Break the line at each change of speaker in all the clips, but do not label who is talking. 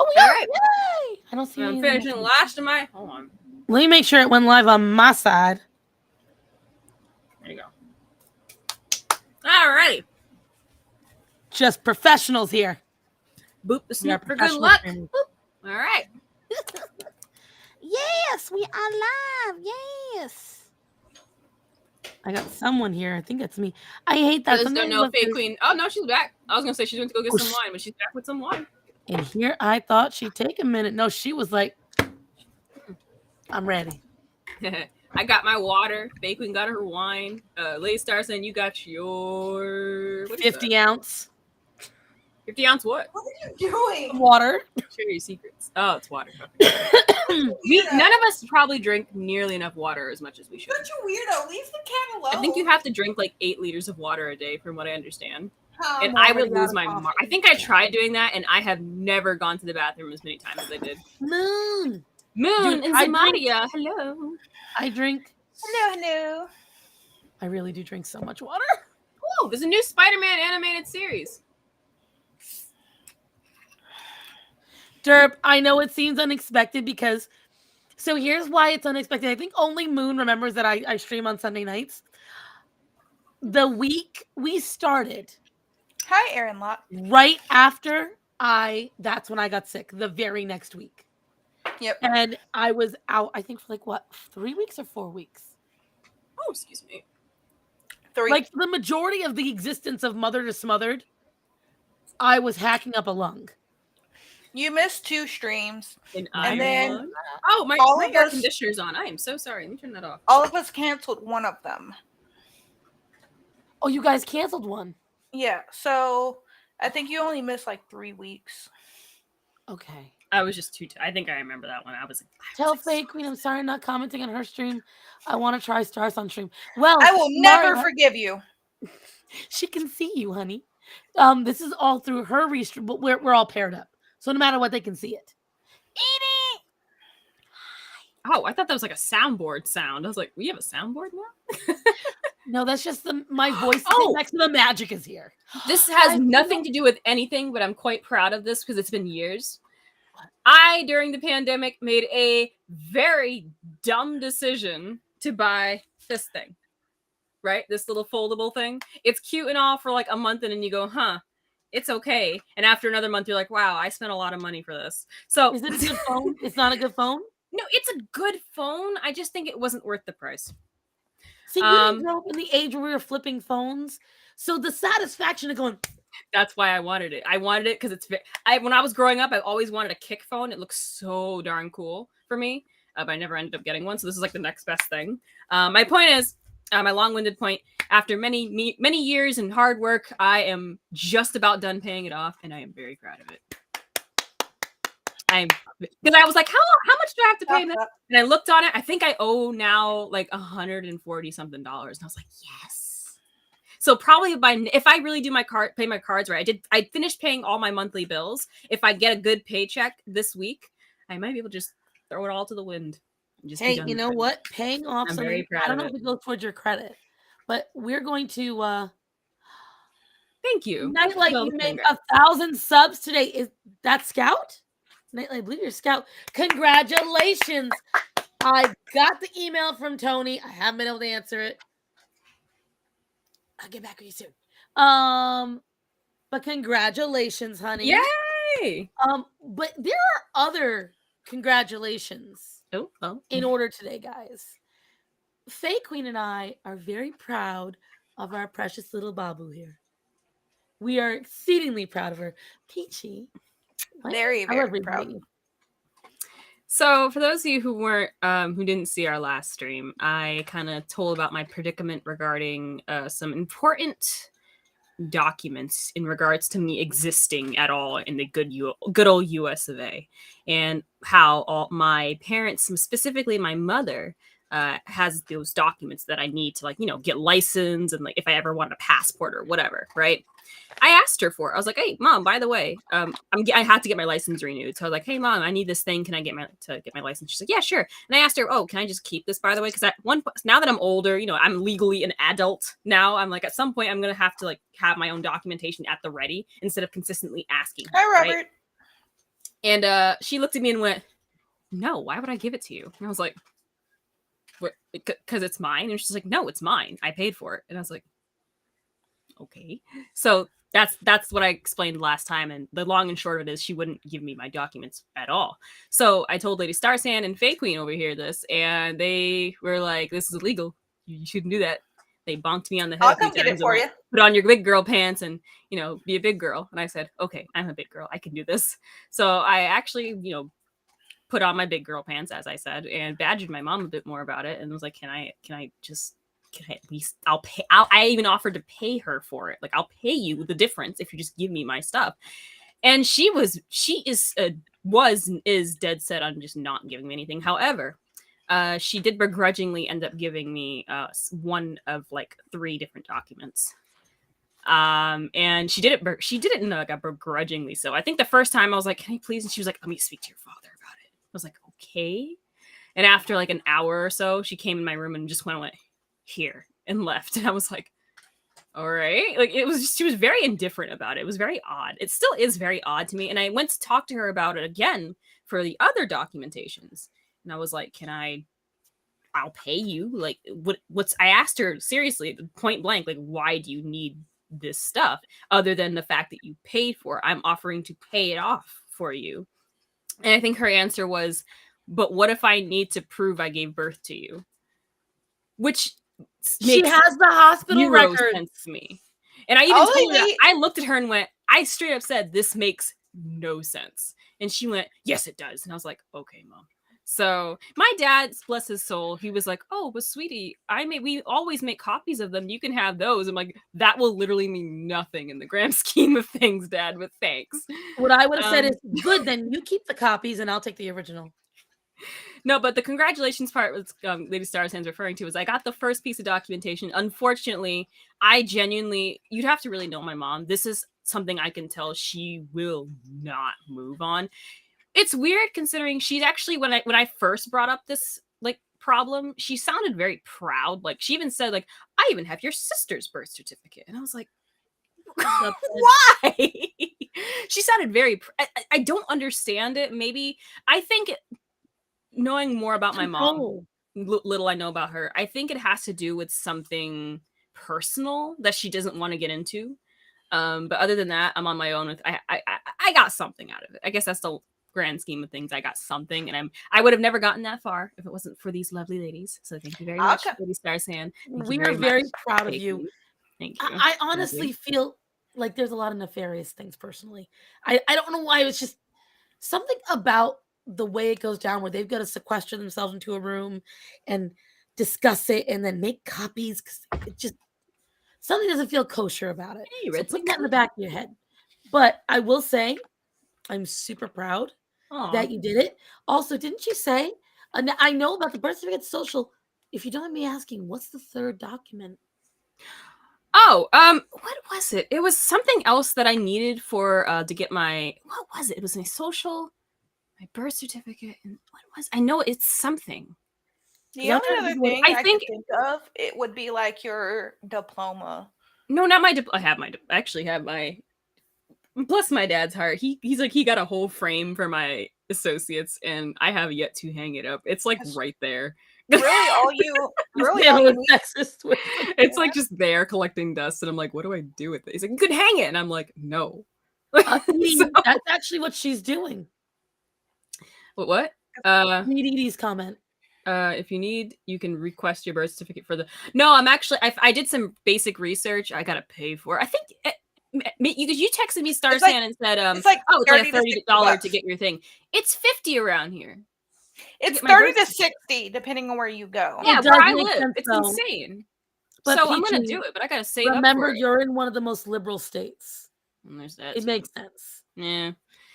Oh, we
All
are!
right.
Yay! I don't see
I'm
anything.
finishing the last of my. Hold on.
Let me make sure it went live on my side.
There you go. All right.
Just professionals here.
Boop the
We are
snoop for good
professional
luck.
streamers.
All right.
Yes, we are live. Yes. I got someone here. I think it's me. I hate
For
that.
those who don't
Sometimes
know,
look,
Faye
there's-
Queen. Oh no, she's back. I was gonna say she's going to go get
Oh,
some wine, but she's back with some wine.
And here I thought she'd take a minute. No, she was like, I'm ready.
I got my water. Faye Queen got her wine. Lady Star saying you got your
50 ounce
50-ounce what?
What are you doing?
water.
Share your secrets. Oh, it's water. None of us probably drink nearly enough water as much as we should.
Such a weirdo. Leave the cat alone.
I think you have to drink like 8 liters of water a day, from what I understand. And
I'm
I would
already out
lose
of
my
coffee.
mark. I think I tried doing that, and I have never gone to the bathroom as many times as I did.
Moon.
Moon
Dude,
and
I drink-
Zamaria, hello.
I drink.
Hello.
I really do drink so much water.
Oh, there's a new Spider-Man animated series.
Derp, I know it seems unexpected because. So here's why it's unexpected. I think only Moon remembers that I stream on Sunday nights. The week we started,
Hi, Aaron Locke.
right after that's when I got sick, the very next week.
Yep.
And I was out, I think, for like what, 3 weeks or 4 weeks?
Oh, excuse me.
3.
Like the majority of the existence of Mother to Smothered, I was hacking up a lung.
You missed 2 streams.
And
then
oh, my
all of
air
us-
conditioner's on. I am so sorry. Let me turn that off.
All of us canceled one of them.
Oh, you guys canceled one.
Yeah, so I think you only missed like 3 weeks.
Okay.
I was just too. I think I remember that one. I was like,
Tell Faye Queen I'm sorry I'm not commenting on her stream. I want to try Stars on stream. Well,
I will never
Maria,
forgive you.
she can see you, honey. This is all through her restream, but we're all paired up. So no matter what, they can see it. Edie!
oh, I thought that was like a soundboard sound. I was like, we have a soundboard now?
No, that's just my voice
Oh!
next to the magic is here.
This has
I
nothing
feel-
to do with anything, but I'm quite proud of this because it's been years. I, during the pandemic, made a very dumb decision to buy this thing. Right? This little foldable thing. It's cute and all for like a month, and then you go, huh, it's okay. And after another month, you're like, wow, I spent a lot of money for this. So
Is it a good phone? It's not a good phone?
no, it's a good phone. I just think it wasn't worth the price.
See, we didn't grow up in the age where we were flipping phones. So the satisfaction of going,
That's why I wanted it. I wanted it because when I was growing up, I always wanted a kick phone. It looks so darn cool for me. But I never ended up getting one. So this is like the next best thing. My point is, my long-winded point, after many years and hard work, I am just about done paying it off, and I am very proud of it. Because I was like, how much do I have to pay? And I looked on it. I think I owe now like $140 something, and I was like, yes. So probably if I really do pay my cards right, I finished paying all my monthly bills. If I get a good paycheck this week, I might be able to just throw it all to the wind. Just
hey, you know what? Paying off
I'm
something,
very proud
I don't
of
know if it goes towards your credit, but we're going to
thank you.
Nightlight,
Well,
you made
congrats.
1,000 subs today. Is that Scout? Nightlight, I believe you're Scout. Congratulations. I got the email from Tony. I haven't been able to answer it. I'll get back with you soon. But congratulations, honey.
Yay!
But there are other congratulations in order today, guys. Faye Queen and I are very proud of our precious little Babu here. We are exceedingly proud of her. Peachy.
Very, very proud.
So, for those of you who didn't see our last stream, I kind of told about my predicament regarding some important documents in regards to me existing at all in the good old US of A, and how all my parents, specifically my mother, has those documents that I need to get licensed and if I ever want a passport or whatever, right? I asked her for it. I was like, hey, Mom, by the way, I had to get my license renewed. So I was like, hey, Mom, I need this thing. Can I get my license? She's like, yeah, sure. And I asked her, oh, can I just keep this, by the way? Because now that I'm older, I'm legally an adult now. I'm like, at some point, I'm going to have to have my own documentation at the ready instead of consistently asking.
Hi, Robert.
Right? And she looked at me and went, "No, why would I give it to you?" And I was like, "What? Because it's mine." And she's like, "No, it's mine. I paid for it." And I was like, "Okay." So that's what I explained last time, and the long and short of it is she wouldn't give me my documents at all. So I told Lady Starsand and Fae Queen over here this, and they were like, "This is illegal. You shouldn't do that." They bonked me on the head
I'll
a few
come get it
times and
for
went,
you.
"Put on your big girl pants and be a big girl." And I said, "Okay, I'm a big girl. I can do this." So I actually put on my big girl pants, as I said, and badgered my mom a bit more about it, and was like, can I at least, I even offered to pay her for it. Like, I'll pay you the difference if you just give me my stuff. And she is dead set on just not giving me anything. However, she did begrudgingly end up giving me one of like 3 different documents. And she did it in like a begrudgingly. So I think the first time I was like, "Can I please?" And she was like, "Let me speak to your father about it." I was like, "Okay." And after like an hour or so, she came in my room and just went here and left. And I was like, "All right." Like, she was very indifferent about it. It was very odd. It still is very odd to me. And I went to talk to her about it again for the other documentations. And I was like, I'll pay you. Like, I asked her seriously, point blank, like, why do you need this stuff other than the fact that you paid for it? I'm offering to pay it off for you. And I think her answer was, "But what if I need to prove I gave birth to you?" Which
She
makes
has the hospital
0
record.
sense to me. And I even told her, I looked at her and went, I straight up said, "This makes no sense." And she went, "Yes, it does." And I was like, "Okay, Mom." So my dad, bless his soul, he was like, "Oh, but sweetie, we always make copies of them. You can have those." I'm like, "That will literally mean nothing in the grand scheme of things, Dad, but thanks."
What I would have said is, "Good, then you keep the copies and I'll take the original."
No, but the congratulations part was Lady Starsand's referring to is I got the first piece of documentation. Unfortunately, you'd have to really know my mom. This is something I can tell she will not move on. It's weird considering she's actually, when I first brought up this like problem, she sounded very proud. Like, she even said, like, "I even have your sister's birth certificate." And I was like, why? She sounded very I don't understand it. Maybe I think knowing more about my mom, little I know about her, I think it has to do with something personal that she doesn't want to get into. But other than that, I'm on my own with. I got something out of it. I guess that's the grand scheme of things. I got something, and I would have never gotten that far if it wasn't for these lovely ladies. So thank you very much, Lady Starsand.
We are very proud of you.
Thank you.
I honestly feel like there's a lot of nefarious things personally. I don't know why. It's just something about the way it goes down where they've got to sequester themselves into a room and discuss it and then make copies, because it just, something doesn't feel kosher about it. So put that in the back of your head. But I will say, I'm super proud that you did it. Also, didn't you say, I know about the birth certificate social. If you don't mind me asking, what's the 3rd document?
Oh, what was it? It was something else that I needed for to get my, what was it? It was my social, my birth certificate, and what was, I know it's something.
The only other thing I could think of, it would be like your diploma.
No, not my I actually have my, bless my dad's heart. He's like, he got a whole frame for my associates, and I have yet to hang it up. It's like right there.
Really, all you
it's like just there collecting dust, and I'm like, what do I do with it? He's like, "You could hang it," and I'm like, "No."
That's actually what she's doing.
What?
Read Edie's comment.
If you need, you can request your birth certificate for the. No, I'm actually. I did some basic research. I gotta pay for it. I think you texted me Starsand and said,
it's like
$30 to get your thing. It's $50 around here.
It's 30 to 60 depending on where you go.
Yeah, where I live, it's insane.
But
so I'm gonna do it, but I gotta save
remember,
up for
you're in one of the most liberal states.
And there's that.
It makes sense.
Yeah.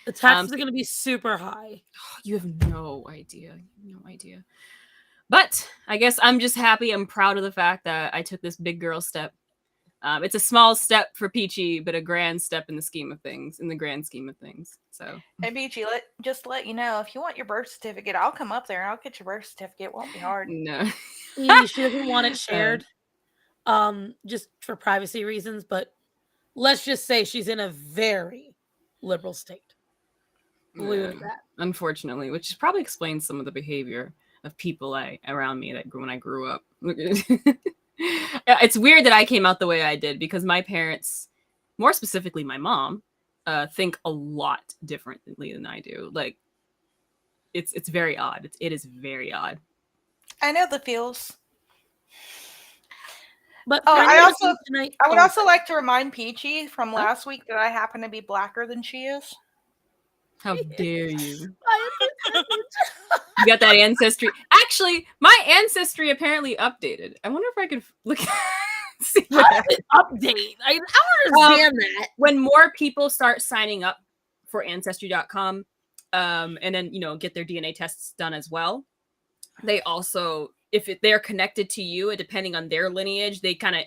The taxes are going to be super high.
You have no idea. No idea. But I guess I'm just happy. I'm proud of the fact that I took this big girl step. It's a small step for Peachy, but a grand step in the scheme of things, in the grand scheme of things. So,
hey, Peachy, just to let you know, if you want your birth certificate, I'll come up there and I'll get your birth certificate. It won't be hard.
No.
She doesn't want it shared, just for privacy reasons, but let's just say she's in a very liberal state. We'll leave it at that.
Unfortunately, which probably explains some of the behavior of people around me when I grew up. It's weird that I came out the way I did because my parents, more specifically my mom, think a lot differently than I do. Like, it's very odd. It is very odd.
I know the feels.
But
I would also like to remind Peachy from last week that I happen to be blacker than she is.
How dare you? You got that ancestry. Actually, my ancestry apparently updated. I wonder if I could look see
what does it update? I don't understand that.
When more people start signing up for Ancestry.com, and then get their DNA tests done as well, they also, if they're connected to you, depending on their lineage, they kind of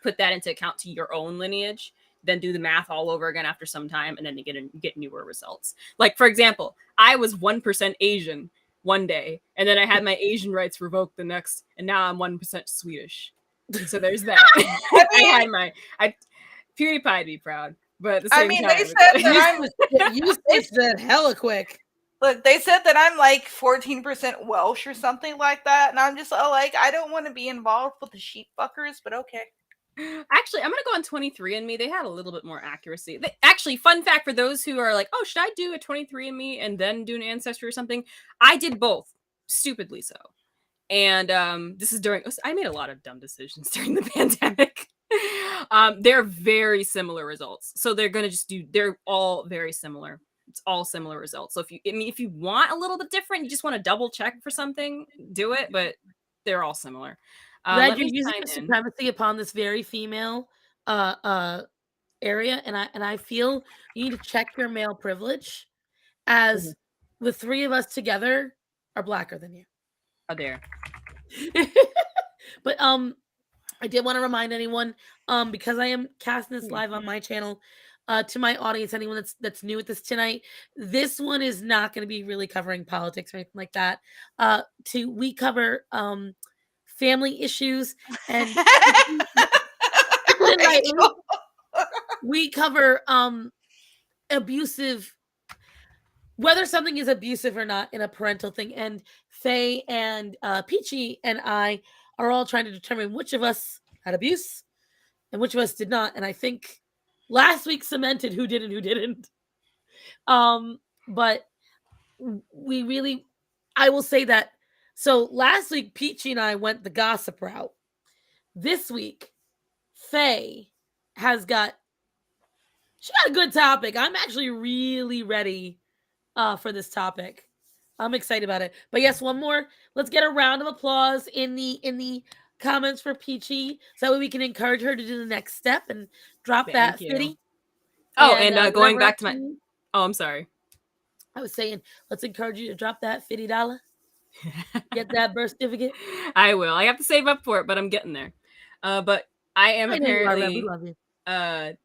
put that into account to your own lineage. Then do the math all over again after some time, and then they get newer results. Like, for example, I was 1% Asian one day, and then I had my Asian rights revoked the next, and now I'm 1% Swedish. So there's that. PewDiePie'd be proud, but at the same time,
they said that
you switched that hella quick.
Look, they said that I'm like 14% Welsh or something like that, and I'm just like, I don't want to be involved with the sheep fuckers, but okay.
Actually, I'm going to go on 23andMe. They had a little bit more accuracy. Actually, fun fact for those who are like, oh, should I do a 23andMe and then do an ancestry or something? I did both, stupidly so. And this is I made a lot of dumb decisions during the pandemic. They're very similar results. So they're going to they're all very similar. It's all similar results. So if you want a little bit different, you just want to double check for something, do it, but they're all similar.
Red, you're using the supremacy upon this very female area, and I feel you need to check your male privilege, as the three of us together are blacker than you.
Oh, there.
But I did want to remind anyone, because I am casting this live on my channel, to my audience, anyone that's new with this tonight, this one is not going to be really covering politics or anything like that. We cover family issues, and we cover abusive, whether something is abusive or not in a parental thing. And Faye and Peachy and I are all trying to determine which of us had abuse and which of us did not. And I think last week cemented who did and who didn't. But I will say that. So last week, Peachy and I went the gossip route. This week, Faye she got a good topic. I'm actually really ready for this topic. I'm excited about it. But yes, one more. Let's get a round of applause in the comments for Peachy, so that way we can encourage her to do the next step and drop that fitty.
Oh, and going back to my... Oh, I'm sorry.
I was saying, let's encourage you to drop that $50. Get that birth certificate.
I will. I have to save up for it, but I'm getting there. But I am apparently 50.5.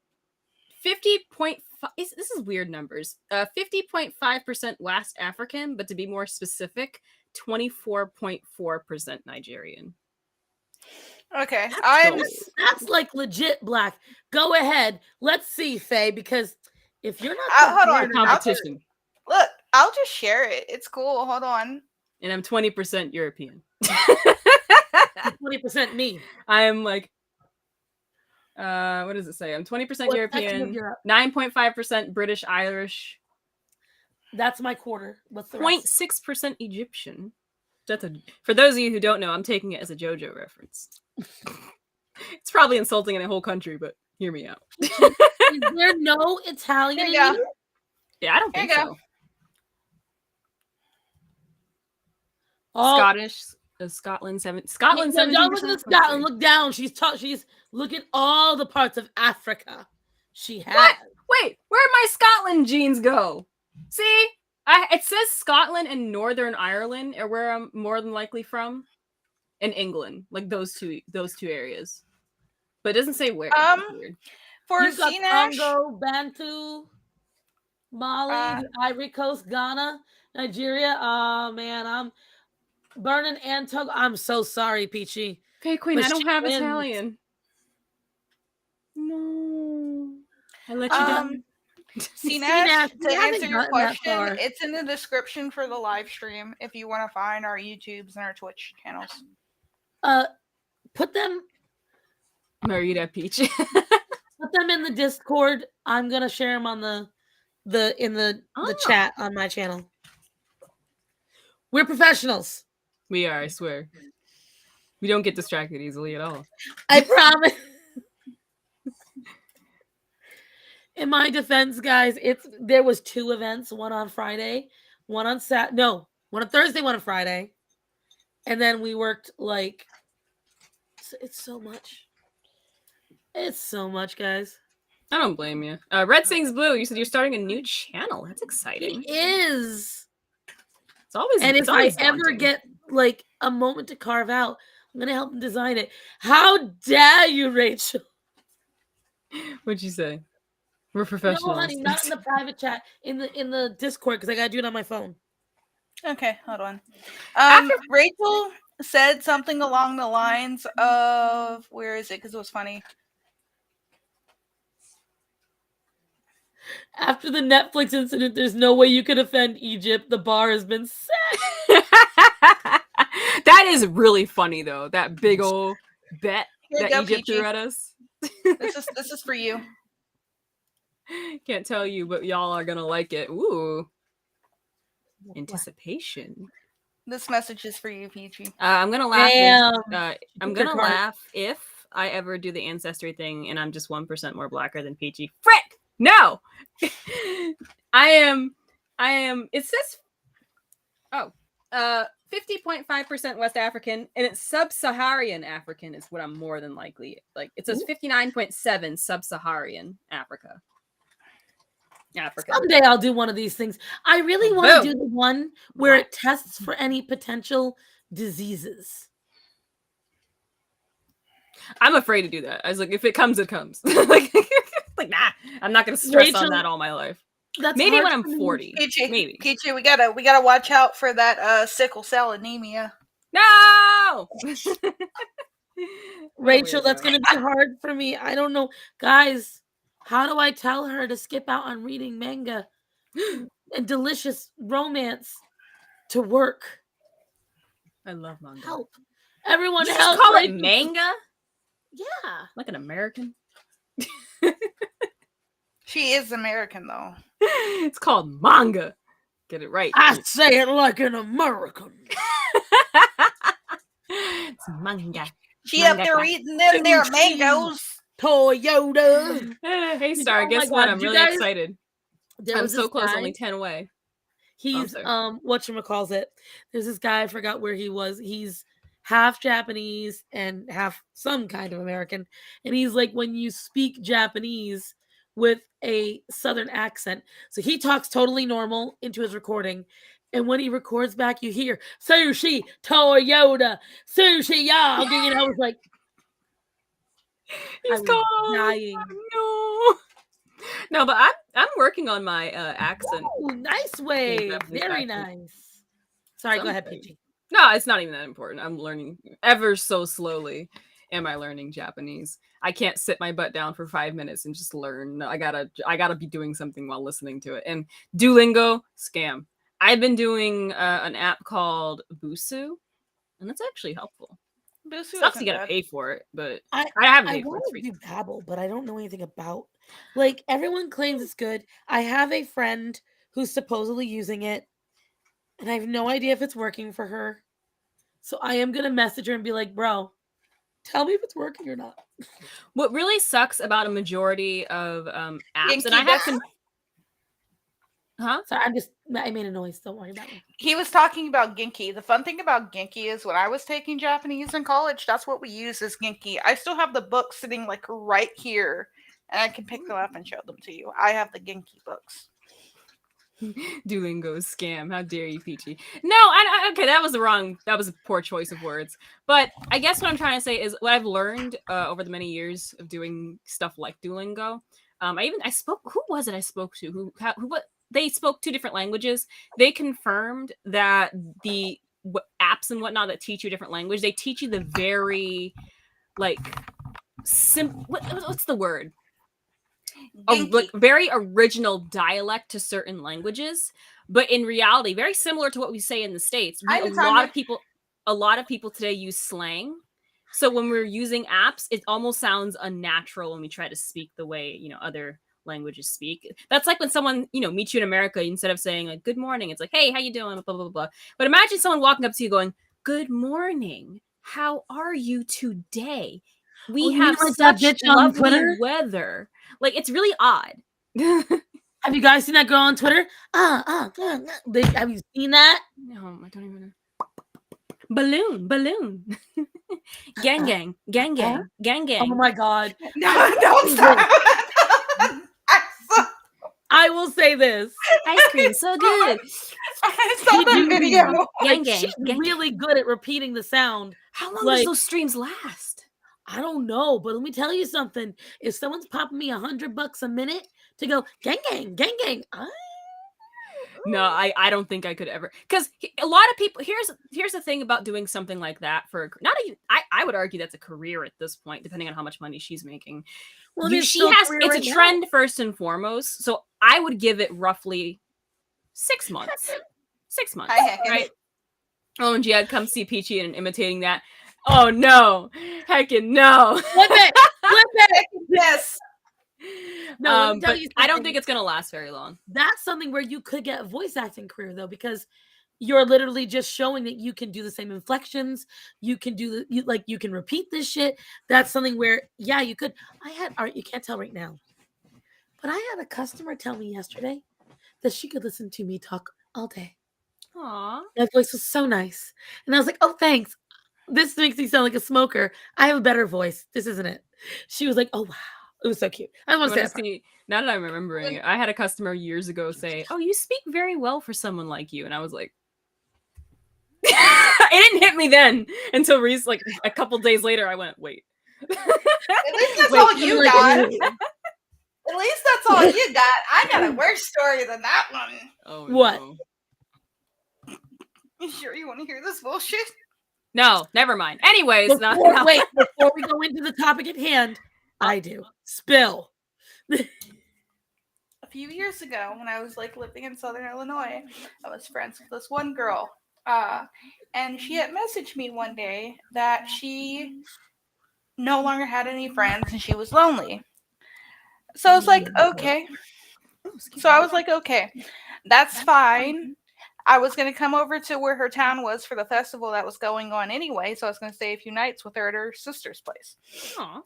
This is weird numbers. 50.5% West African, but to be more specific, 24.4% Nigerian.
Okay,
that's like legit black. Go ahead. Let's see, Faye, because if you're not
hold on,
competition.
I'll just share it. It's cool. Hold on.
And I'm 20% European.
20% me.
I'm like, what does it say? I'm 20% European, 9.5% British Irish.
That's my quarter. What's the rest?
0.6% Egyptian. For those of you who don't know, I'm taking it as a JoJo reference. It's probably insulting in a whole country, but hear me out.
Is there no Italian in you?
Yeah, I don't think so.
Oh.
Scottish, Scotland, 17%.
Don't look at Scotland. Look down. She's look at all the parts of Africa she has.
What? Wait, where'd my Scotland genes go? See, it says Scotland and Northern Ireland are where I'm more than likely from, and England, like those two areas. But it doesn't say where.
For
you've got Congo, Bantu, Mali, Ivory Coast, Ghana, Nigeria. Oh man, I'm burning and Togo. I'm so sorry, Peachy.
Okay, Queen, I don't have Italian. No, I let you down.
CNAsh,
we
to
haven't
answer your
gotten that
question,
far.
it's in the description for the live stream if you want to find our YouTubes and our Twitch channels.
Put them
Marita Peach.
put them in the Discord. I'm gonna share them on the chat on my channel. We're professionals.
We are, I swear. We don't get distracted easily at all.
I promise. In my defense, guys, there was 2 events, one on Friday, one on one on Thursday, one on Friday. And then we worked like it's so much. It's so much, guys.
I don't blame you. Red Sings Blue, you said you're starting a new channel. That's exciting.
It is.
It's always
and
it's
if I
daunting.
ever get like a moment to carve out, I'm gonna help him design it. How dare you, Rachel?
What'd you say? We're professionals.
No, honey, not in the private chat. In the Discord, because I gotta do it on my phone.
Okay, hold on. Rachel said something along the lines of, where is it? Because it was funny.
After the Netflix incident, there's no way you could offend Egypt. The bar has been set.
That is really funny, though. That big old bet that Egypt threw at us.
This is for you.
Can't tell you, but y'all are gonna like it. Ooh, anticipation.
This message is for you, Peachy.
I'm gonna laugh. I'm gonna laugh if I ever do the ancestry thing and I'm just 1% more blacker than Peachy. Frick! No, I am. It says, 50.5% West African, and it's sub-Saharan African is what I'm more than likely. Like it says 59.7 sub-Saharan Africa.
Someday I'll do one of these things. I really want to do the one where it tests for any potential diseases.
I'm afraid to do that. I was like, if it comes, it comes. like nah, I'm not gonna stress on that all my life. Maybe when I'm 40. Maybe.
Peachy, we gotta watch out for that sickle cell anemia.
No.
Rachel, that's gonna be hard for me. I don't know, guys. How do I tell her to skip out on reading manga and delicious romance to work?
I love manga.
Help. Everyone
else.
Just
call it manga?
Yeah.
Like an American?
She is American, though.
It's called manga. Get it right.
I say it like an American.
It's manga.
She up there eating them there mangoes.
Toyota.
Hey, Star, guess what? I'm really excited. I'm so close, only 10 away.
He's whatchamacallit. There's this guy, I forgot where he was. He's half Japanese and half some kind of American. And he's like, when you speak Japanese with a southern accent. So he talks totally normal into his recording. And when he records back, you hear sushi, Toyota, sushi, y'all. And I was like,
he's dying. No, but I'm working on my accent.
Ooh, nice way. Very nice. Sorry, go ahead, Peachy.
No, it's not even that important. I'm learning ever so slowly. Am I learning Japanese? I can't sit my butt down for 5 minutes and just learn. I gotta be doing something while listening to it. And Duolingo, scam. I've been doing an app called Busu, and that's actually helpful.
Busu
sucks you gotta pay for it, but I haven't paid for it.
I want to do Babbel, but I don't know anything about. Like, everyone claims it's good. I have a friend who's supposedly using it, and I have no idea if it's working for her. So I am gonna message her and be like, "Bro, tell me if it's working or not."
What really sucks about a majority of apps, and I have
Sorry, I made a noise. Don't worry about it.
He was talking about Genki. The fun thing about Genki is when I was taking Japanese in college, that's what we use as Genki. I still have the books sitting like right here, and I can pick them up and show them to you. I have the Genki books.
Duolingo scam. How dare you, Peachy? No, okay, that was a poor choice of words. But I guess what I'm trying to say is what I've learned over the many years of doing stuff like Duolingo. I spoke. Who was it I spoke to? They spoke 2 different languages. They confirmed that the apps and whatnot that teach you a different language, they teach you the very like simple. What's the word? like very original dialect to certain languages, but in reality, very similar to what we say in the States. A lot of people today use slang. So when we're using apps, it almost sounds unnatural when we try to speak the way, other languages speak. That's like when someone, meets you in America, instead of saying like good morning, it's like, hey, how you doing? Blah, blah, blah. But imagine someone walking up to you going, good morning. How are you today? We have such lovely weather. Like, it's really odd.
Have you guys seen that girl on Twitter? Have you seen that?
No, I don't even know. Balloon. gang.
Oh my god.
No, don't stop.
I will say this.
Ice cream, so good.
I saw that video.
She's really good at repeating the sound.
How long does those streams last?
I don't know, but let me tell you something. If someone's popping me $100 a minute to go gang,
no, I don't think I could ever, because a lot of people. Here's the thing about doing something like that for I would argue that's a career at this point, depending on how much money she's making. Well, it's a trend first and foremost. So I would give it roughly 6 months. 6 months, right? Oh, and Jihad comes see Peachy and imitating that. Oh no, heckin' no.
Flip it.
Yes.
No,
but I don't think it's gonna last very long.
That's something where you could get a voice acting career though, because you're literally just showing that you can do the same inflections. You can do you can repeat this shit. That's something where you could. You can't tell right now, but I had a customer tell me yesterday that she could listen to me talk all day.
Aww,
my voice was so nice, and I was like, "Oh, thanks. This makes me sound like a smoker. I have a better voice. This isn't it." She was like, "Oh wow." It was so cute. I want to say
now that I'm remembering it, I had a customer years ago say, "Oh, you speak very well for someone like you," and I was like, it didn't hit me then until like a couple days later. I went, "Wait."
At least that's all you got. At least that's all you got. I got a worse story than that one.
Oh,
what?
No.
You sure you want to hear this bullshit?
No, never mind. Anyways,
before we go into the topic at hand, I do. Spill.
A few years ago, when I was living in Southern Illinois, I was friends with this one girl. And she had messaged me one day that she no longer had any friends and she was lonely. So I was like, okay. Okay, that's fine. I was going to come over to where her town was for the festival that was going on anyway, so I was going to stay a few nights with her at her sister's place.
Aww.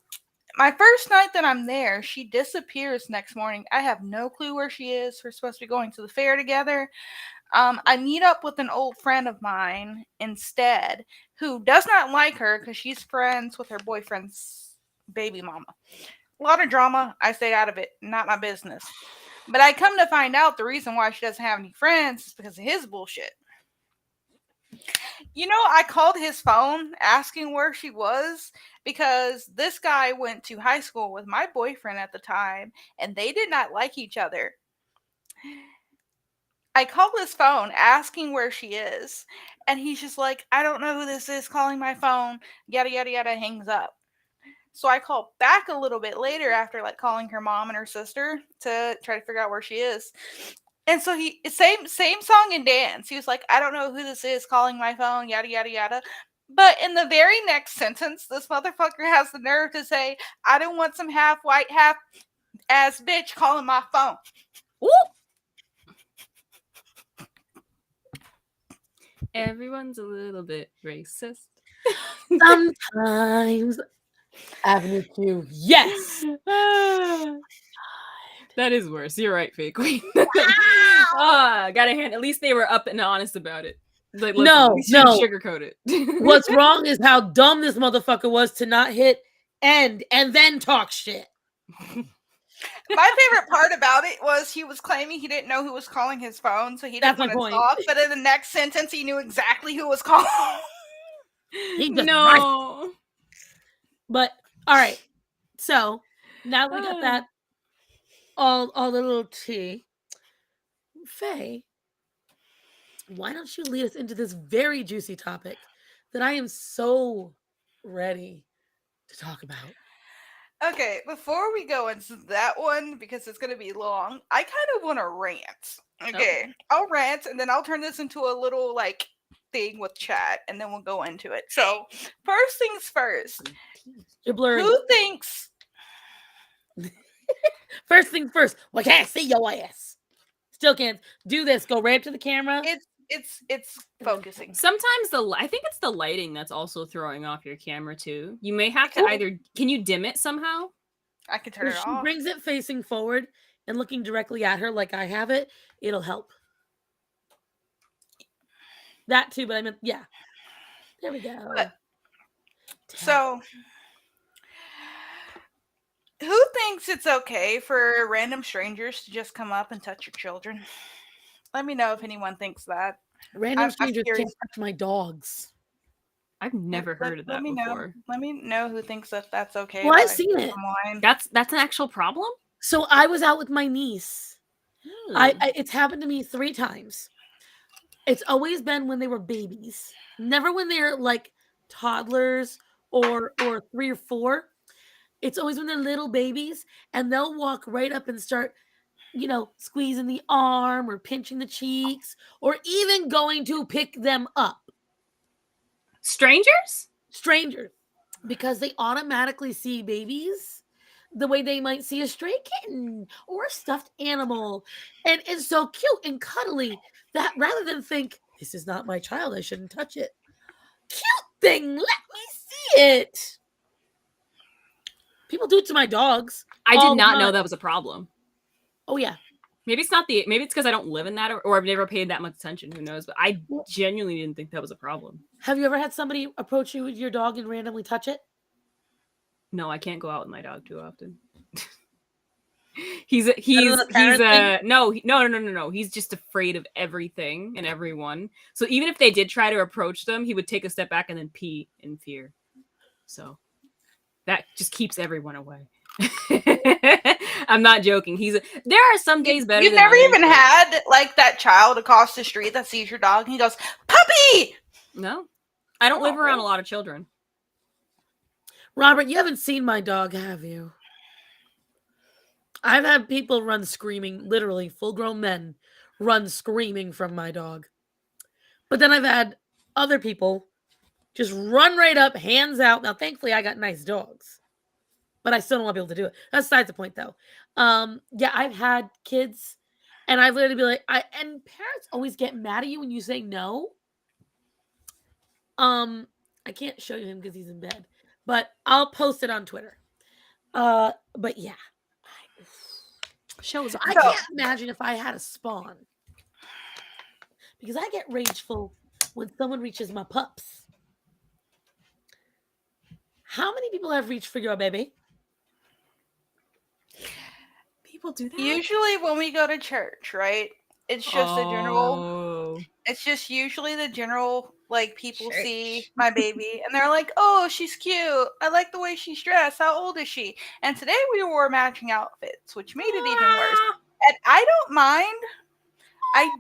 My first night that I'm there, she disappears next morning. I have no clue where she is. We're supposed to be going to the fair together. I meet up with an old friend of mine instead, who does not like her because she's friends with her boyfriend's baby mama. A lot of drama. I stay out of it. Not my business. But I come to find out the reason why she doesn't have any friends is because of his bullshit. I called his phone asking where she was because this guy went to high school with my boyfriend at the time and they did not like each other. I called his phone asking where she is and he's just like, I don't know who this is calling my phone, yada, yada, yada, hangs up. So I called back a little bit later after calling her mom and her sister to try to figure out where she is. And so same song and dance. He was like, I don't know who this is calling my phone, yada, yada, yada. But in the very next sentence, this motherfucker has the nerve to say, I don't want some half white, half ass bitch calling my phone.
Ooh. Everyone's a little bit racist.
Sometimes. Avenue Q. Yes.
That is worse. You're right, Fake Queen. Gotta hand. At least they were up and honest about it.
No.
Sugarcoat it.
What's wrong is how dumb this motherfucker was to not hit end and then talk shit.
My favorite part about it was he was claiming he didn't know who was calling his phone, so he didn't want to talk. But in the next sentence, he knew exactly who was calling.
No.
But all right, so now we got that all the little tea. Faye, why don't you lead us into this very juicy topic that I am so ready to talk about?
Okay, before we go into that one, because it's going to be long, I kind of want to rant. Okay, I'll rant, and then I'll turn this into a little, like, thing with chat, and then we'll go into it. So, first things first.
You're blurry.
Who thinks...
First things first. Well, I can't see your ass. Still can't do this. Go right up to the camera.
It's focusing.
Sometimes I think it's the lighting that's also throwing off your camera too. You may have to either... Can you dim it somehow?
I can turn it off.
She brings it facing forward and looking directly at her like I have it. It'll help. That too, but I meant, yeah. There we go.
So, who thinks it's okay for random strangers to just come up and touch your children? Let me know if anyone thinks that.
Random strangers can't touch my dogs.
I've never heard of that before.
Let me know who thinks that that's okay.
Well, I've seen it.
That's an actual problem?
So I was out with my niece. It's happened to me 3 times. It's always been when they were babies. Never when they're like toddlers or 3 or 4. It's always when they're little babies, and they'll walk right up and start, squeezing the arm or pinching the cheeks or even going to pick them up.
Strangers?
Strangers. Because they automatically see babies the way they might see a stray kitten or a stuffed animal. And it's so cute and cuddly that rather than think, this is not my child, I shouldn't touch it. Cute thing, let me see it. People do it to my dogs.
I did not know that was a problem.
Oh, yeah.
Maybe it's because I don't live in that or I've never paid that much attention. Who knows? But I genuinely didn't think that was a problem.
Have you ever had somebody approach you with your dog and randomly touch it?
No, I can't go out with my dog too often. No. He's just afraid of everything and everyone. So even if they did try to approach them, he would take a step back and then pee in fear. So that just keeps everyone away. I'm not joking. There are some days better.
You've never even had like that child across the street that sees your dog and he goes, "Puppy!"
No, I don't live around a lot of children.
Robert, you haven't seen my dog, have you? I've had people run screaming, literally full-grown men run screaming from my dog. But then I've had other people just run right up, hands out. Now, thankfully, I got nice dogs. But I still don't want to be able to do it. That's besides the point, though. Yeah, I've had kids, and I've literally be like, and parents always get mad at you when you say no. I can't show you him because he's in bed, but I'll post it on Twitter. But yeah, I can't imagine if I had a spawn, because I get rageful when someone reaches my pups. How many people have reached for your baby?
People do that?
Usually when we go to church, right? It's just a general... It's just usually the general, like, people see my baby, and they're like, "Oh, she's cute. I like the way she's dressed. How old is she?" And today we wore matching outfits, which made it even worse. And I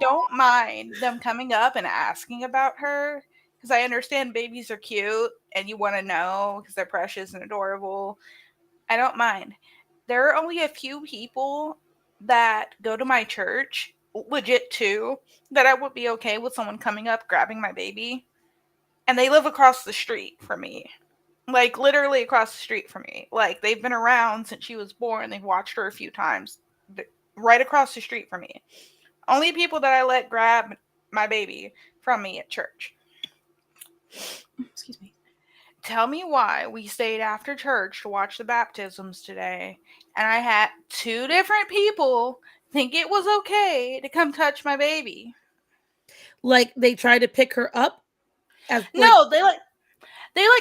don't mind them coming up and asking about her, because I understand babies are cute, and you want to know, because they're precious and adorable. I don't mind. There are only a few people that go to my church, legit too, that I would be okay with someone coming up, grabbing my baby. And they live across the street from me. Like, literally across the street from me. Like, they've been around since she was born. They've watched her a few times. Right across the street from me. Only people that I let grab my baby from me at church.
Excuse me.
Tell me why we stayed after church to watch the baptisms today, and I had 2 different people think it was okay to come touch my baby.
Like, they tried to pick her up?
No, they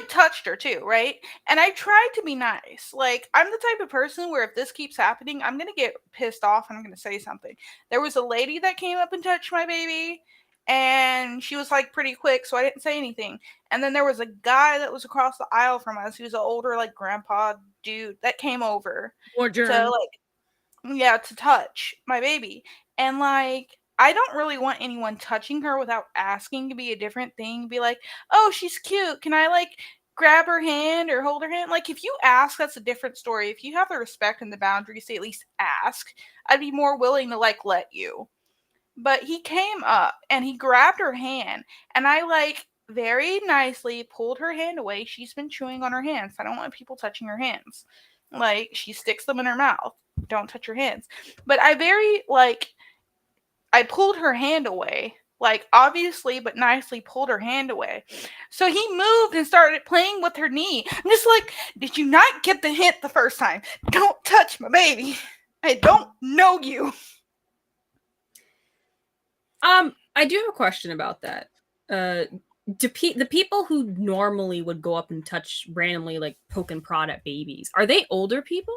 touched her too, right? And I tried to be nice. Like, I'm the type of person where if this keeps happening, I'm going to get pissed off and I'm going to say something. There was a lady that came up and touched my baby, and she was like pretty quick, so I didn't say anything. And then there was a guy that was across the aisle from us. He was an older, like, grandpa dude that came over to touch my baby. And, like, I don't really want anyone touching her without asking to be a different thing. Be like, "Oh, she's cute. Can I, like, grab her hand or hold her hand. Like, if you ask, that's a different story. If you have the respect and the boundaries to at least ask, I'd be more willing to, like, let you. But he came up and he grabbed her hand, and I, like, very nicely pulled her hand away. She's been chewing on her hands. I don't want people touching her hands. Like, she sticks them in her mouth. Don't touch her hands. But I pulled her hand away, like, obviously, but nicely pulled her hand away. So he moved and started playing with her knee. I'm just like, did you not get the hint the first time? Don't touch my baby. I don't know you.
I do have a question about that. The people who normally would go up and touch randomly, like poke and prod at babies, are they older people?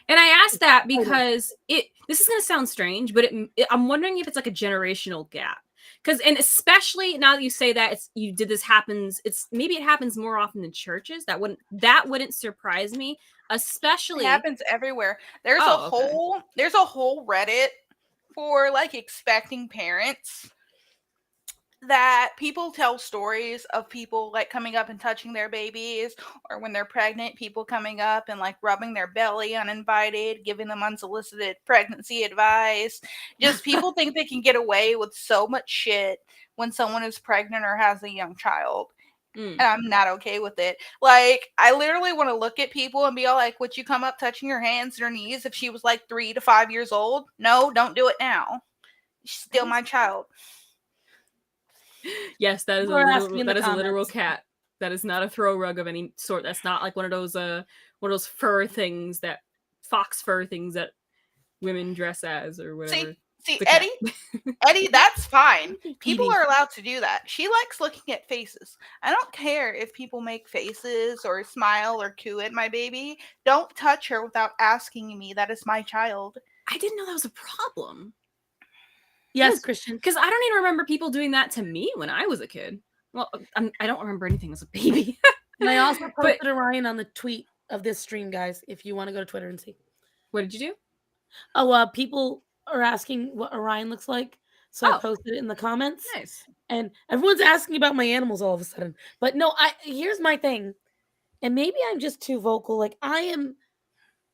And I ask that because this is going to sound strange, but I'm wondering if it's like a generational gap. And especially now that you say that maybe it happens more often in churches. That wouldn't surprise me, especially
it happens everywhere. There's a whole Reddit for, like, expecting parents that people tell stories of people, like, coming up and touching their babies, or when they're pregnant, people coming up and, like, rubbing their belly uninvited, giving them unsolicited pregnancy advice. Just people think they can get away with so much shit when someone is pregnant or has a young child. And I'm not okay with it. Like, I literally want to look at people and be all like, would you come up touching her hands and her knees if she was like 3 to 5 years old? No, don't do it now. She's still my child.
Yes, that is a literal cat. That is not a throw rug of any sort. That's not like one of those fur things, that fox fur things that women dress as or whatever.
See, Eddie, that's fine. People are allowed to do that. She likes looking at faces. I don't care if people make faces or smile or coo at my baby. Don't touch her without asking me. That is my child.
I didn't know that was a problem.
Yes, Christian.
Because I don't even remember people doing that to me when I was a kid. Well, I don't remember anything as a baby.
And I also posted Orion on the tweet of this stream, guys, if you want to go to Twitter and see.
What did you do?
Oh, people are asking what Orion looks like. So I posted it in the comments.
Nice.
And everyone's asking about my animals all of a sudden. But no, here's my thing. And maybe I'm just too vocal. Like, I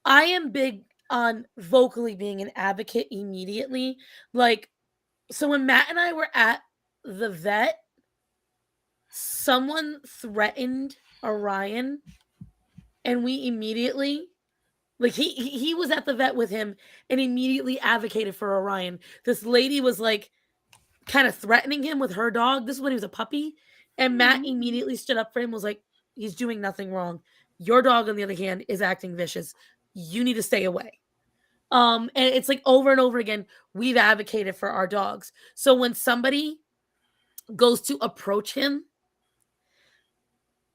am big on vocally being an advocate immediately. Like, so when Matt and I were at the vet, someone threatened Orion, and we immediately, like, he was at the vet with him and immediately advocated for Orion. This lady was like kind of threatening him with her dog. This is when he was a puppy. And Matt immediately stood up for him, was like, he's doing nothing wrong. Your dog, on the other hand, is acting vicious. You need to stay away. And it's like over and over again, we've advocated for our dogs. So when somebody goes to approach him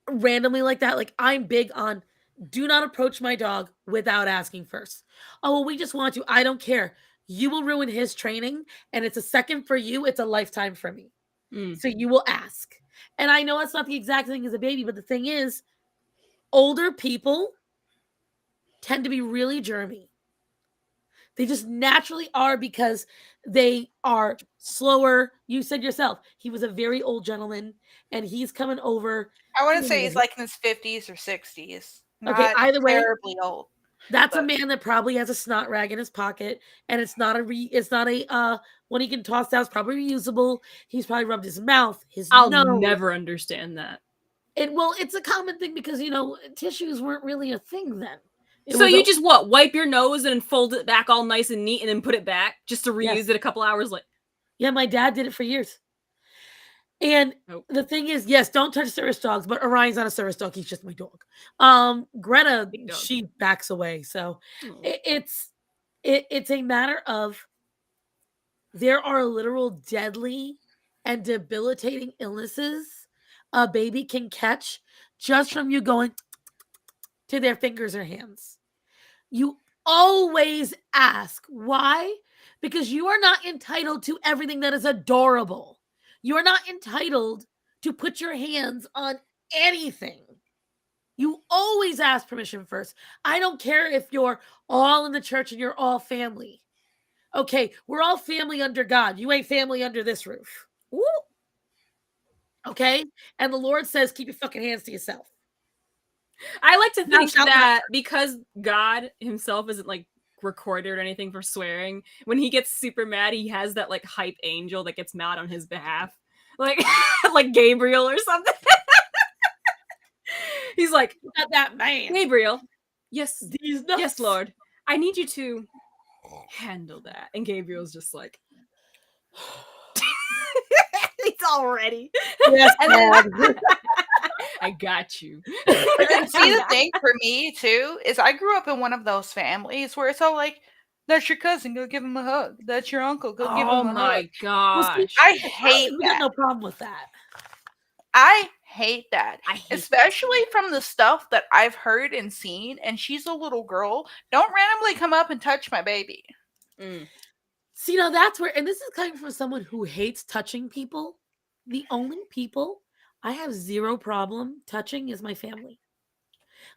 randomly like that, like, I'm big on, do not approach my dog without asking first. Oh, well, we just want to. I don't care. You will ruin his training, and it's a second for you. It's a lifetime for me. So you will ask. And I know it's not the exact thing as a baby, but the thing is, older people tend to be really germy. They just naturally are, because they are slower. You said yourself, he was a very old gentleman, and he's coming over.
I want to say he's like in his 50s or 60s.
Okay, either way,
terribly old.
That's a man that probably has a snot rag in his pocket, and it's not a one he can toss out. It's probably reusable. He's probably rubbed his mouth, his nose.
I'll never understand that.
It's a common thing because, tissues weren't really a thing then.
So you just wipe your nose and fold it back all nice and neat and then put it back just to reuse it a couple hours later?
Yeah, my dad did it for years. And the thing is, yes, don't touch service dogs, but Orion's not a service dog. He's just my dog. Greta, she backs away. So it's a matter of, there are literal deadly and debilitating illnesses a baby can catch just from you going to their fingers or hands. You always ask why, because you are not entitled to everything that is adorable. You are not entitled to put your hands on anything. You always ask permission first. I don't care if you're all in the church and you're all family. Okay, we're all family under God. You ain't family under this roof. Woo. Okay? And the Lord says, keep your fucking hands to yourself.
I like to think that because God himself isn't like recorded or anything for swearing, when he gets super mad, he has that like hype angel that gets mad on his behalf. Like like Gabriel or something. He's like,
not that man.
Gabriel, yes, yes, Lord. I need you to handle that. And Gabriel's just like he's all ready.
Yes,
I got you.
And see, the thing for me too is I grew up in one of those families where it's all like, "That's your cousin, go give him a hug. That's your uncle, go give him a hug."
Oh my gosh!
Well, see, I hate that.
We got no problem with that.
I hate that.
I hate
especially from the stuff that I've heard and seen. And she's a little girl. Don't randomly come up and touch my baby.
See, now that's where, and this is coming from someone who hates touching people. The only people I have zero problem touching is my family.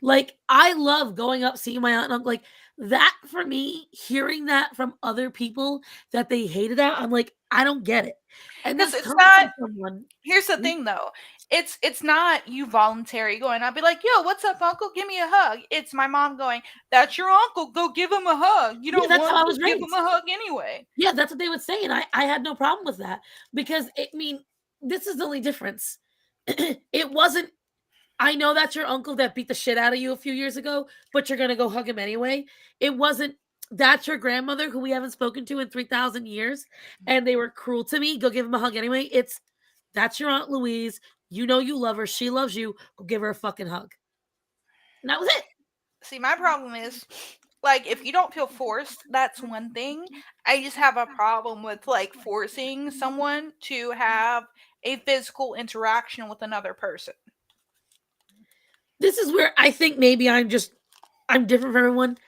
Like, I love going up, seeing my aunt and uncle. Like, that for me, hearing that from other people that they hated that, I'm like, I don't get it. And
Because
this
it's
comes
not.
from someone.
Here's the thing, though. It's not you voluntary going. I'll be like, "Yo, what's up, uncle? Give me a hug." It's my mom going, "That's your uncle. Go give him a hug. You don't
that's how I
want
was
to give
raised.
him a hug anyway."
Yeah, that's what they would say, and I had no problem with that because I mean, this is the only difference. It wasn't. I know that's your uncle that beat the shit out of you a few years ago, but you're gonna go hug him anyway. It wasn't. That's your grandmother who we haven't spoken to in 3,000 years, and they were cruel to me. Go give him a hug anyway. It's that's your Aunt Louise. You know you love her. She loves you. Go give her a fucking hug. And that was it.
See, my problem is, like, if you don't feel forced, that's one thing. I just have a problem with, like, forcing someone to have a physical interaction with another person.
This is where I think maybe I'm different from everyone.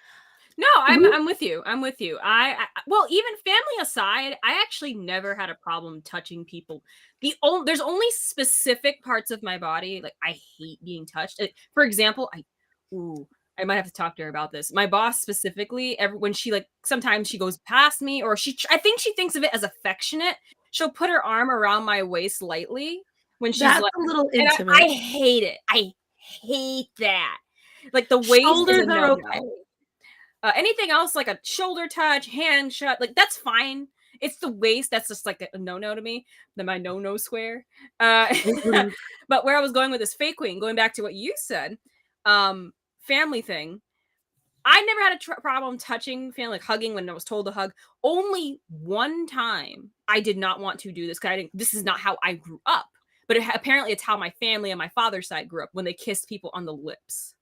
No, I'm with you. I'm with you. I well, even family aside, I actually never had a problem touching people. There's only specific parts of my body like I hate being touched. For example, I might have to talk to her about this. My boss specifically, when she like sometimes she goes past me or I think she thinks of it as affectionate. She'll put her arm around my waist lightly when she's
That's
like
a little
and
intimate.
I hate it. I hate that. Like the waist
Shoulders
is a
are
no-no.
okay.
Anything else like a shoulder touch, hand shut, like that's fine. It's the waist that's just like a no-no to me. My no-no square. But where I was going with this fake queen, going back to what you said, family thing. I never had a problem touching family, like hugging when I was told to hug. Only one time I did not want to do this because this is not how I grew up. But apparently it's how my family on my father's side grew up when they kissed people on the lips.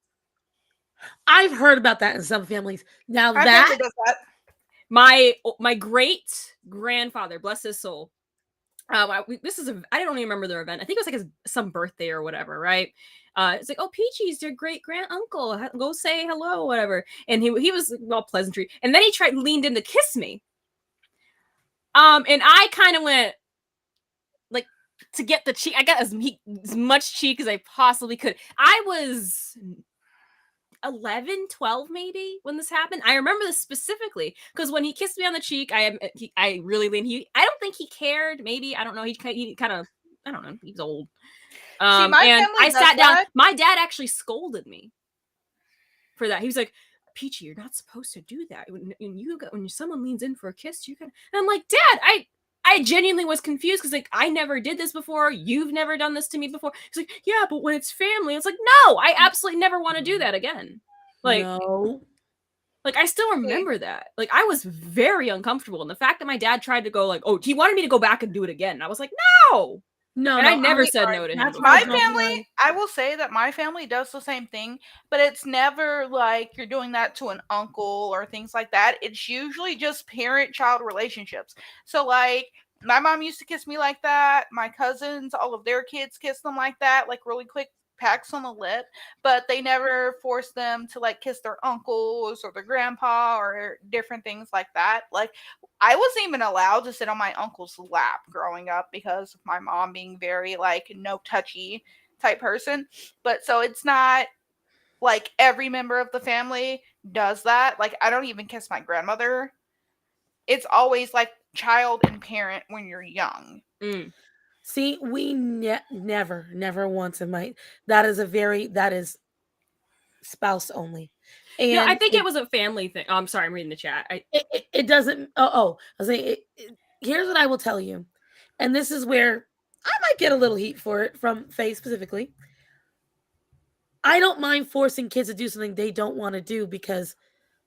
I've heard about that in some families. Now
My
that,
family does that.
My great grandfather, bless his soul. I don't even remember their event. I think it was like some birthday or whatever, right? It's like, oh, Peachy's your great grand uncle. Go say hello, whatever. And he was all pleasantry, and then he leaned in to kiss me. And I kind of went like to get the cheek. I got as much cheek as I possibly could. I was 11, 12 maybe when this happened. I remember this specifically because when he kissed me on the cheek, I really leaned. I don't think he cared. Maybe I don't know. He kind of I don't know. He's old.
See, my
and
family
I
does
sat down.
that.
My dad actually scolded me for that. He was like, "Peachy, you're not supposed to do that. When someone leans in for a kiss, you can." And I'm like, "Dad, I genuinely was confused because like I never did this before. You've never done this to me before." He's like, "Yeah, but when it's family, it's like, no, I absolutely never want to do that again." Like,
no.
Like I still remember that. Like I was very uncomfortable, and the fact that my dad tried to go like, "Oh, he wanted me to go back and do it again," and I was like, "No."
No,
and
no,
I never said no to him.
My family, I will say that my family does the same thing, but it's never like you're doing that to an uncle or things like that. It's usually just parent-child relationships. So like my mom used to kiss me like that. My cousins, all of their kids kiss them like that, like really quick packs on the lip, but they never forced them to like kiss their uncles or their grandpa or different things like that. Like I wasn't even allowed to sit on my uncle's lap growing up because of my mom being very like no touchy type person. But so it's not like every member of the family does that. Like I don't even kiss my grandmother. It's always like child and parent when you're young.
See, we never once in my that is spouse only,
No, I
and
think it was a family thing. Oh, I'm sorry, I'm reading the chat.
it doesn't. I was saying. Here's what I will tell you, and this is where I might get a little heat for it from Faye specifically. I don't mind forcing kids to do something they don't want to do because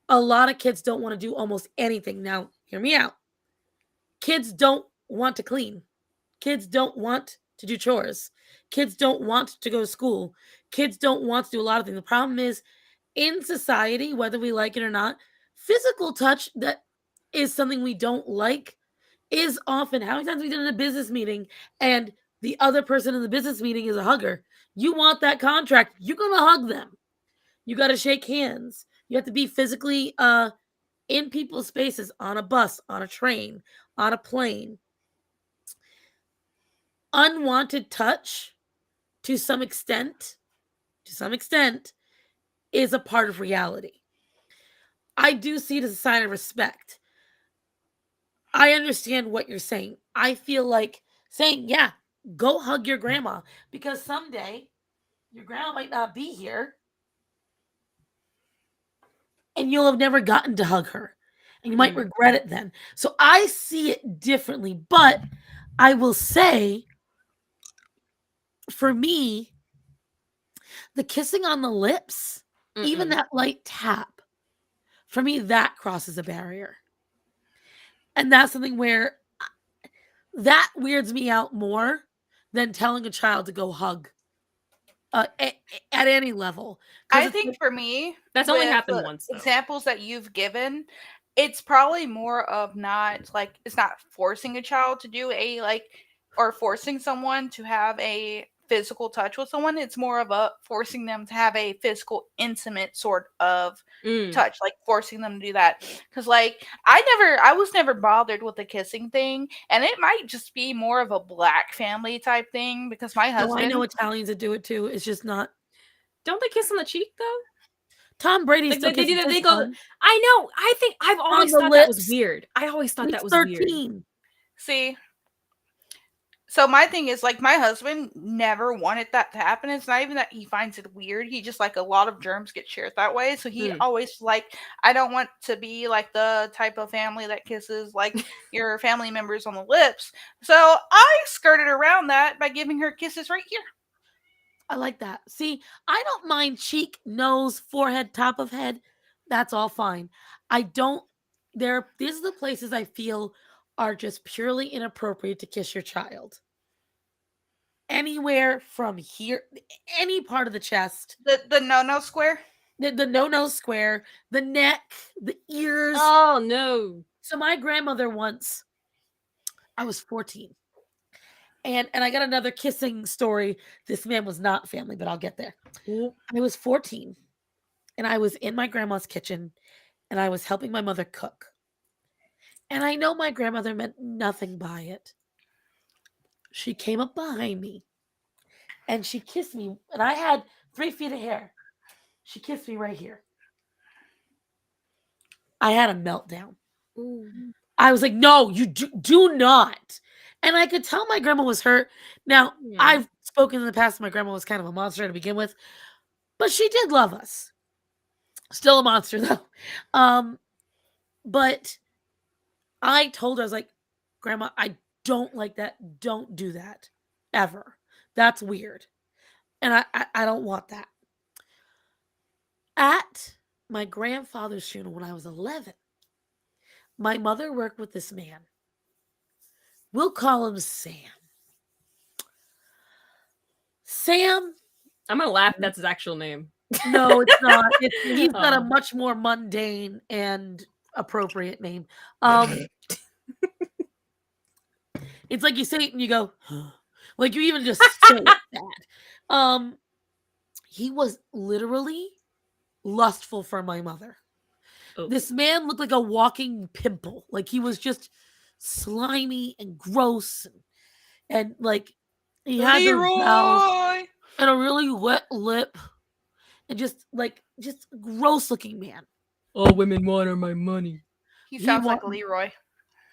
a lot of kids don't want to do almost anything. Now, hear me out. Kids don't want to clean. Kids don't want to do chores. Kids don't want to go to school. Kids don't want to do a lot of things. The problem is in society, whether we like it or not, physical touch that is something we don't like is often how many times we did in a business meeting and the other person in the business meeting is a hugger. You want that contract, you're gonna hug them. You gotta shake hands. You have to be physically in people's spaces, on a bus, on a train, on a plane. Unwanted touch to some extent is a part of reality. I do see it as a sign of respect. I understand what you're saying. I feel like saying, yeah, go hug your grandma because someday your grandma might not be here and you'll have never gotten to hug her and you might regret it then. So I see it differently, but I will say for me, the kissing on the lips, even that light tap, for me, that crosses a barrier. And that's something where that weirds me out more than telling a child to go hug at any level.
I think for me,
that's only happened once. Though.
Examples that you've given, it's probably more of not like it's not forcing a child to do a like or forcing someone to have a physical touch with someone. It's more of a forcing them to have a physical, intimate sort of touch, like forcing them to do that. Because like I was never bothered with the kissing thing, and it might just be more of a black family type thing because my husband.
I know Italians that do it too. It's just not.
Don't they kiss on the cheek though?
Tom Brady still
they do that. They go. I know. I think I've always thought that was weird. I always thought that was 13. Weird.
See, so my thing is like my husband never wanted that to happen. It's not even that he finds it weird. He just like a lot of germs get shared that way. So he always like I don't want to be like the type of family that kisses like your family members on the lips. So I skirted around that by giving her kisses right here.
I like that. See, I don't mind cheek, nose, forehead, top of head. That's all fine. I don't these are the places I feel are just purely inappropriate to kiss your child. Anywhere from here, any part of the chest.
The no square?
The no square, the neck, the ears.
Oh no.
So my grandmother once, I was 14. And I got another kissing story. This man was not family, but I'll get there. I was 14 and I was in my grandma's kitchen and I was helping my mother cook. And I know my grandmother meant nothing by it. She came up behind me and she kissed me. And I had 3 feet of hair. She kissed me right here. I had a meltdown. Ooh. I was like, no, you do not. And I could tell my grandma was hurt. Now, I've spoken in the past, my grandma was kind of a monster to begin with. But she did love us. Still a monster, though. But I told her, I was like, Grandma, I don't like that. Don't do that. Ever. That's weird. And I don't want that. At my grandfather's funeral when I was 11, my mother worked with this man. We'll call him Sam. Sam.
I'm going to laugh if that's his actual name.
No, it's not. He's got a much more mundane and appropriate name. It's like you say it and you go, huh. Like you even just say that. He was literally lustful for my mother. Oh. This man looked like a walking pimple. Like he was just slimy and gross and like he had the mouth and a really wet lip and just gross looking man.
All women want are my money.
He sounds like Leroy.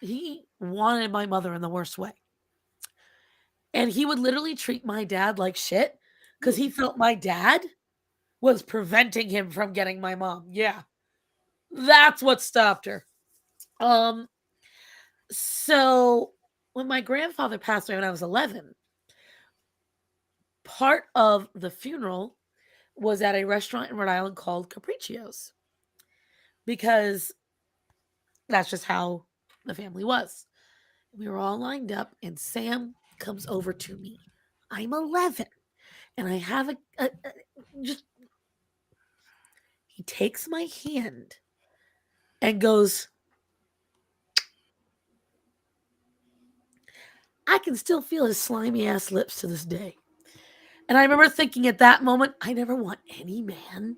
He wanted my mother in the worst way. And he would literally treat my dad like shit because he felt my dad was preventing him from getting my mom. Yeah. That's what stopped her. So when my grandfather passed away when I was 11, part of the funeral was at a restaurant in Rhode Island called Capriccio's because that's just how the family was. We were all lined up, and Sam comes over to me. I'm 11, and I have just. He takes my hand and goes, I can still feel his slimy ass lips to this day. And I remember thinking at that moment, I never want any man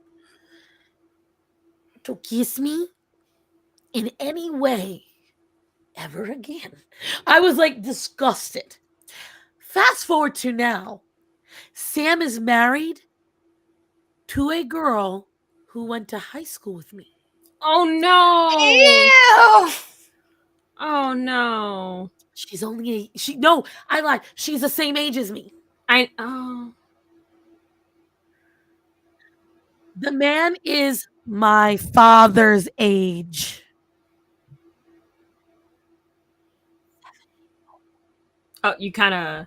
to kiss me in any way ever again. I was like disgusted. Fast forward to now. Sam is married to a girl who went to high school with me.
Oh no.
Ew.
Oh no.
She's only I lied. She's the same age as me. The man is my father's age.
Oh, you kind of.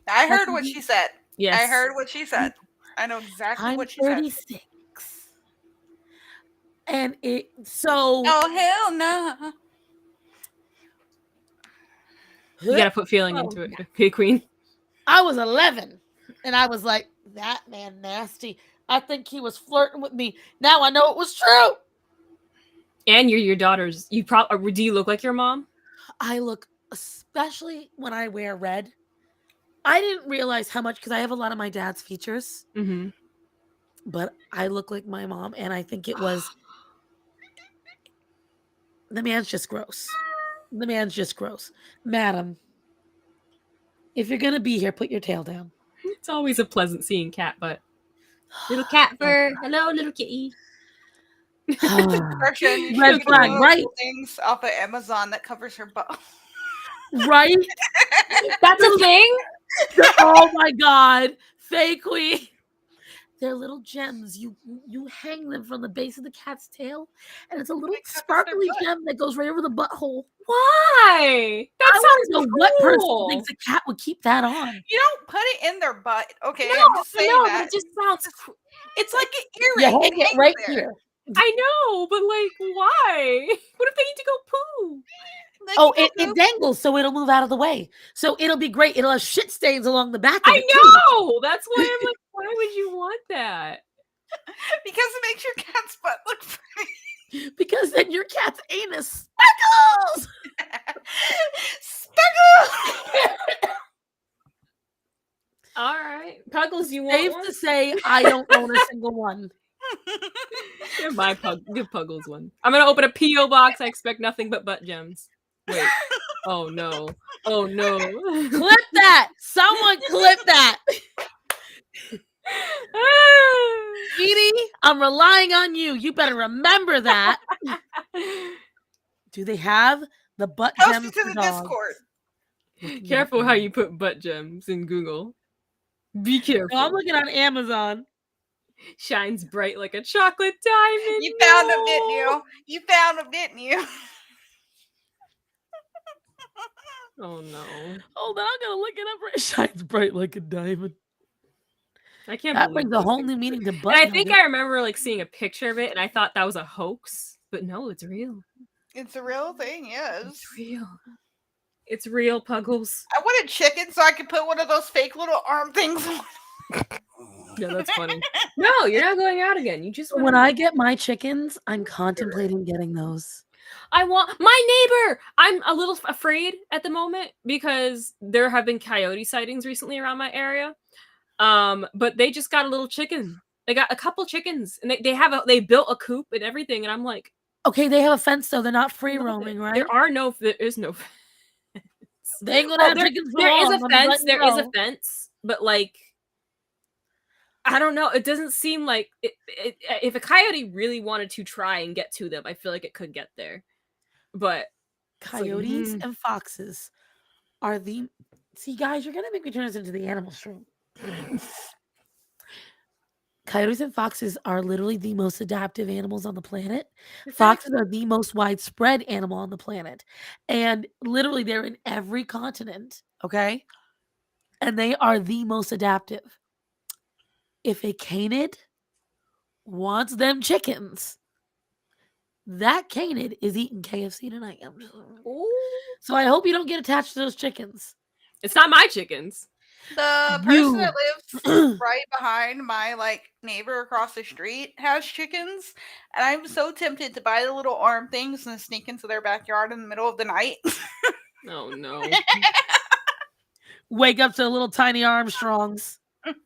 I heard what she said.
Yes.
I heard what she said. I know exactly what she said.
36. And so.
Oh, hell no.
You gotta put feeling into it. Okay, Queen.
I was 11, and I was like, that man nasty. I think he was flirting with me. Now I know it was true.
And you're your daughter's. Do you look like your mom?
I look, especially when I wear red. I didn't realize how much, because I have a lot of my dad's features.
Mm-hmm.
But I look like my mom, and I think it was. The man's just gross. The man's just gross. Madam, if you're going to be here, put your tail down.
It's always a pleasant seeing cat butt. Little cat fur. Hello, little kitty.
Red flag, right?
Things off of Amazon that covers her butt.
Right?
That's a thing?
Oh my God. Fake queen. They're little gems. You hang them from the base of the cat's tail, and it's a little sparkly gem that goes right over the butthole.
Why? That sounds
cool. What person thinks a cat would keep that on?
You don't put it in their butt, okay?
No,
I'm just saying that.
It just sounds.
It's like an earring.
You hang it right here.
I know, but like, why? What if they need to go poo?
It dangles, so it'll move out of the way. So it'll be great. It'll have shit stains along the back of it.
I know. That's why I'm like, why would you want that?
Because it makes your cat's butt look pretty.
Because then your cat's anus speckles.
Speckles.
All right, Puggles, you want
Safe
one?
to say, I don't own a single one.
Give Puggles one. I'm gonna open a P.O. box. I expect nothing but butt gems. Wait. Oh no. Oh no.
Clip that. Someone clip that. Edie, I'm relying on you. You better remember that. Do they have the butt gems
Post it to the
dogs?
Discord.
Careful how you put butt gems in Google. Be careful.
No, I'm looking on Amazon.
Shines bright like a chocolate diamond.
You found them, didn't you? You found them, didn't you?
Oh no.
Hold on, I'm gonna look it up. It shines bright like a diamond.
I can't
That
believe
brings a whole new meaning to butt.
And I think I remember like seeing a picture of it and I thought that was a hoax. But no, it's real.
It's a real thing, yes.
It's real. It's real, Puggles.
I wanted chicken so I could put one of those fake little arm things on.
Yeah, that's funny. No, you're not going out again. You just
when I get my chickens, I'm contemplating getting those.
I want my neighbor. I'm a little afraid at the moment because there have been coyote sightings recently around my area. But they just got a little chicken. They got a couple chickens, and they built a coop and everything. And I'm like,
okay, they have a fence though. They're not free roaming, right?
There is no fence.
They ain't gonna have chickens for
There
long.
is a fence. There is a fence, but like, I don't know. It doesn't seem like if a coyote really wanted to try and get to them, I feel like it could get there. But
coyotes and foxes are the See, guys, you're gonna make me turn this into the animal stream. Coyotes and foxes are literally the most adaptive animals on the planet. Foxes are the most widespread animal on the planet. And literally, they're in every continent, okay? And they are the most adaptive. If a canid wants them chickens, that canid is eating KFC tonight. So I hope you don't get attached to those chickens.
It's not my chickens.
The person that lives right behind my neighbor across the street has chickens, and I'm so tempted to buy the little arm things and sneak into their backyard in the middle of the night.
Oh no!
Wake up to little tiny Armstrongs.
It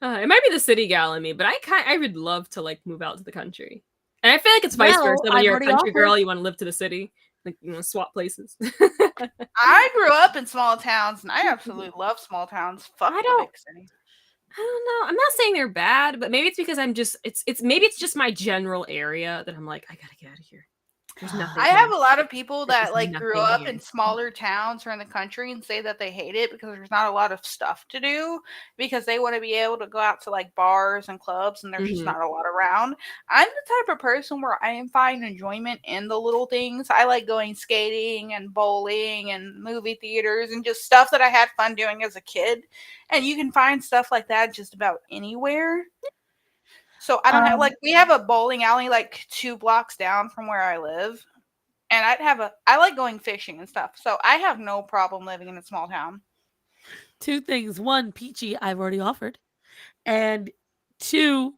might be the city gal in me, but I would love to move out to the country, and I feel like it's vice versa. When you're a country girl, you want to live to the city. Swap places.
I grew up in small towns, and I absolutely love small towns. Fuck the big city.
I don't know. I'm not saying they're bad, but maybe it's because I'm just maybe it's just my general area that I'm like, I gotta get out of here. There's nothing.
I have a lot of people that grew up in smaller towns or in the country and say that they hate it because there's not a lot of stuff to do, because they want to be able to go out to bars and clubs and there's just not a lot around. I'm the type of person where I find enjoyment in the little things. I like going skating and bowling and movie theaters and just stuff that I had fun doing as a kid. And you can find stuff like that just about anywhere. So I don't have we have a bowling alley 2 blocks down from where I live, and I like going fishing and stuff. So I have no problem living in a small town.
2 things. 1, Peachy, I've already offered. And 2,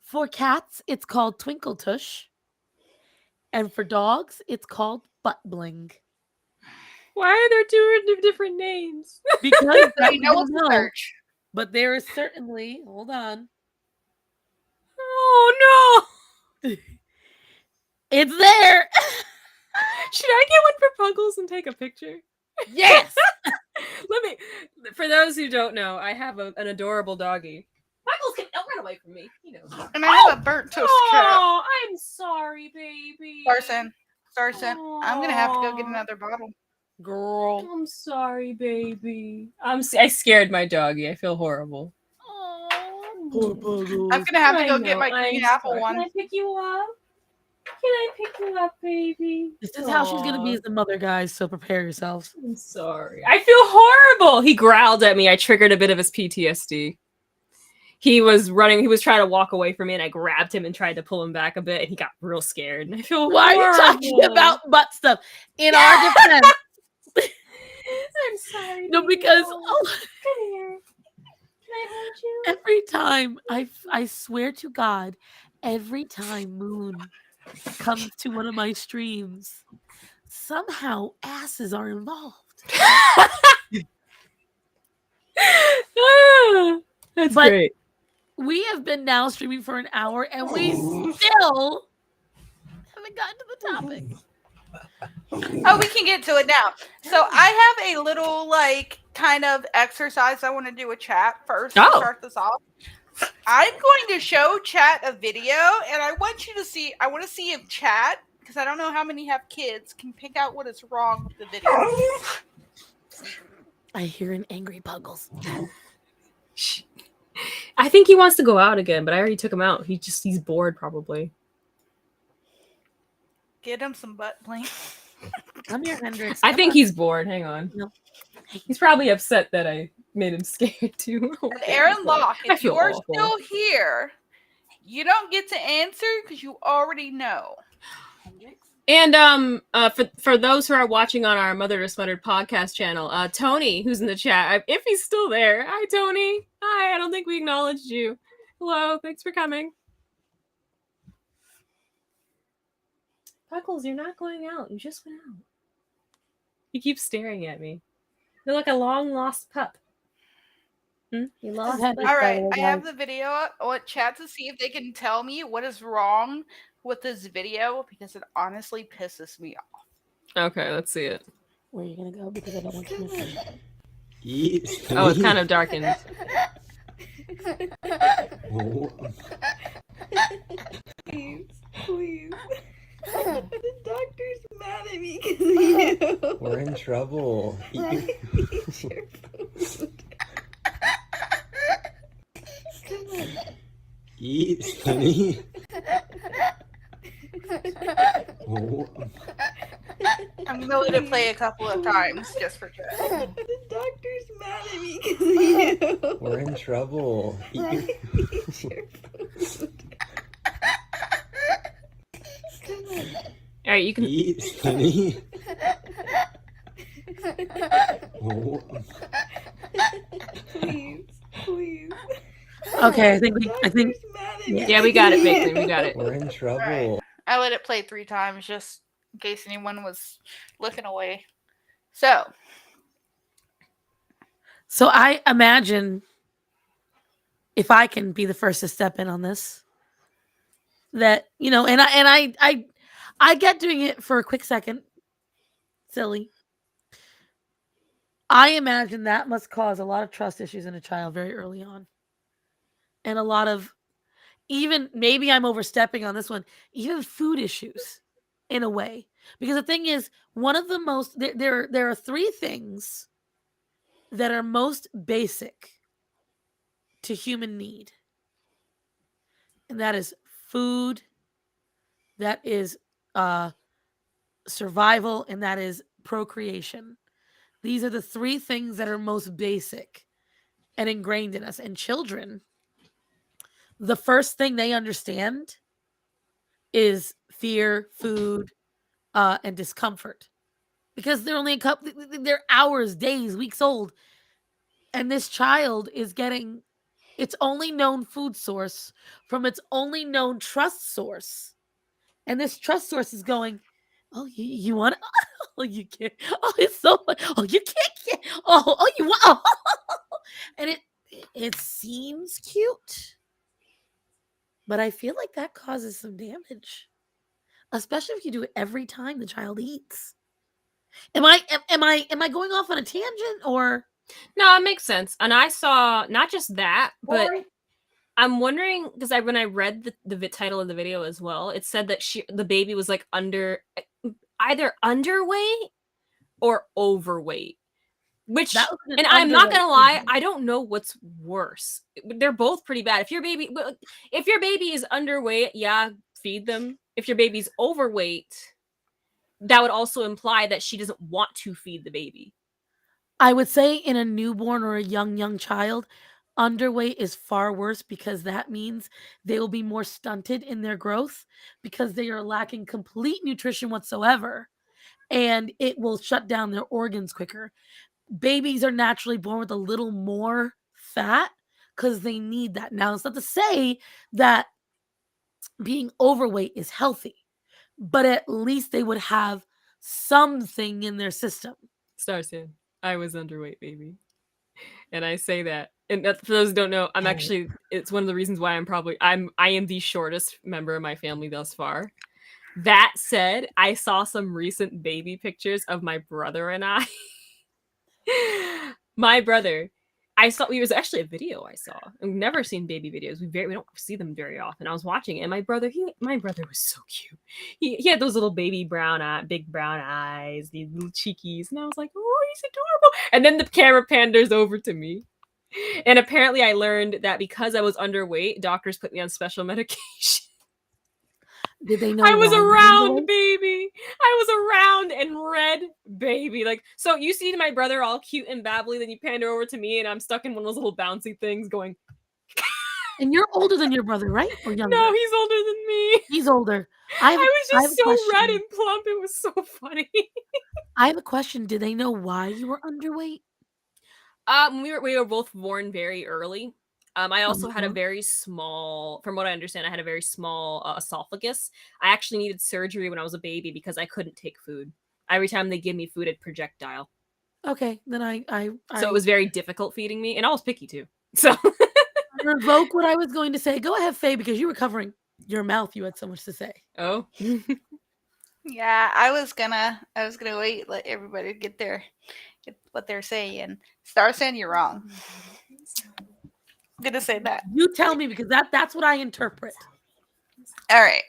for cats, it's called Twinkle Tush. And for dogs, it's called Butt Bling.
Why are there 2 different names?
Because
I know it's a search.
But there is certainly, hold on.
Oh no!
It's there.
Should I get one for Puggles and take a picture?
Yes.
For those who don't know, I have an adorable doggy. Puggles don't run away from me. He knows.
And I have a burnt toast cat.
Oh, I'm sorry, baby.
Starson, I'm gonna have to go get another bottle.
Girl.
I'm sorry, baby. I scared my doggy. I feel horrible.
Poor Puggles.
I'm gonna have to go get my green apple one.
Can I pick you up? Can I pick you up, baby?
This is how she's gonna be as a mother, guys. So prepare yourselves.
I'm sorry. I feel horrible. He growled at me. I triggered a bit of his PTSD. He was running. He was trying to walk away from me, and I grabbed him and tried to pull him back a bit, and he got real scared. And I feel
Why
horrible.
are you talking about butt stuff in our defense?
I'm sorry.
No, because
come here. Can I hold you?
Every time I swear to God, every time Moon comes to one of my streams, somehow asses are involved.
That's great.
We have been now streaming for an hour and we still haven't gotten to the topic.
Oh, we can get to it now. So I have a little kind of exercise I want to do with chat first to start this off. I'm going to show chat a video, and I want to see if chat, because I don't know how many have kids, can pick out what is wrong with the video.
I hear an angry Puggles.
I think he wants to go out again, but I already took him out. He's bored probably.
Get him some butt bling.
Come here, Hendrix.
I think he's bored. Hang on.
No.
He's probably upset that I made him scared too.
And Aaron Locke, if you're still here, you don't get to answer because you already know.
And for those who are watching on our Mother to Smuttered podcast channel, Tony, who's in the chat, if he's still there, hi Tony. Hi, I don't think we acknowledged you. Hello, thanks for coming. Puckles, you're not going out. You just went out. He keeps staring at me. You're like a long lost pup. You lost.
All right, I have the video. I want chat to see if they can tell me what is wrong with this video because it honestly pisses me off.
Okay, let's see it.
Where are you gonna go? Because I don't want you to miss it.
Oh, it's kind of darkened.
Please.
The doctor's mad at me because of you.
We're in trouble.
Eat your food.
Eat, honey. Oh.
I'm gonna let it play a couple of times just for good.
The doctor's mad at me because of you.
We're in trouble.
Eat your food.
All right, you can
Eat, honey. Oh.
Please.
Okay, I think
yeah, we got it, Baker. We got it.
We're in trouble.
Right. I let it play 3 times just in case anyone was looking away. So
I imagine, if I can be the first to step in on this, that I get doing it for a quick second, silly. I imagine that must cause a lot of trust issues in a child very early on, and a lot of, even maybe I'm overstepping on this one, even food issues in a way. Because the thing is, one of the most there are 3 things that are most basic to human need. And that is food, that is survival, and that is procreation. These are the 3 things that are most basic and ingrained in us. And children, the first thing they understand is fear, food, and discomfort, because they're only they're hours, days, weeks old, and this child is getting its only known food source from its only known trust source, and this trust source is going, "Oh, you want? Oh, you can't. Oh, it's so. Oh, you can't. Oh, you want? Oh. And it seems cute, but I feel like that causes some damage, especially if you do it every time the child eats. Am I going off on a tangent, or?
No, it makes sense. And I saw not just that, but I'm wondering, because when I read the title of the video as well, it said that the baby was like either underweight or overweight. Which, and I'm not gonna lie, I don't know what's worse. They're both pretty bad. If your baby is underweight, yeah, feed them. If your baby's overweight, that would also imply that she doesn't want to feed the baby.
I would say in a newborn or a young child, underweight is far worse, because that means they will be more stunted in their growth because they are lacking complete nutrition whatsoever, and it will shut down their organs quicker. Babies are naturally born with a little more fat because they need that. Now, it's not to say that being overweight is healthy, but at least they would have something in their system.
Starson, I was underweight, baby. And I say that, and for those who don't know, I'm actually, it's one of the reasons why I am the shortest member of my family thus far. That said, I saw some recent baby pictures of my brother and I. My brother, it was actually a video I saw. I've never seen baby videos. We don't see them very often. I was watching it, and my brother was so cute. He had those little baby big brown eyes, these little cheekies, and I was like, oh, he's adorable. And then the camera panders over to me. And apparently I learned that because I was underweight, doctors put me on special medication.
Did they know
I was around, baby. I was around and red, baby. Like, so you see my brother all cute and babbly, then you pander over to me, and I'm stuck in one of those little bouncy things going.
And you're older than your brother, right? Or younger?
No, he's older than me.
He's older.
I was just so red and plump. It was so funny.
I have a question. Did they know why you were underweight?
We were both born very early. I also had a very small, from what I understand, I had a very small esophagus. I actually needed surgery when I was a baby because I couldn't take food. Every time they give me food, it'd projectile.
Okay, then
So it was very difficult feeding me, and I was picky too. So
revoke what I was going to say. Go ahead, Faye, because you were covering your mouth. You had so much to say.
Oh.
Yeah, I was gonna wait, let everybody get what they're saying. Starson, you're wrong. I'm gonna say that.
You tell me, because that's what I interpret.
All right.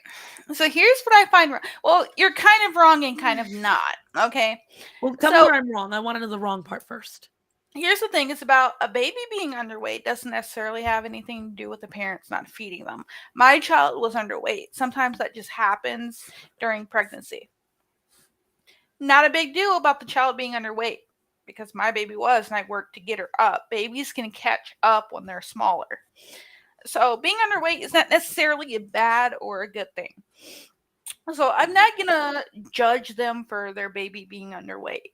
So here's what I find wrong. Well, you're kind of wrong and kind of not. Okay.
Well, tell me where I'm wrong. I want to know the wrong part first.
Here's the thing: it's about a baby being underweight doesn't necessarily have anything to do with the parents not feeding them. My child was underweight. Sometimes that just happens during pregnancy. Not a big deal about the child being underweight because my baby was, and I worked to get her up. Babies can catch up when they're smaller. So being underweight is not necessarily a bad or a good thing. So I'm not gonna judge them for their baby being underweight.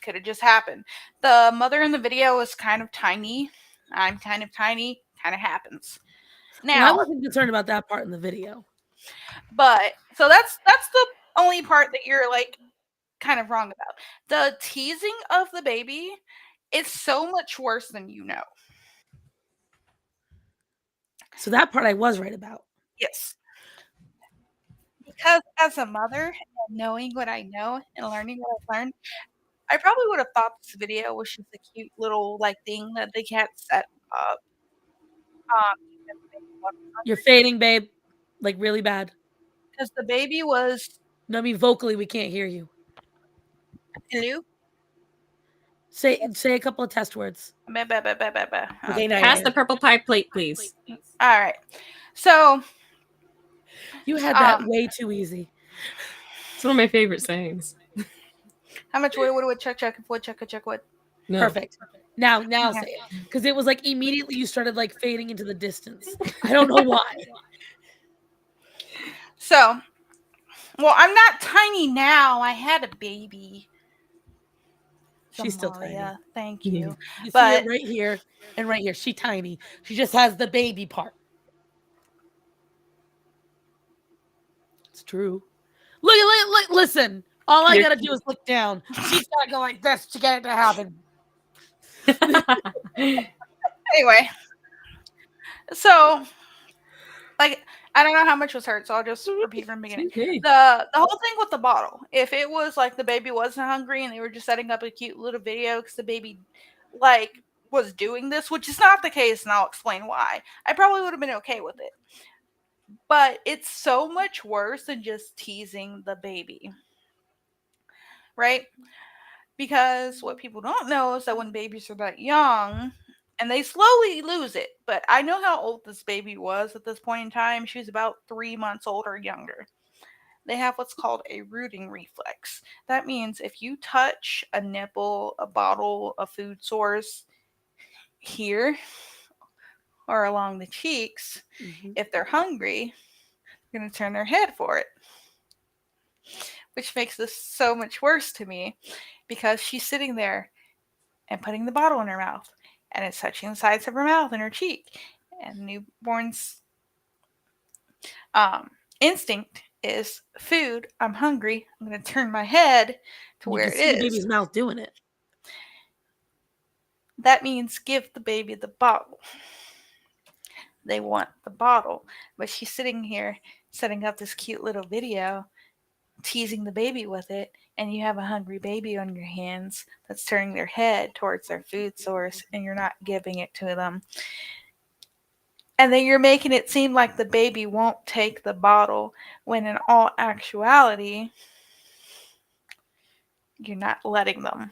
Could have just happened. The mother in the video is kind of tiny. I'm kind of tiny. Kind of happens. Now,
I wasn't concerned about that part in the video.
But so that's the only part that you're like kind of wrong about. The teasing of the baby is so much worse than you know.
So that part I was right about.
Yes. Because as a mother, and knowing what I know and learning what I've learned, I probably would have thought this video was just a cute little like thing that the cat set up.
You're fading, babe. Like really bad.
Because the baby was.
No, I mean vocally we can't hear you.
Hello?
Say a couple of test words.
Okay,
now
Pass the purple pie plate, please.
All right. So
you had that way too easy.
It's one of my favorite sayings.
How much wood, check, wood.
No. Perfect. Now say it. Because it was like immediately you started like fading into the distance. I don't know why.
So, well, I'm not tiny now. I had a baby.
She's still tiny.
Thank you.
You see it right here and right here. She's tiny. She just has the baby part. It's true. Look, listen. All I gotta do is look down. She's gotta go like this to get it to happen.
Anyway, so like I don't know how much was hurt, so I'll just repeat from the beginning.
Okay.
The whole thing with the bottle. If it was like the baby wasn't hungry and they were just setting up a cute little video because the baby like was doing this, which is not the case, and I'll explain why. I probably would have been okay with it. But it's so much worse than just teasing the baby. Right? Because what people don't know is that when babies are that young, and they slowly lose it, but I know how old this baby was at this point in time. She was about 3 months old or younger. They have what's called a rooting reflex. That means if you touch a nipple, a bottle, a food source here or along the cheeks, if they're hungry, they're going to turn their head for it. Which makes this so much worse to me because she's sitting there and putting the bottle in her mouth and it's touching the sides of her mouth and her cheek. And newborn's instinct is food. I'm hungry. I'm going to turn my head to where it is.
The baby's mouth doing it.
That means give the baby the bottle. They want the bottle. But she's sitting here setting up this cute little video, teasing the baby with it, and you have a hungry baby on your hands that's turning their head towards their food source, and you're not giving it to them. And then you're making it seem like the baby won't take the bottle, when in all actuality, you're not letting them.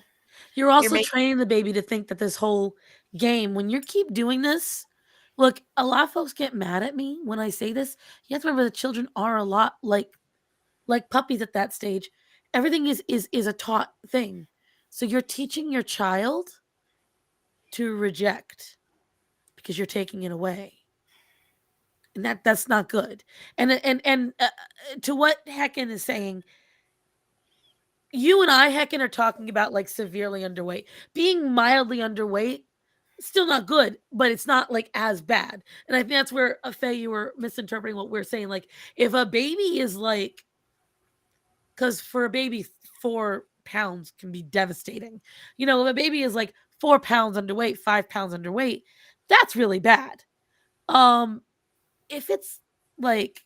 You're also training the baby to think that this whole game, when you keep doing this, look, a lot of folks get mad at me when I say this. You have to remember the children are a lot like puppies at that stage. Everything is a taught thing. So you're teaching your child to reject because you're taking it away. And that's not good. And to what Hecken is saying, you and I, Hecken, are talking about like severely underweight. Being mildly underweight, still not good, but it's not like as bad. And I think that's where, Faye, you were misinterpreting what we're saying. Like if a baby is like, because for a baby, 4 pounds can be devastating. You know, if a baby is like 4 pounds underweight, 5 pounds underweight, that's really bad. If it's like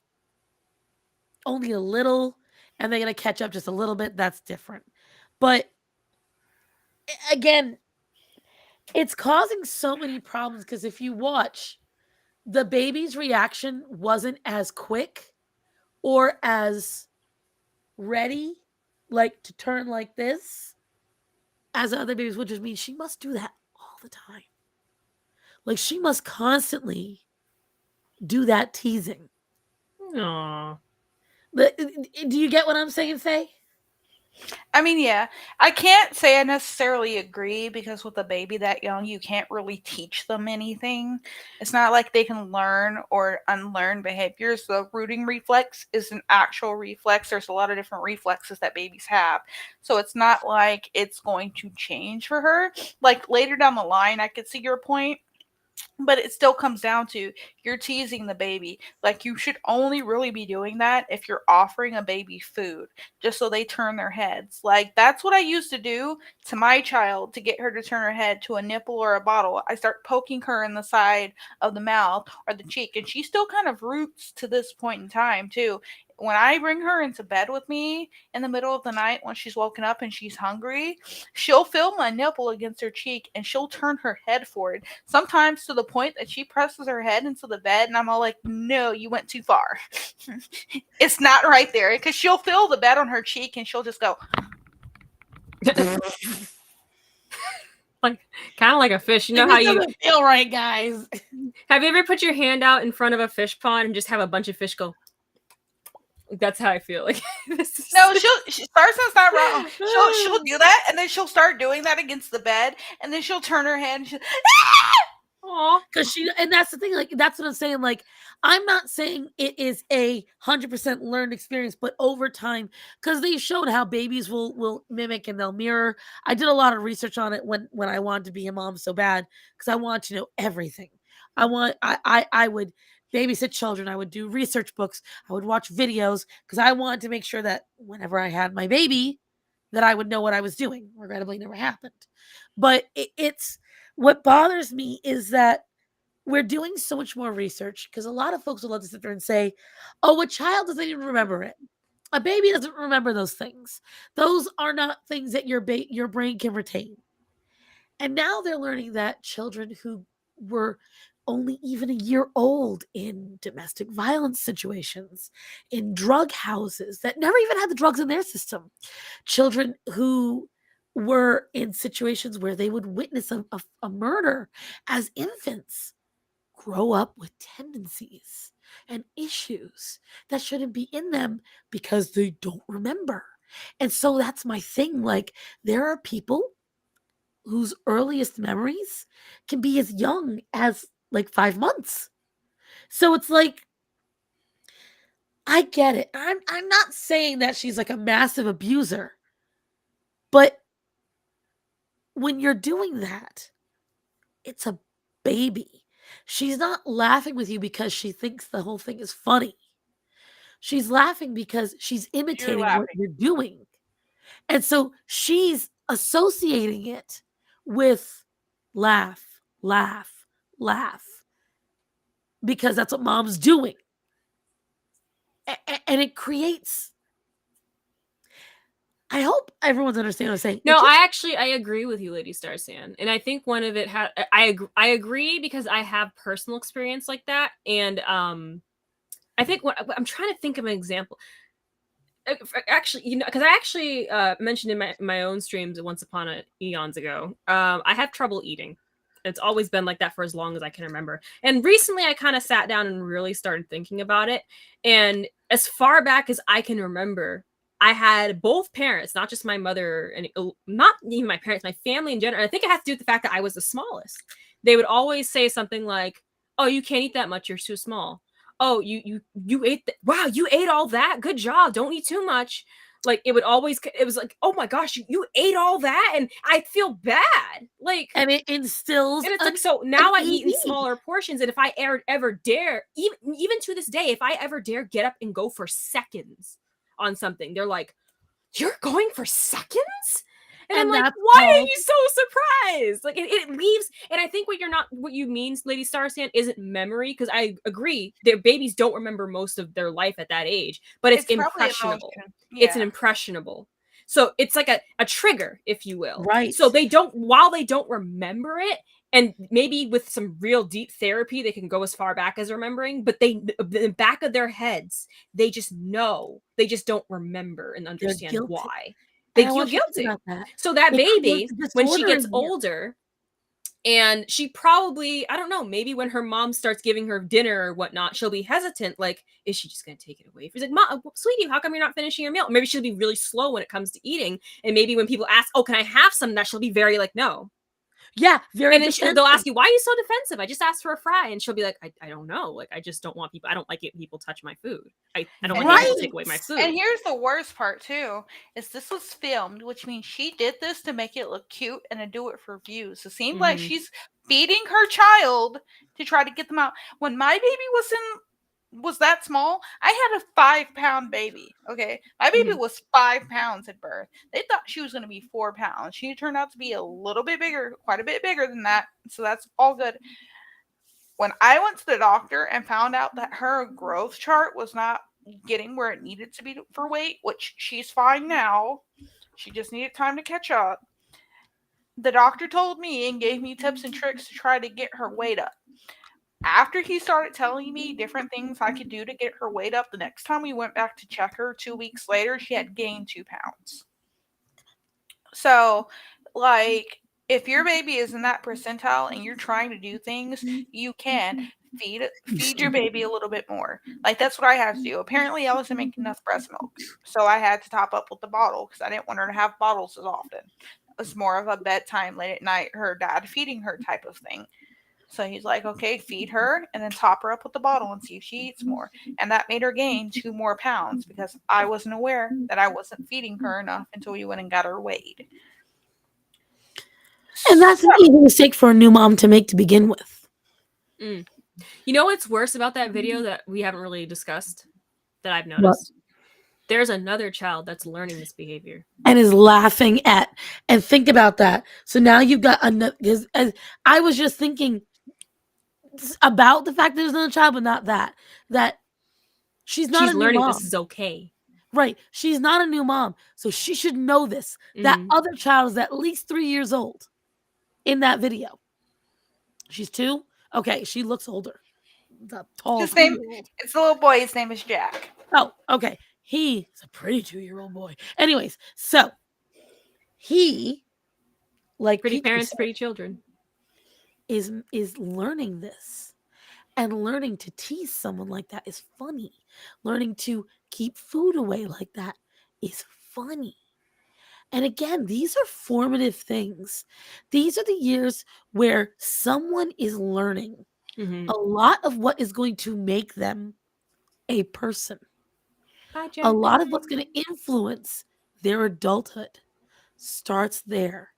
only a little and they're going to catch up just a little bit, that's different. But again, it's causing so many problems because if you watch, the baby's reaction wasn't as quick or as ready, like to turn like this, as other babies, which means she must do that all the time. Like she must constantly do that teasing.
Aww.
But do you get what I'm saying, Faye?
I mean, yeah, I can't say I necessarily agree because with a baby that young, you can't really teach them anything. It's not like they can learn or unlearn behaviors. The rooting reflex is an actual reflex. There's a lot of different reflexes that babies have. So it's not like it's going to change for her. Like later down the line, I could see your point. But it still comes down to you're teasing the baby. Like you should only really be doing that if you're offering a baby food, just so they turn their heads. Like that's what I used to do to my child to get her to turn her head to a nipple or a bottle. I start poking her in the side of the mouth or the cheek, and she still kind of roots to this point in time too. When I bring her into bed with me in the middle of the night when she's woken up and she's hungry, she'll feel my nipple against her cheek and she'll turn her head for it. Sometimes to the point that she presses her head into the bed, and I'm all like, no, you went too far. It's not right there. Because she'll feel the bed on her cheek and she'll just go.
Like kind of like a fish. You know
It
how you
doesn't feel right, guys.
have you ever put your hand out in front of a fish pond and just have a bunch of fish go? That's how I feel. Like
No, Starson's not wrong. She'll do that, and then she'll start doing that against the bed, and then she'll turn her head and she'll,
Because and that's the thing, like that's what I'm saying. Like, I'm not saying it is 100% learned experience, but over time, because they showed how babies will mimic and they'll mirror. I did a lot of research on it when I wanted to be a mom so bad, because I want to know everything. I would babysit children, I would do research books, I would watch videos, because I wanted to make sure that whenever I had my baby, that I would know what I was doing. Regrettably, never happened. But it's what bothers me is that we're doing so much more research, because a lot of folks will love to sit there and say, oh, a child doesn't even remember it. A baby doesn't remember those things. Those are not things that your brain can retain. And now they're learning that children who were only even a year old in domestic violence situations, in drug houses that never even had the drugs in their system, children who were in situations where they would witness a murder as infants, grow up with tendencies and issues that shouldn't be in them because they don't remember. And so that's my thing. Like, there are people whose earliest memories can be as young as like 5 months. So it's like, I get it. I'm not saying that she's like a massive abuser, but when you're doing that, it's a baby. She's not laughing with you because she thinks the whole thing is funny. She's laughing because she's imitating what you're doing. And so she's associating it with laugh, laugh, laugh, because that's what mom's doing. And it creates, I hope everyone's understanding what I'm saying.
No, I agree with you, Lady Starsan, and I think one of it I agree because I have personal experience like that, and I think I'm trying to think of an example. Actually, because I actually mentioned in my own streams once upon eons ago, I have trouble eating. It's always been like that for as long as I can remember. And recently I kind of sat down and really started thinking about it. And as far back as I can remember, I had both parents, not just my mother, and not even my parents, my family in general. And I think it has to do with the fact that I was the smallest. They would always say something like, oh, you can't eat that much. You're too small. Oh, you ate wow, you ate all that. Good job. Don't eat too much. Like it was like, oh my gosh, you ate all that, and I feel bad. Like,
and it instills,
and it's like, so now I eat in smaller portions, and if I ever dare, even to this day, if I ever dare get up and go for seconds on something, they're like, you're going for seconds? And I'm like, why are you so surprised? Like it leaves, and I think what you mean, Lady Starsan, isn't memory, because I agree, their babies don't remember most of their life at that age, but it's impressionable. Yeah. It's an impressionable. So it's like a trigger, if you will.
Right.
So while they don't remember it, and maybe with some real deep therapy, they can go as far back as remembering, but in the back of their heads, they just know. They just don't remember and understand
guilty.
why.
And
They
I
feel
want you to think
guilty.
about that.
So that
It
baby,
creates a
when she
disorder
gets
in you.
older, and she probably, I don't know, maybe when her mom starts giving her dinner or whatnot, she'll be hesitant. Like, is she just going to take it away? She's like, Mom, sweetie, how come you're not finishing your meal? Or maybe she'll be really slow when it comes to eating. And maybe when people ask, oh, can I have some? That she'll be very like, no.
Yeah, very
And then
defensive.
they'll ask you, why are you so defensive? I just asked for a fry. And she'll be like, I don't know. Like, I just don't want people, I don't like it when people touch my food. I don't like it when people take away my food.
And here's the worst part too, is this was filmed, which means she did this to make it look cute and to do it for views. It seems like she's feeding her child to try to get them out. When my baby was that small, I had a 5-pound baby. Okay. My baby was 5 pounds at birth. They thought she was going to be 4 pounds. She turned out to be a little bit bigger, quite a bit bigger than that. So that's all good. When I went to the doctor and found out that her growth chart was not getting where it needed to be for weight, which she's fine now, she just needed time to catch up. The doctor told me and gave me tips and tricks to try to get her weight up. After he started telling me different things I could do to get her weight up, the next time we went back to check her 2 weeks later, she had gained 2 pounds. So, like, if your baby is in that percentile and you're trying to do things, you can feed your baby a little bit more. Like, that's what I have to do. Apparently, I wasn't making enough breast milk, so I had to top up with the bottle because I didn't want her to have bottles as often. It was more of a bedtime, late at night, her dad feeding her type of thing. So he's like, okay, feed her and then top her up with the bottle and see if she eats more. And that made her gain 2 more pounds because I wasn't aware that I wasn't feeding her enough until we went and got her weighed.
And that's an easy mistake for a new mom to make to begin with.
You know what's worse about that video that we haven't really discussed that I've noticed? What? There's another child that's learning this behavior.
And is laughing at, and think about that. So now you've got another, because I was just thinking about the fact that there's another child, but not that she's not a new
learning
mom.
This is okay.
Right. She's not a new mom. So she should know this. That other child is at least 3 years old in that video. She's 2. Okay. She looks older. The tall.
It's a little boy. His name is Jack.
Oh, okay. He's a pretty 2-year-old boy. Anyways, so he, like
pretty parents, pretty children,
is learning this. And learning to tease someone like that is funny. Learning to keep food away like that is funny. And again, these are formative things. These are the years where someone is learning a lot of what is going to make them a person. A lot of what's going to influence their adulthood starts there.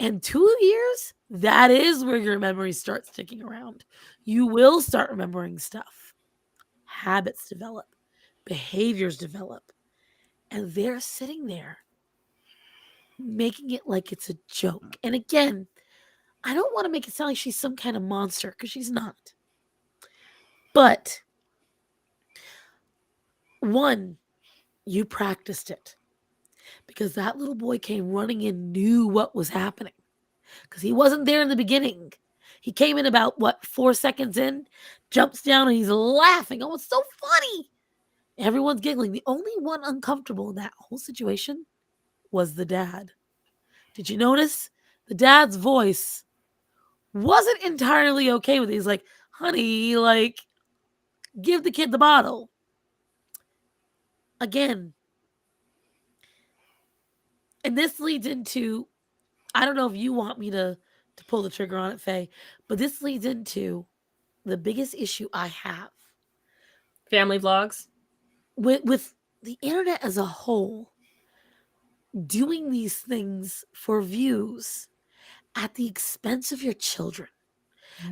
And 2 years, that is where your memory starts sticking around. You will start remembering stuff. Habits develop. Behaviors develop. And they're sitting there making it like it's a joke. And again, I don't want to make it sound like she's some kind of monster because she's not. But one, you practiced it because that little boy came running in, knew what was happening because he wasn't there in the beginning. He came in about 4 seconds in, jumps down, and he's laughing. Oh, it's so funny. Everyone's giggling. The only one uncomfortable in that whole situation was the dad. Did you notice? The dad's voice wasn't entirely okay with it. He's like, honey, like, give the kid the bottle. Again. And this leads into, I don't know if you want me to pull the trigger on it, Faye, but this leads into the biggest issue I have.
Family vlogs?
With the internet as a whole, doing these things for views at the expense of your children,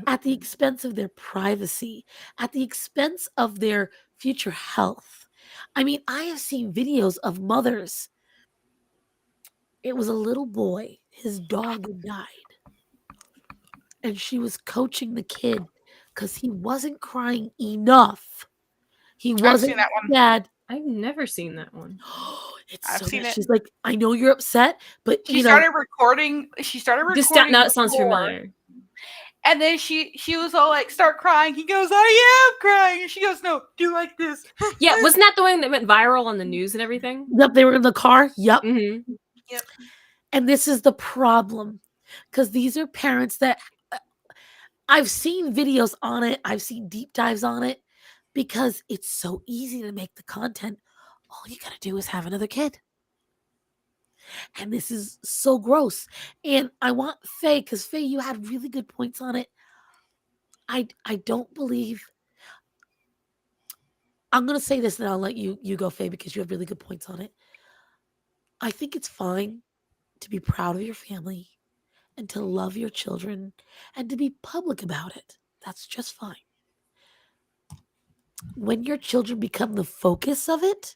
at the expense of their privacy, at the expense of their future health. I mean, I have seen videos of mothers. It was a little boy. His dog had died. And she was coaching the kid because he wasn't crying enough. He wasn't sad.
I've never seen that one.
It's
I've
so
seen
good.
it.
She's like, I know you're upset, but
She started recording.
Now it sounds
before,
familiar.
And then she was all like, start crying. He goes, I am crying. And she goes, no, do like this.
Yeah, wasn't that the one that went viral on the news and everything?
Yep, they were in the car. Yep.
Mm-hmm.
Yep.
And this is the problem, because these are parents that I've seen videos on it. I've seen deep dives on it because it's so easy to make the content. All you got to do is have another kid. And this is so gross. And I want Faye, because Faye, you had really good points on it. I don't believe. I'm going to say this and I'll let you go, Faye, because you have really good points on it. I think it's fine to be proud of your family and to love your children and to be public about it. That's just fine. When your children become the focus of it,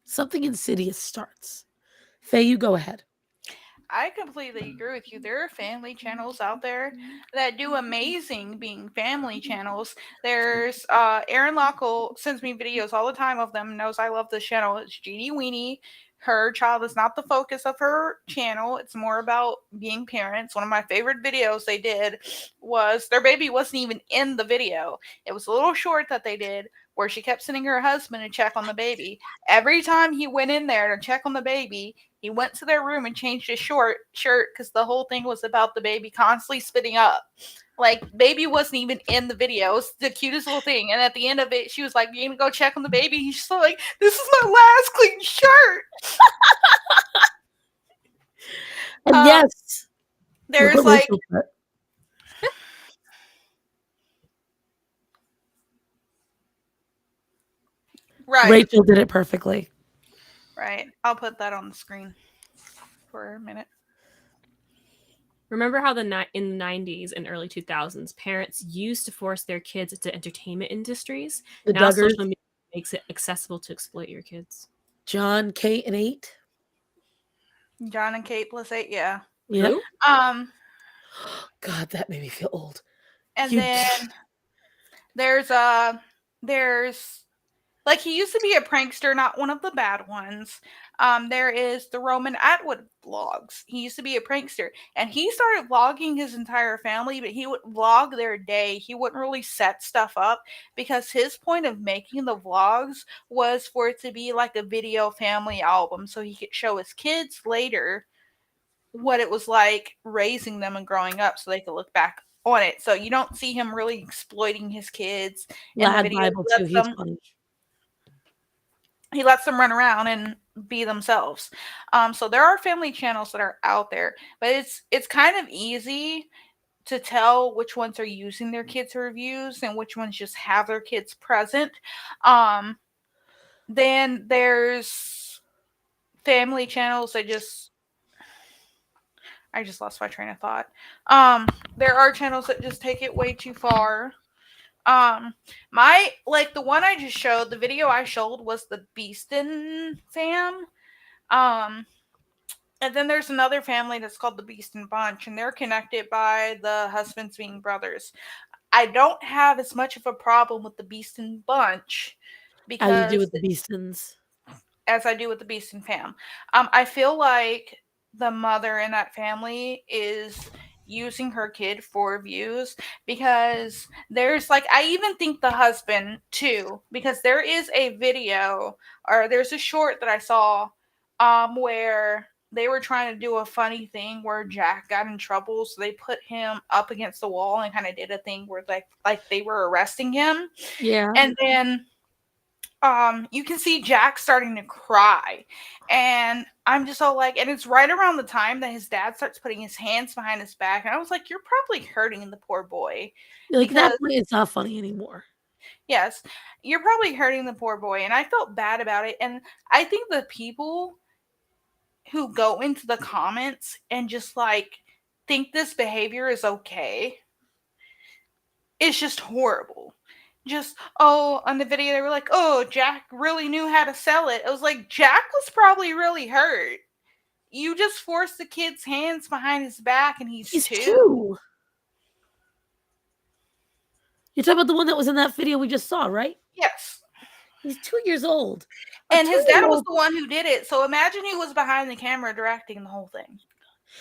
something insidious starts. Faye, you go ahead.
I completely agree with you. There are family channels out there that do amazing being family channels. There's Erin Lockle sends me videos all the time of them, knows I love this channel. It's Jeannie Weenie. Her child is not the focus of her channel. It's more about being parents. One of my favorite videos they did was their baby wasn't even in the video. It was a little short that they did where she kept sending her husband to check on the baby. Every time he went in there to check on the baby, he went to their room and changed his shirt because the whole thing was about the baby constantly spitting up. Like, baby wasn't even in the video. It was the cutest little thing. And at the end of it, she was like, you gonna go check on the baby? He's just like, this is my last clean shirt.
And yes,
there's
look what
like,
Rachel put.
right.
Rachel did it perfectly.
Right. I'll put that on the screen for a minute.
Remember how in the 90s and early 2000s, parents used to force their kids into entertainment industries?
The
Now
Duggars.
social media makes it accessible to exploit your kids.
John, Kate, and 8.
John and Kate plus 8, yeah.
Yep.
Who?
God, that made me feel old.
And then there's like, he used to be a prankster, not one of the bad ones. There is the Roman Atwood vlogs. He used to be a prankster, and he started vlogging his entire family, but he would vlog their day. He wouldn't really set stuff up because his point of making the vlogs was for it to be like a video family album, so he could show his kids later what it was like raising them and growing up, so they could look back on it. So you don't see him really exploiting his kids in the video.
Bible too. He's funny.
He lets them run around and be themselves. So there are family channels that are out there, but it's kind of easy to tell which ones are using their kids' reviews and which ones just have their kids present. Then there's family channels that I just lost my train of thought. There are channels that just take it way too far. The one I just showed, the video I showed was the Beeston fam. And then there's another family that's called the Beeston Bunch, and they're connected by the husbands being brothers. I don't have as much of a problem with the Beeston Bunch because
as you do with the Beestons.
As I do with the Beeston fam. I feel like the mother in that family is using her kid for views, because there's like, I even think the husband too, because there is a video, or there's a short that I saw where they were trying to do a funny thing where Jack got in trouble, so they put him up against the wall and kind of did a thing where like they were arresting him.
Yeah.
And then you can see Jack starting to cry, and I'm just all like, and it's right around the time that his dad starts putting his hands behind his back, and I was like, you're probably hurting the poor boy.
Like, that point, it's not funny anymore.
Yes, you're probably hurting the poor boy, and I felt bad about it. And I think the people who go into the comments and just like think this behavior is okay, it's just horrible. Just, on the video they were like, oh, Jack really knew how to sell it. I was like, Jack was probably really hurt. You just forced the kid's hands behind his back, and he's two.
You're talking about the one that was in that video we just saw, right?
Yes.
He's 2 years old.
And his dad was the one who did it. So imagine he was behind the camera directing the whole thing.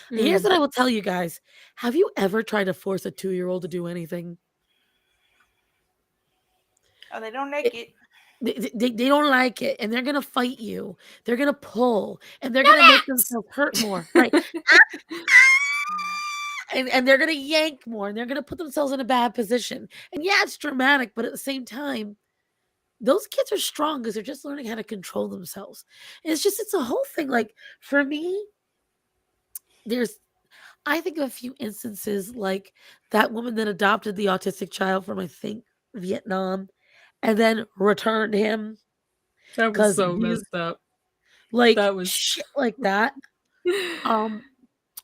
Here's what I will tell you guys. Have you ever tried to force a 2-year-old to do anything?
Oh, they don't like it.
They don't like it, and they're gonna fight you. They're gonna pull, and they're gonna make themselves hurt more. Right. And they're gonna yank more, and they're gonna put themselves in a bad position. And yeah, it's dramatic, but at the same time, those kids are strong because they're just learning how to control themselves. And it's a whole thing. Like for me, I think of a few instances like that woman that adopted the autistic child from, I think, Vietnam and then returned him.
That was so messed up.
Like shit like that.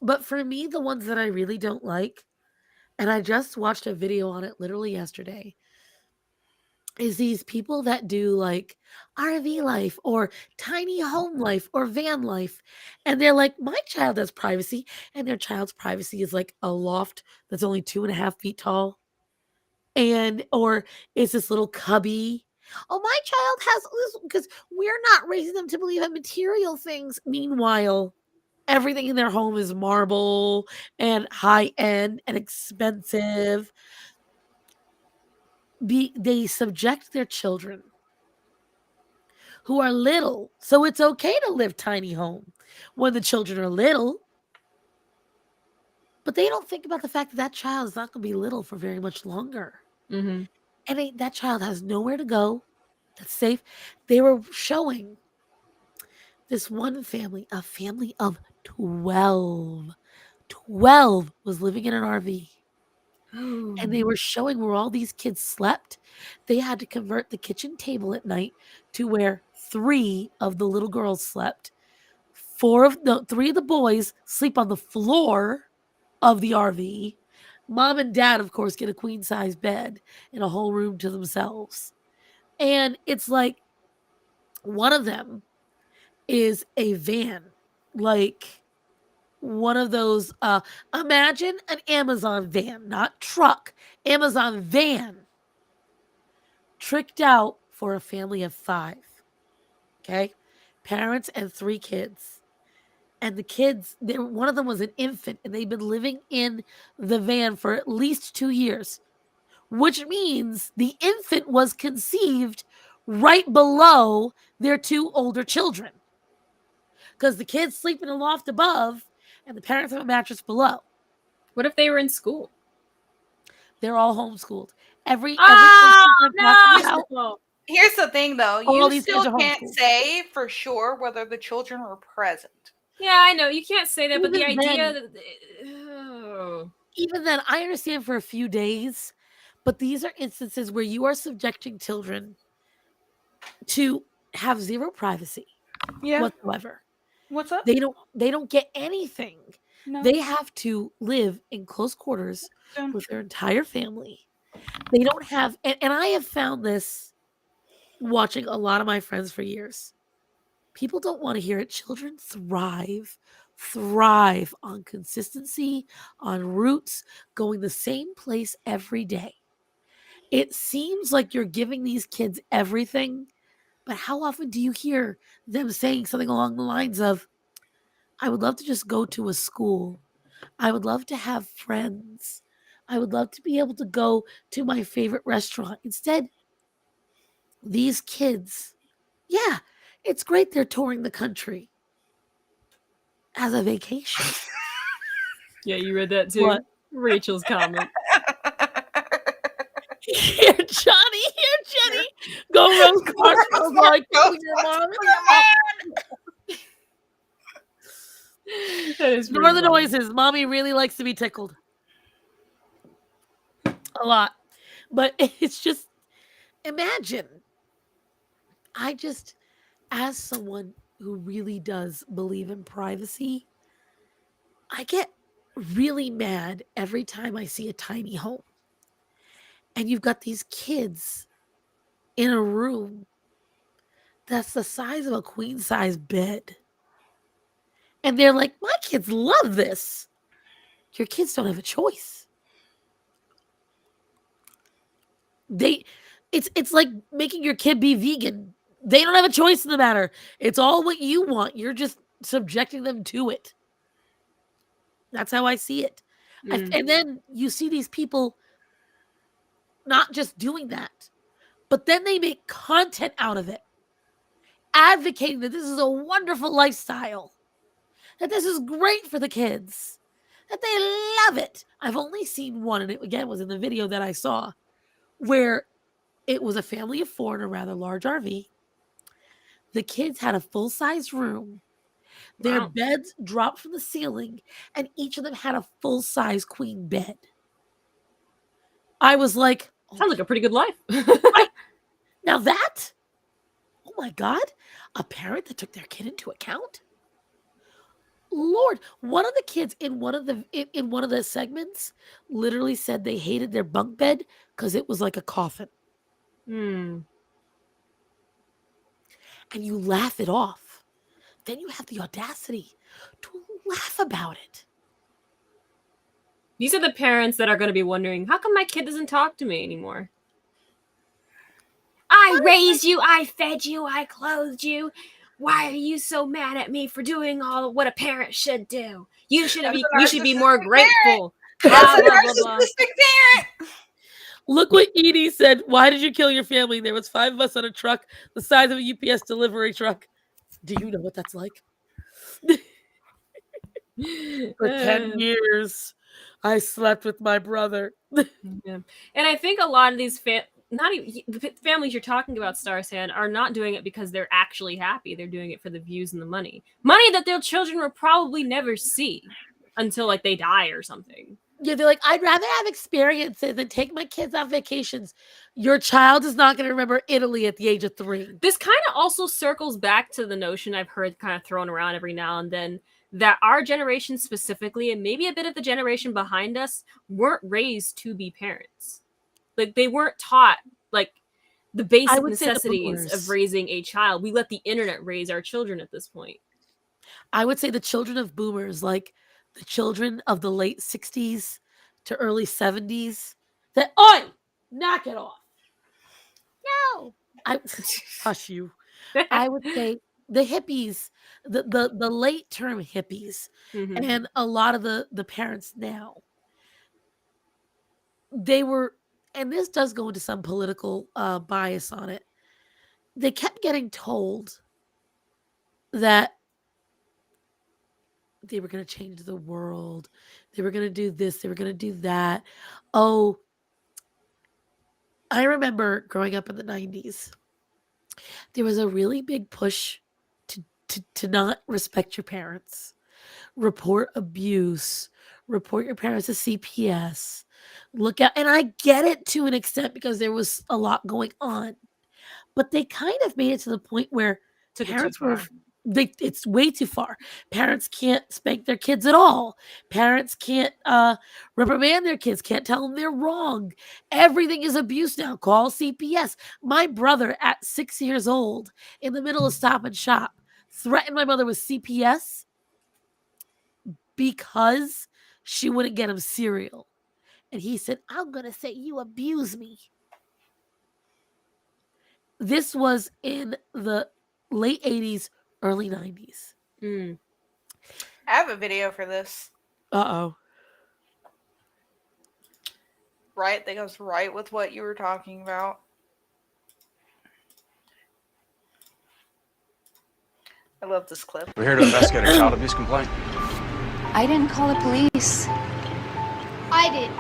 But for me, the ones that I really don't like, and I just watched a video on it literally yesterday, is these people that do like RV life or tiny home life or van life. And they're like, my child has privacy. And their child's privacy is like a loft that's only 2.5 feet tall. Or it's this little cubby. Oh, my child has this because we're not raising them to believe in material things. Meanwhile, everything in their home is marble and high end and expensive. They subject their children who are little, so it's okay to live tiny home when the children are little. But they don't think about the fact that that child is not going to be little for very much longer. And that child has nowhere to go that's safe. They were showing this one family, a family of 12. 12 was living in an RV. And they were showing where all these kids slept. They had to convert the kitchen table at night to where 3 of the little girls slept. 3 of the boys sleep on the floor of the RV. Mom and dad, of course, get a queen size bed and a whole room to themselves. And it's like one of them is a van, like one of those, imagine an Amazon van, not truck, Amazon van, tricked out for a family of 5. Okay. Parents and 3 kids. And the kids, one of them was an infant, and they've been living in the van for at least 2 years, which means the infant was conceived right below their 2 older children. Because the kids sleep in a loft above and the parents have a mattress below.
What if they were in school?
They're all homeschooled. Every
no. Here's the thing, though. You still can't say for sure whether the children were present.
Yeah, I know. You can't say that, but the idea
that... Even then, I understand for a few days, but these are instances where you are subjecting children to have zero privacy whatsoever.
What's up?
They don't get anything. No. They have to live in close quarters with their entire family. They don't have, and I have found this watching a lot of my friends for years. People don't want to hear it. Children thrive on consistency, on roots, going the same place every day. It seems like you're giving these kids everything, but how often do you hear them saying something along the lines of, I would love to just go to a school. I would love to have friends. I would love to be able to go to my favorite restaurant. Instead, these kids, yeah, it's great they're touring the country as a vacation.
Yeah, you read that too? What? Rachel's comment.
Here, Johnny. Here, Jenny. Go roast marshmallows like your mom. Ignore the noises. Mommy really likes to be tickled. A lot. But it's just, imagine. As someone who really does believe in privacy, I get really mad every time I see a tiny home. And you've got these kids in a room that's the size of a queen size bed. And they're like, my kids love this. Your kids don't have a choice. It's like making your kid be vegan. They don't have a choice in the matter. It's all what you want. You're just subjecting them to it. That's how I see it. And then you see these people not just doing that, but then they make content out of it, advocating that this is a wonderful lifestyle, that this is great for the kids, that they love it. I've only seen one, and it again was in the video that I saw, where it was a family of 4 in a rather large RV. The kids had a full-size room. Their beds dropped from the ceiling, and each of them had a full-size queen bed. I was like,
sounds like a pretty good life.
Right. Now that, oh my God, a parent that took their kid into account. Lord, one of the kids in one of the segments literally said they hated their bunk bed because it was like a coffin. And you laugh it off. Then you have the audacity to laugh about it.
These are the parents that are going to be wondering, how come my kid doesn't talk to me anymore? I raised you, I fed you, I clothed you. Why are you so mad at me for doing all what a parent should do? You should be more grateful. Blah, blah, blah, blah.
Look what Edie said. Why did you kill your family? There was 5 of us on a truck the size of a UPS delivery truck. Do you know what that's like? For 10 years, I slept with my brother.
Yeah. And I think a lot of these not even the families you're talking about, Starsan, are not doing it because they're actually happy. They're doing it for the views and the money that their children will probably never see until like they die or something.
Yeah, they're like, I'd rather have experiences than take my kids on vacations. Your child is not going to remember Italy at the age of 3.
This kind of also circles back to the notion I've heard kind of thrown around every now and then that our generation specifically, and maybe a bit of the generation behind us, weren't raised to be parents. Like they weren't taught like the basic necessities of raising a child. We let the internet raise our children at this point.
I would say the children of boomers, like the children of the late 60s to early 70s, that, oi, knock it off. No. Hush you. I would say the hippies, the late term hippies, and a lot of the parents now, they were, and this does go into some political bias on it, they kept getting told that they were going to change the world. They were going to do this. They were going to do that. Oh, I remember growing up in the 90s, there was a really big push to not respect your parents, report abuse, report your parents to CPS, look out. And I get it to an extent because there was a lot going on. But they kind of made it to the point where parents were... it's way too far. Parents can't spank their kids at all. Parents can't reprimand their kids, can't tell them they're wrong. Everything is abuse now. Call CPS. My brother at 6 years old in the middle of Stop and Shop threatened my mother with CPS because she wouldn't get him cereal. And he said, I'm going to say you abuse me. This was in the late 80s, early 90s.
I have a video for this.
Uh-oh.
Right? That goes right with what you were talking about. I love this clip.
We're here to investigate a child abuse complaint.
I didn't call the police.
I did.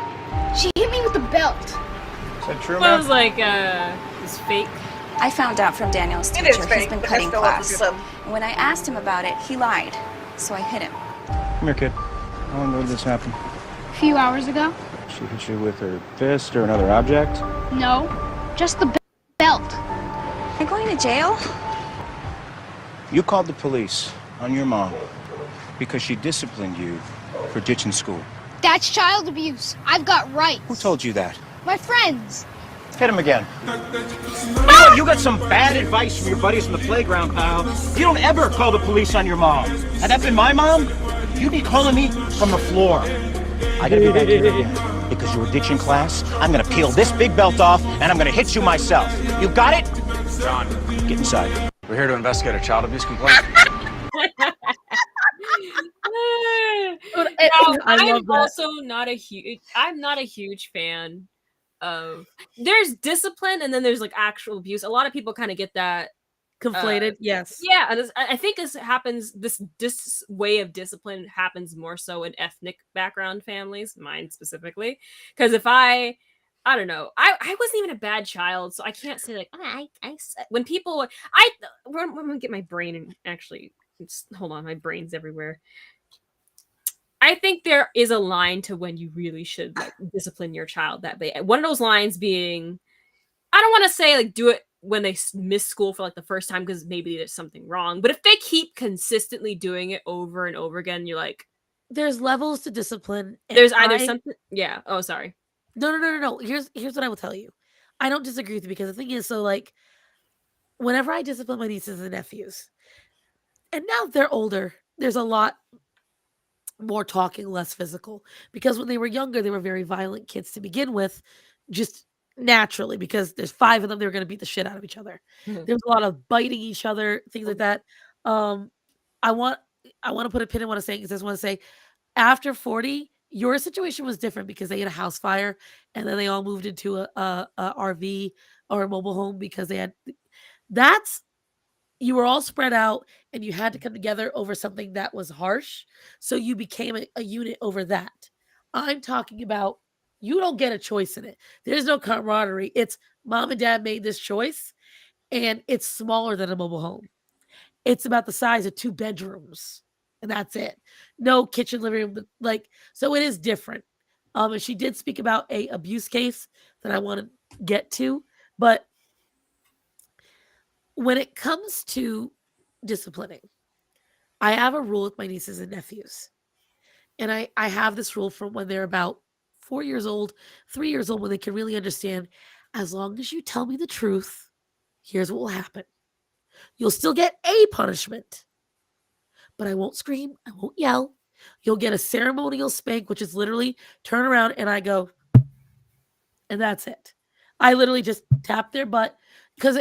She hit me with a belt.
Is that true,
Well, it
man?
was like this fake.
I found out from Daniel's
It
teacher
is
he's
fake,
been
but I
cutting
still love
class.
the clip.
And when I asked him about it, he lied. So I hit him.
Come here, kid. How long ago did this happen?
A few hours ago.
She hit you with her fist or another object?
No, just the belt.
Am I going to jail?
You called the police on your mom because she disciplined you for ditching school.
That's child abuse. I've got rights.
Who told you that?
My friends.
Hit him again. You know what? You got some bad advice from your buddies from the playground, pal. You don't ever call the police on your mom. Had that been my mom, you'd be calling me from the floor. I gotta be back here again. Because you were ditching class, I'm gonna peel this big belt off and I'm gonna hit you myself. You got it?
John,
Get inside.
we're here to investigate a child abuse complaint.
Now,
I
I'm
love that.
also not a huge fan of there's discipline and then there's like actual abuse. A lot of people kind of get that
Conflated, yes.
yeah, and I think this way of discipline happens more so in ethnic background families, mine specifically. Because if I don't know, I wasn't even a bad child, so I can't say like when people I'm gonna get my brain and actually hold on, my brain's everywhere. I think there is a line to when you really should like discipline your child that way. One of those lines being, I don't want to say like do it when they miss school for like the first time because maybe there's something wrong. But if they keep consistently doing it over and over again, you're like,
there's levels to discipline.
There's either something. Yeah. Oh, sorry.
No. Here's what I will tell you. I don't disagree with you because the thing is, so like, whenever I discipline my nieces and nephews, and now they're older, there's a lot more talking, less physical. Because when they were younger, they were very violent kids to begin with, just naturally, because there's 5 of them, they were gonna beat the shit out of each other. There's a lot of biting each other, things like that. I want to put a pin in what I'm saying because I just want to say, after 40, your situation was different because they had a house fire and then they all moved into a RV or a mobile home because they had that's you were all spread out and you had to come together over something that was harsh. So you became a unit over that. I'm talking about you don't get a choice in it. There's no camaraderie. It's mom and dad made this choice and it's smaller than a mobile home. It's about the size of 2 bedrooms and that's it. No kitchen, living room, like, so it is different. And she did speak about a abuse case that I want to get to, but when it comes to disciplining, I have a rule with my nieces and nephews. And I have this rule from when they're about 4 years old, 3 years old, when they can really understand, as long as you tell me the truth, here's what will happen. You'll still get a punishment, but I won't scream, I won't yell. You'll get a ceremonial spank, which is literally turn around and I go, and that's it. I literally just tap their butt because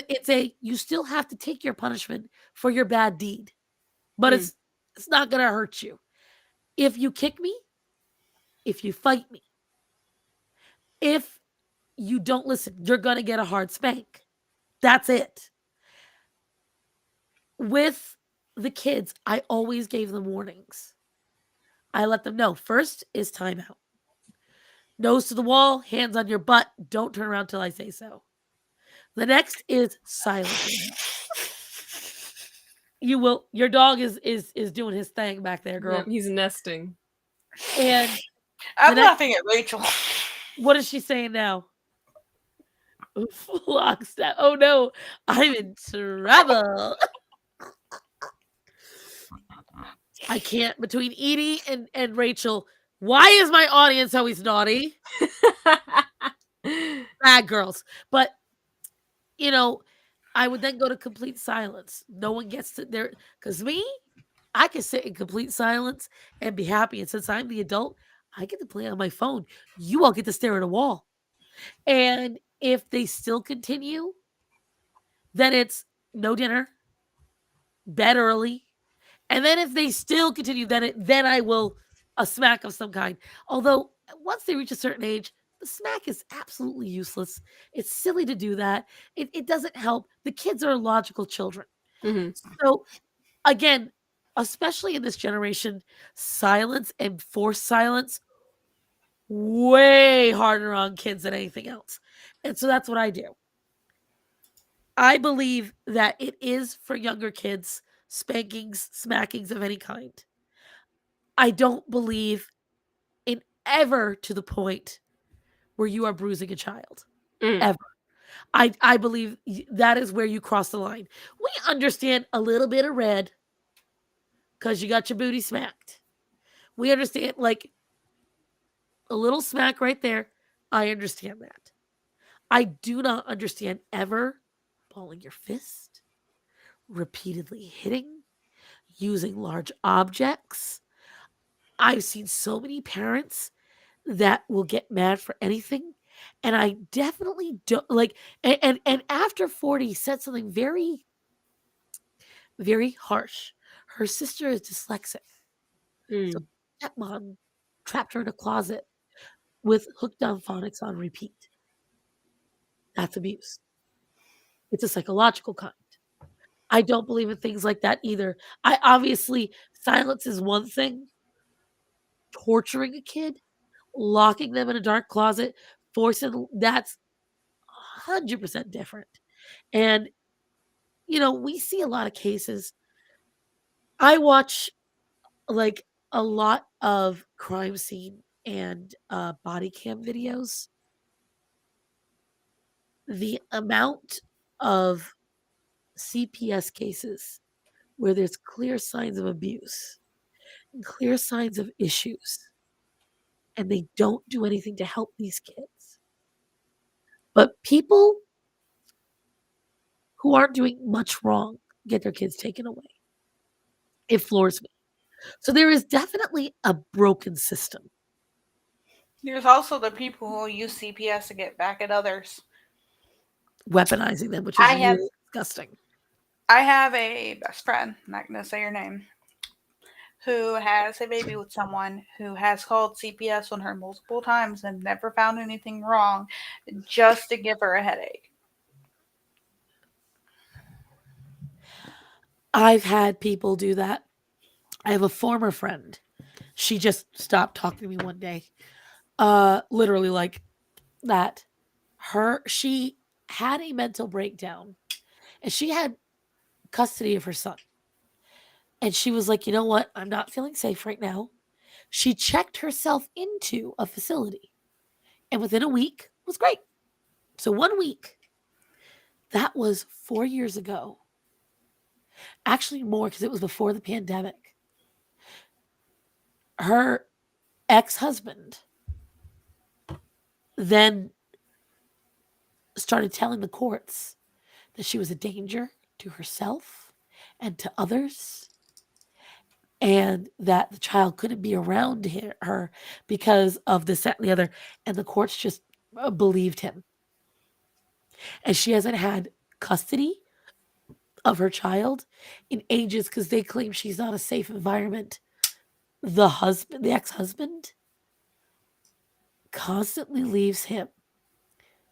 you still have to take your punishment for your bad deed, but it's not going to hurt you. If you kick me, if you fight me, if you don't listen, you're going to get a hard spank. That's it. With the kids, I always gave them warnings. I let them know first is timeout. Nose to the wall, hands on your butt. Don't turn around till I say so. The next is silence. You will. Your dog is doing his thing back there, girl.
Yeah, he's nesting.
And
I'm laughing at Rachel.
What is she saying now? Lockstep. Oh no, I'm in trouble. I can't between Edie and Rachel. Why is my audience always naughty? Bad girls. But you know, I would then go to complete silence. No one gets to there because me, I can sit in complete silence and be happy. And since I'm the adult, I get to play on my phone. You all get to stare at a wall. And if they still continue, then it's no dinner, bed early. And then if they still continue, then I will a smack of some kind. Although once they reach a certain age, the smack is absolutely useless. It's silly to do that. It doesn't help. The kids are logical children. So again, especially in this generation, silence and forced silence way harder on kids than anything else. And so that's what I do. I believe that it is for younger kids, spankings, smackings of any kind. I don't believe in ever to the point where you are bruising a child. Ever. I believe that is where you cross the line. We understand a little bit of red because you got your booty smacked. We understand like a little smack right there. I understand that. I do not understand ever balling your fist, repeatedly hitting, using large objects. I've seen so many parents that will get mad for anything. And I definitely don't like, and after 40 said something very, very harsh. Her sister is dyslexic. So stepmom trapped her in a closet with hooked on phonics on repeat. That's abuse. It's a psychological kind. I don't believe in things like that either. I obviously, silence is one thing. Torturing a kid, locking them in a dark closet, forcing that's 100% different. And we see a lot of cases. I watch like a lot of crime scene and body cam videos. The amount of CPS cases where there's clear signs of abuse and clear signs of issues, and they don't do anything to help these kids. But people who aren't doing much wrong get their kids taken away. It floors me. So there is definitely a broken system.
There's also the people who use CPS to get back at others.
Weaponizing them, which is really disgusting.
I have a best friend, I'm not going to say her name, who has a baby with someone who has called CPS on her multiple times and never found anything wrong, just to give her a headache.
I've had people do that. I have a former friend. She just stopped talking to me one day. Literally like that. She had a mental breakdown and she had custody of her son. And she was like, you know what? I'm not feeling safe right now. She checked herself into a facility and within a week was great. So 1 week, that was 4 years ago. Actually more because it was before the pandemic. Her ex-husband then started telling the courts that she was a danger to herself and to others, and that the child couldn't be around her because of this, that, and the other. And the courts just believed him. And she hasn't had custody of her child in ages because they claim she's not a safe environment. The ex-husband, constantly leaves him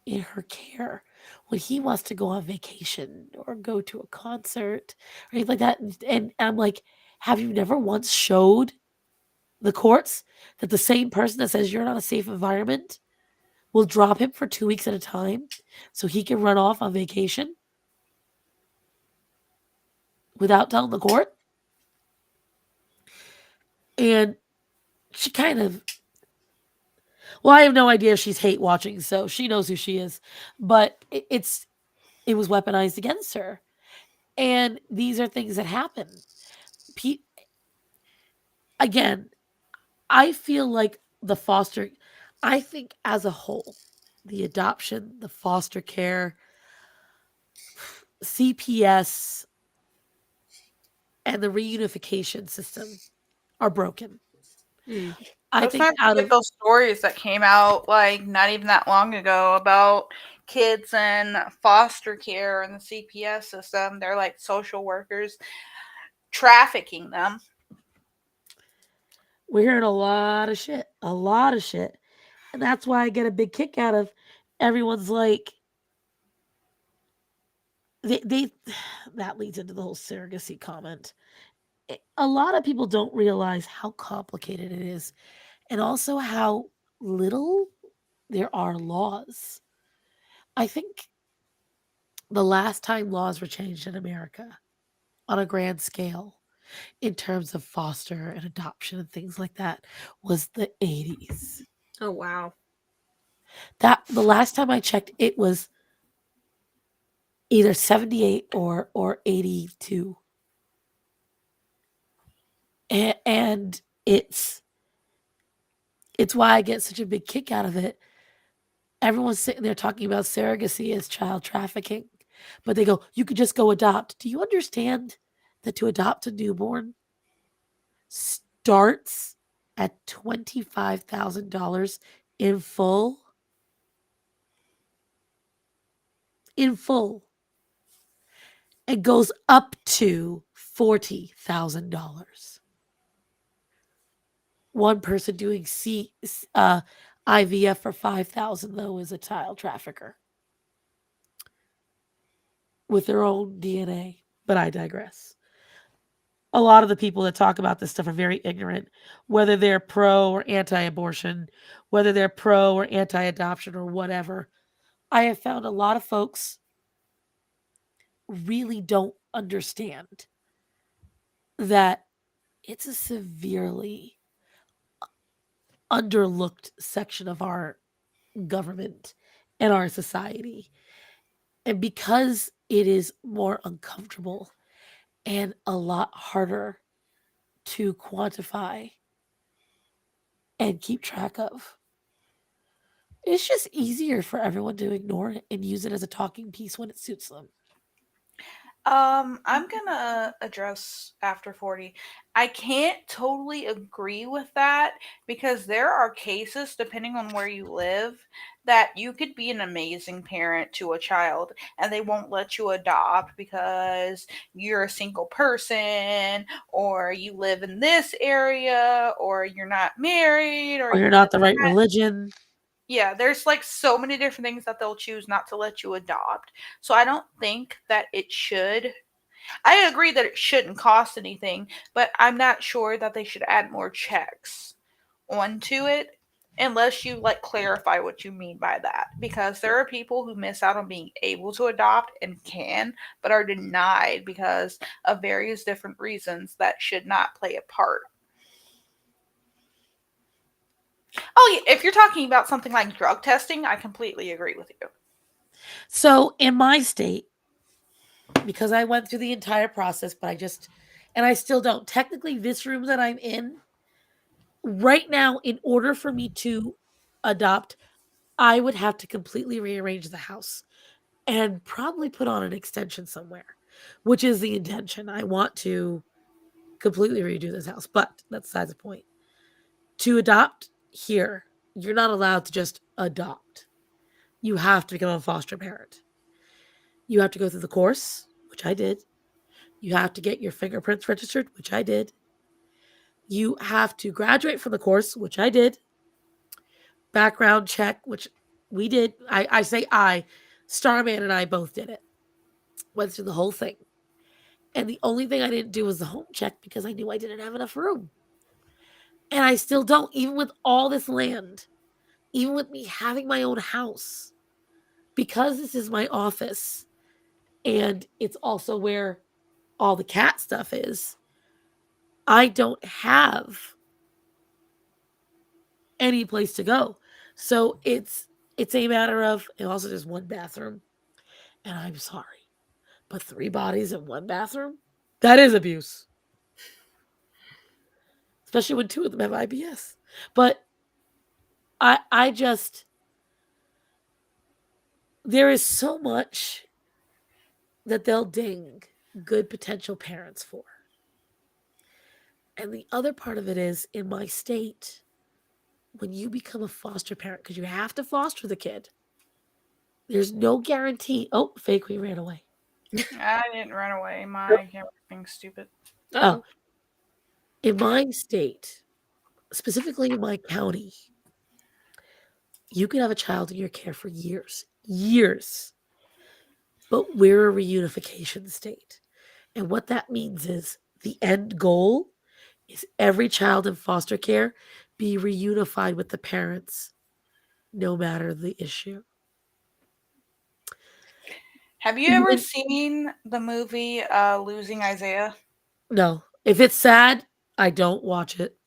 in her care when he wants to go on vacation or go to a concert or anything like that. And I'm like, have you never once showed the courts that the same person that says you're not a safe environment will drop him for 2 weeks at a time so he can run off on vacation without telling the court? And she kind of, well, I have no idea if she's hate watching, so she knows who she is, but it was weaponized against her. And these are things that happen. Again, I feel like I think as a whole, the adoption, the foster care, CPS, and the reunification system are broken. I think
those stories that came out like not even that long ago about kids in foster care and the CPS system. They're like social workers trafficking them.
We're hearing a lot of shit. And that's why I get a big kick out of everyone's like, that leads into the whole surrogacy comment. A lot of people don't realize how complicated it is and also how little there are laws. I think the last time laws were changed in America on a grand scale in terms of foster and adoption and things like that was the 80s.
Oh, wow.
That the last time I checked, it was either 78 or 82. And it's why I get such a big kick out of it. Everyone's sitting there talking about surrogacy as child trafficking, but they go, you could just go adopt. Do you understand that to adopt a newborn starts at $25,000 in full. In full. It goes up to $40,000. One person doing IVF for $5,000 though is a child trafficker with their own DNA. But I digress. A lot of the people that talk about this stuff are very ignorant, whether they're pro or anti-abortion, whether they're pro or anti-adoption or whatever. I have found a lot of folks really don't understand that it's a severely underlooked section of our government and our society. And because it is more uncomfortable and a lot harder to quantify and keep track of, it's just easier for everyone to ignore it and use it as a talking piece when it suits them.
I'm gonna address after 40. I can't totally agree with that because there are cases, depending on where you live, that you could be an amazing parent to a child and they won't let you adopt because you're a single person or you live in this area or you're not married or
Or you're
you
not the right religion.
yeah, there's like so many different things that they'll choose not to let you adopt. So I don't think that it should. I agree that it shouldn't cost anything, but I'm not sure that they should add more checks onto it unless you like clarify what you mean by that, because there are people who miss out on being able to adopt and can but are denied because of various different reasons that should not play a part. Oh, yeah, if you're talking about something like drug testing, I completely agree with you.
So in my state, because I went through the entire process, but I still don't. Technically, this room that I'm in right now, in order for me to adopt, I would have to completely rearrange the house and probably put on an extension somewhere, which is the intention. I want to completely redo this house, but that's besides the point. To adopt here, you're not allowed to just adopt. You have to become a foster parent. You have to go through the course, which I did. You have to get your fingerprints registered, which I did. You have to graduate from the course, which I did. Background check, which we did. I say Starman and I both did it. Went through the whole thing. And the only thing I didn't do was the home check because I knew I didn't have enough room. And I still don't, even with all this land, even with me having my own house, because this is my office and it's also where all the cat stuff is. I don't have any place to go. So it's a matter of, it also just one bathroom. And I'm sorry, but 3 bodies in one bathroom? That is abuse. Especially when 2 of them have IBS. But I just, there is so much that they'll ding good potential parents for. And the other part of it is, in my state, when you become a foster parent, because you have to foster the kid, there's no guarantee. Oh, fake queen ran away.
I didn't run away. My camera's being stupid.
Oh. In my state, specifically in my county, you can have a child in your care for years. Years. But we're a reunification state. And what that means is the end goal is every child in foster care be reunified with the parents, no matter the issue.
Have you ever seen the movie Losing Isaiah?
No. If it's sad, I don't watch it.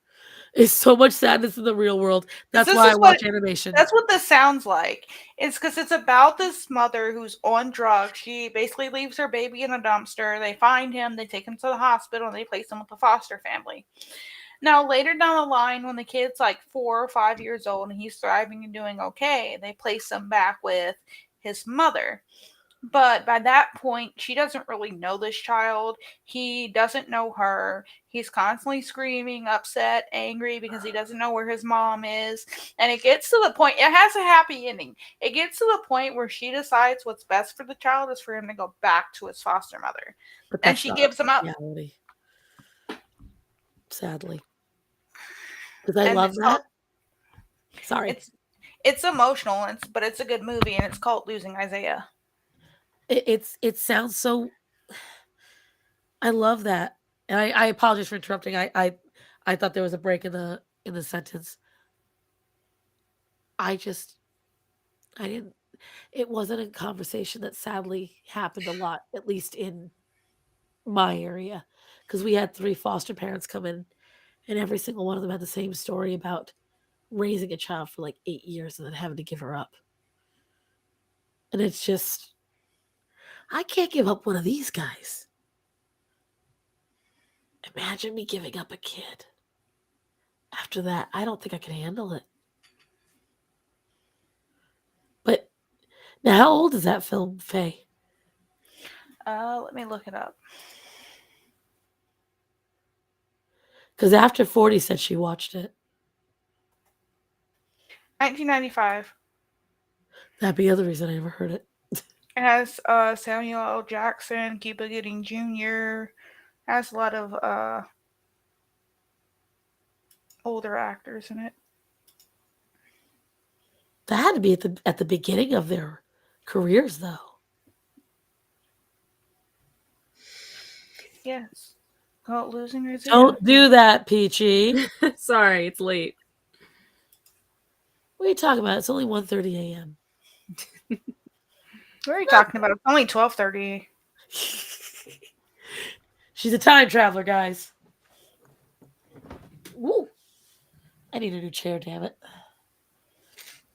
It's so much sadness in the real world. That's why I watch animation.
That's what this sounds like. It's because it's about this mother who's on drugs. She basically leaves her baby in a dumpster. They find him, they take him to the hospital, and they place him with the foster family. Now, later down the line, when the kid's like 4 or 5 years old and he's thriving and doing okay, they place him back with his mother. But by that point, she doesn't really know this child. He doesn't know her. He's constantly screaming, upset, angry because he doesn't know where his mom is. And it gets to the point, it has a happy ending. It gets to the point where she decides what's best for the child is for him to go back to his foster mother.
But
And
that's
she
not
gives him up.
reality, sadly. Because I
And
love
it's
that.
called,
Sorry.
it's emotional, but it's a good movie, and it's called Losing Isaiah.
It sounds so. I love that, and I apologize for interrupting. I thought there was a break in the sentence. I didn't. It wasn't a conversation that sadly happened a lot, at least in my area, because we had 3 foster parents come in, and every single one of them had the same story about raising a child for like 8 years and then having to give her up. And it's just, I can't give up one of these guys. Imagine me giving up a kid. After that, I don't think I can handle it. But now, how old is that film, Faye?
Let me look it up.
Because after 40 said she watched it.
1995.
That'd be the other reason I never heard it.
It has Samuel L. Jackson, Cuba Gooding Jr. Has a lot of older actors in it.
That had to be at the beginning of their careers, though.
Yes. Called Losing Isaiah.
Don't do that, Peachy.
Sorry, it's late.
What are you talking about? It's only 1:30 a.m.
What are you talking about? It's only 12:30.
She's a time traveler, guys. Woo. I need a new chair, damn it.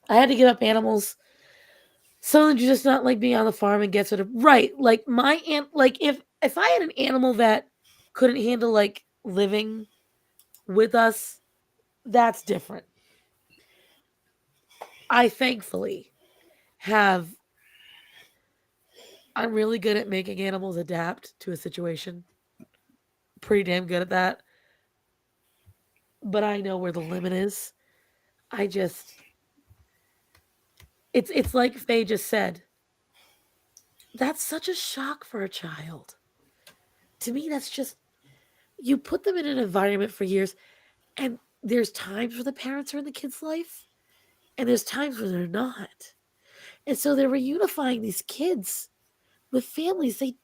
I had to give up animals. Something just not like being on the farm and get sort of right. Like my aunt, like if I had an animal that couldn't handle like living with us, that's different. I thankfully I'm really good at making animals adapt to a situation. Pretty damn good at that. But I know where the limit is. It's like Faye just said. That's such a shock for a child. To me, that's just, you put them in an environment for years, and there's times where the parents are in the kid's life, and there's times where they're not. And so they're reunifying these kids with families they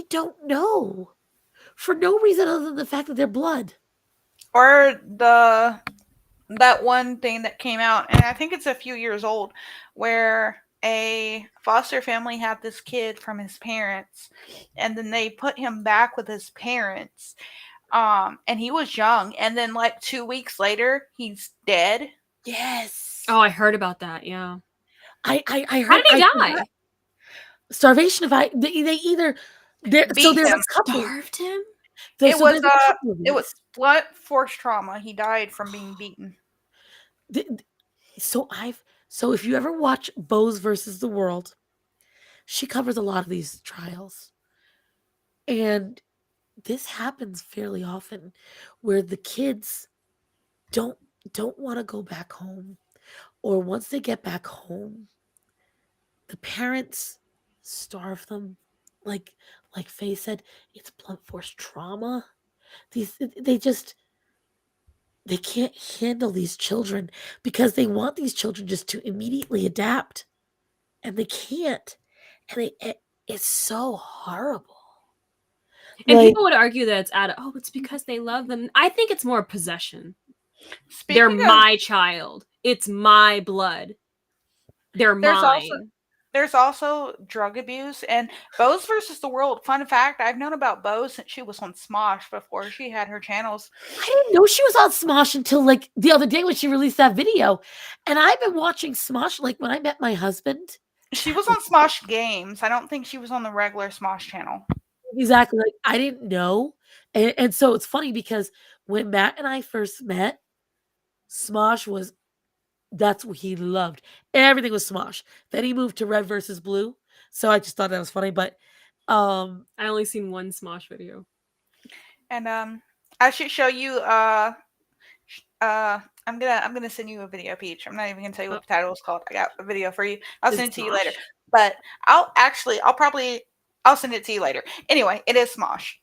don't know for no reason other than the fact that they're blood.
Or that one thing that came out, and I think it's a few years old, where a foster family had this kid from his parents, and then they put him back with his parents, and he was young, and then like 2 weeks later, he's dead.
Yes.
Oh, I heard about that. Yeah.
I heard.
How did he die?
Starvation. They either so there's
him.
a couple.
Starved him?
It was
there's a couple of
it was
these.
blunt force trauma. He died from being beaten.
So if you ever watch Bose versus the World, she covers a lot of these trials. And this happens fairly often where the kids don't want to go back home, or once they get back home, the parents starve them. Like Faye said, it's blunt force trauma. They can't handle these children because they want these children just to immediately adapt, and they can't. And it's so horrible.
And people would argue that it's because they love them. I think it's more possession. They're my child. It's my blood. They're mine.
There's also drug abuse, and Bose versus the World. Fun fact, I've known about Bose since she was on Smosh before she had her channels.
I didn't know she was on Smosh until like the other day when she released that video. And I've been watching Smosh like when I met my husband.
She was on Smosh Games. I don't think she was on the regular Smosh channel.
Exactly. Like I didn't know. And so it's funny because when Matt and I first met, Smosh that's what he loved. Everything was Smosh. Then he moved to Red versus Blue. So I just thought that was funny. But
I only seen one Smosh video.
And I should show you. I'm gonna send you a video, Peach. I'm not even gonna tell you what the title is called. I got a video for you. I'll send it to you later. But I'll send it to you later. Anyway, it is Smosh.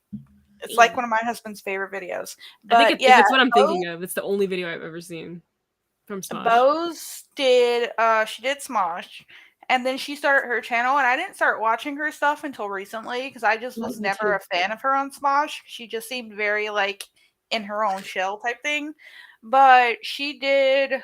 It's like one of my husband's favorite videos. But
I think it's what I'm thinking of. It's the only video I've ever seen from Smosh.
Bose did she did Smosh, and then she started her channel, and I didn't start watching her stuff until recently because I just was never a fan of her on Smosh. She just seemed very like in her own shell type thing. But she did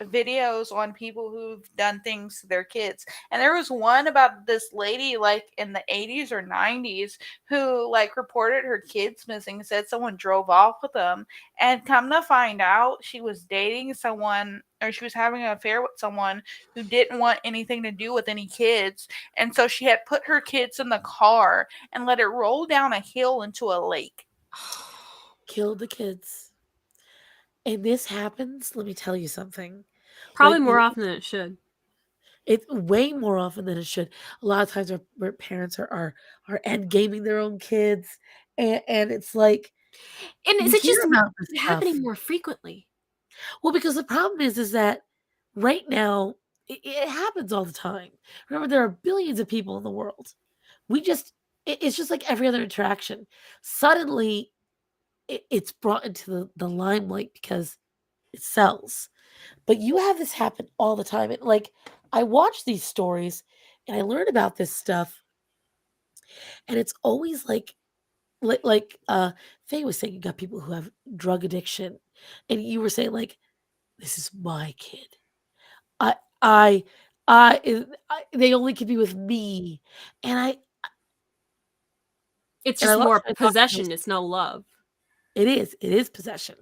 videos on people who've done things to their kids. And there was one about this lady like in the 80s or 90s who like reported her kids missing, said someone drove off with them, and come to find out she was dating someone, or she was having an affair with someone who didn't want anything to do with any kids. And so she had put her kids in the car and let it roll down a hill into a lake.
Killed the kids. And this happens, let me tell you something.
Probably more often than it should.
It's way more often than it should. A lot of times our parents are end gaming their own kids, and it's like,
and is it just happening more frequently?
Well, because the problem is that right now it happens all the time. Remember, there are billions of people in the world. It's just like every other interaction. Suddenly, it's brought into the limelight because it sells. But you have this happen all the time. And like, I watch these stories and I learn about this stuff, and it's always like Faye was saying, you got people who have drug addiction, and you were saying like, this is my kid. They only can be with me, and
it's just more possession. It's no love.
It is possession,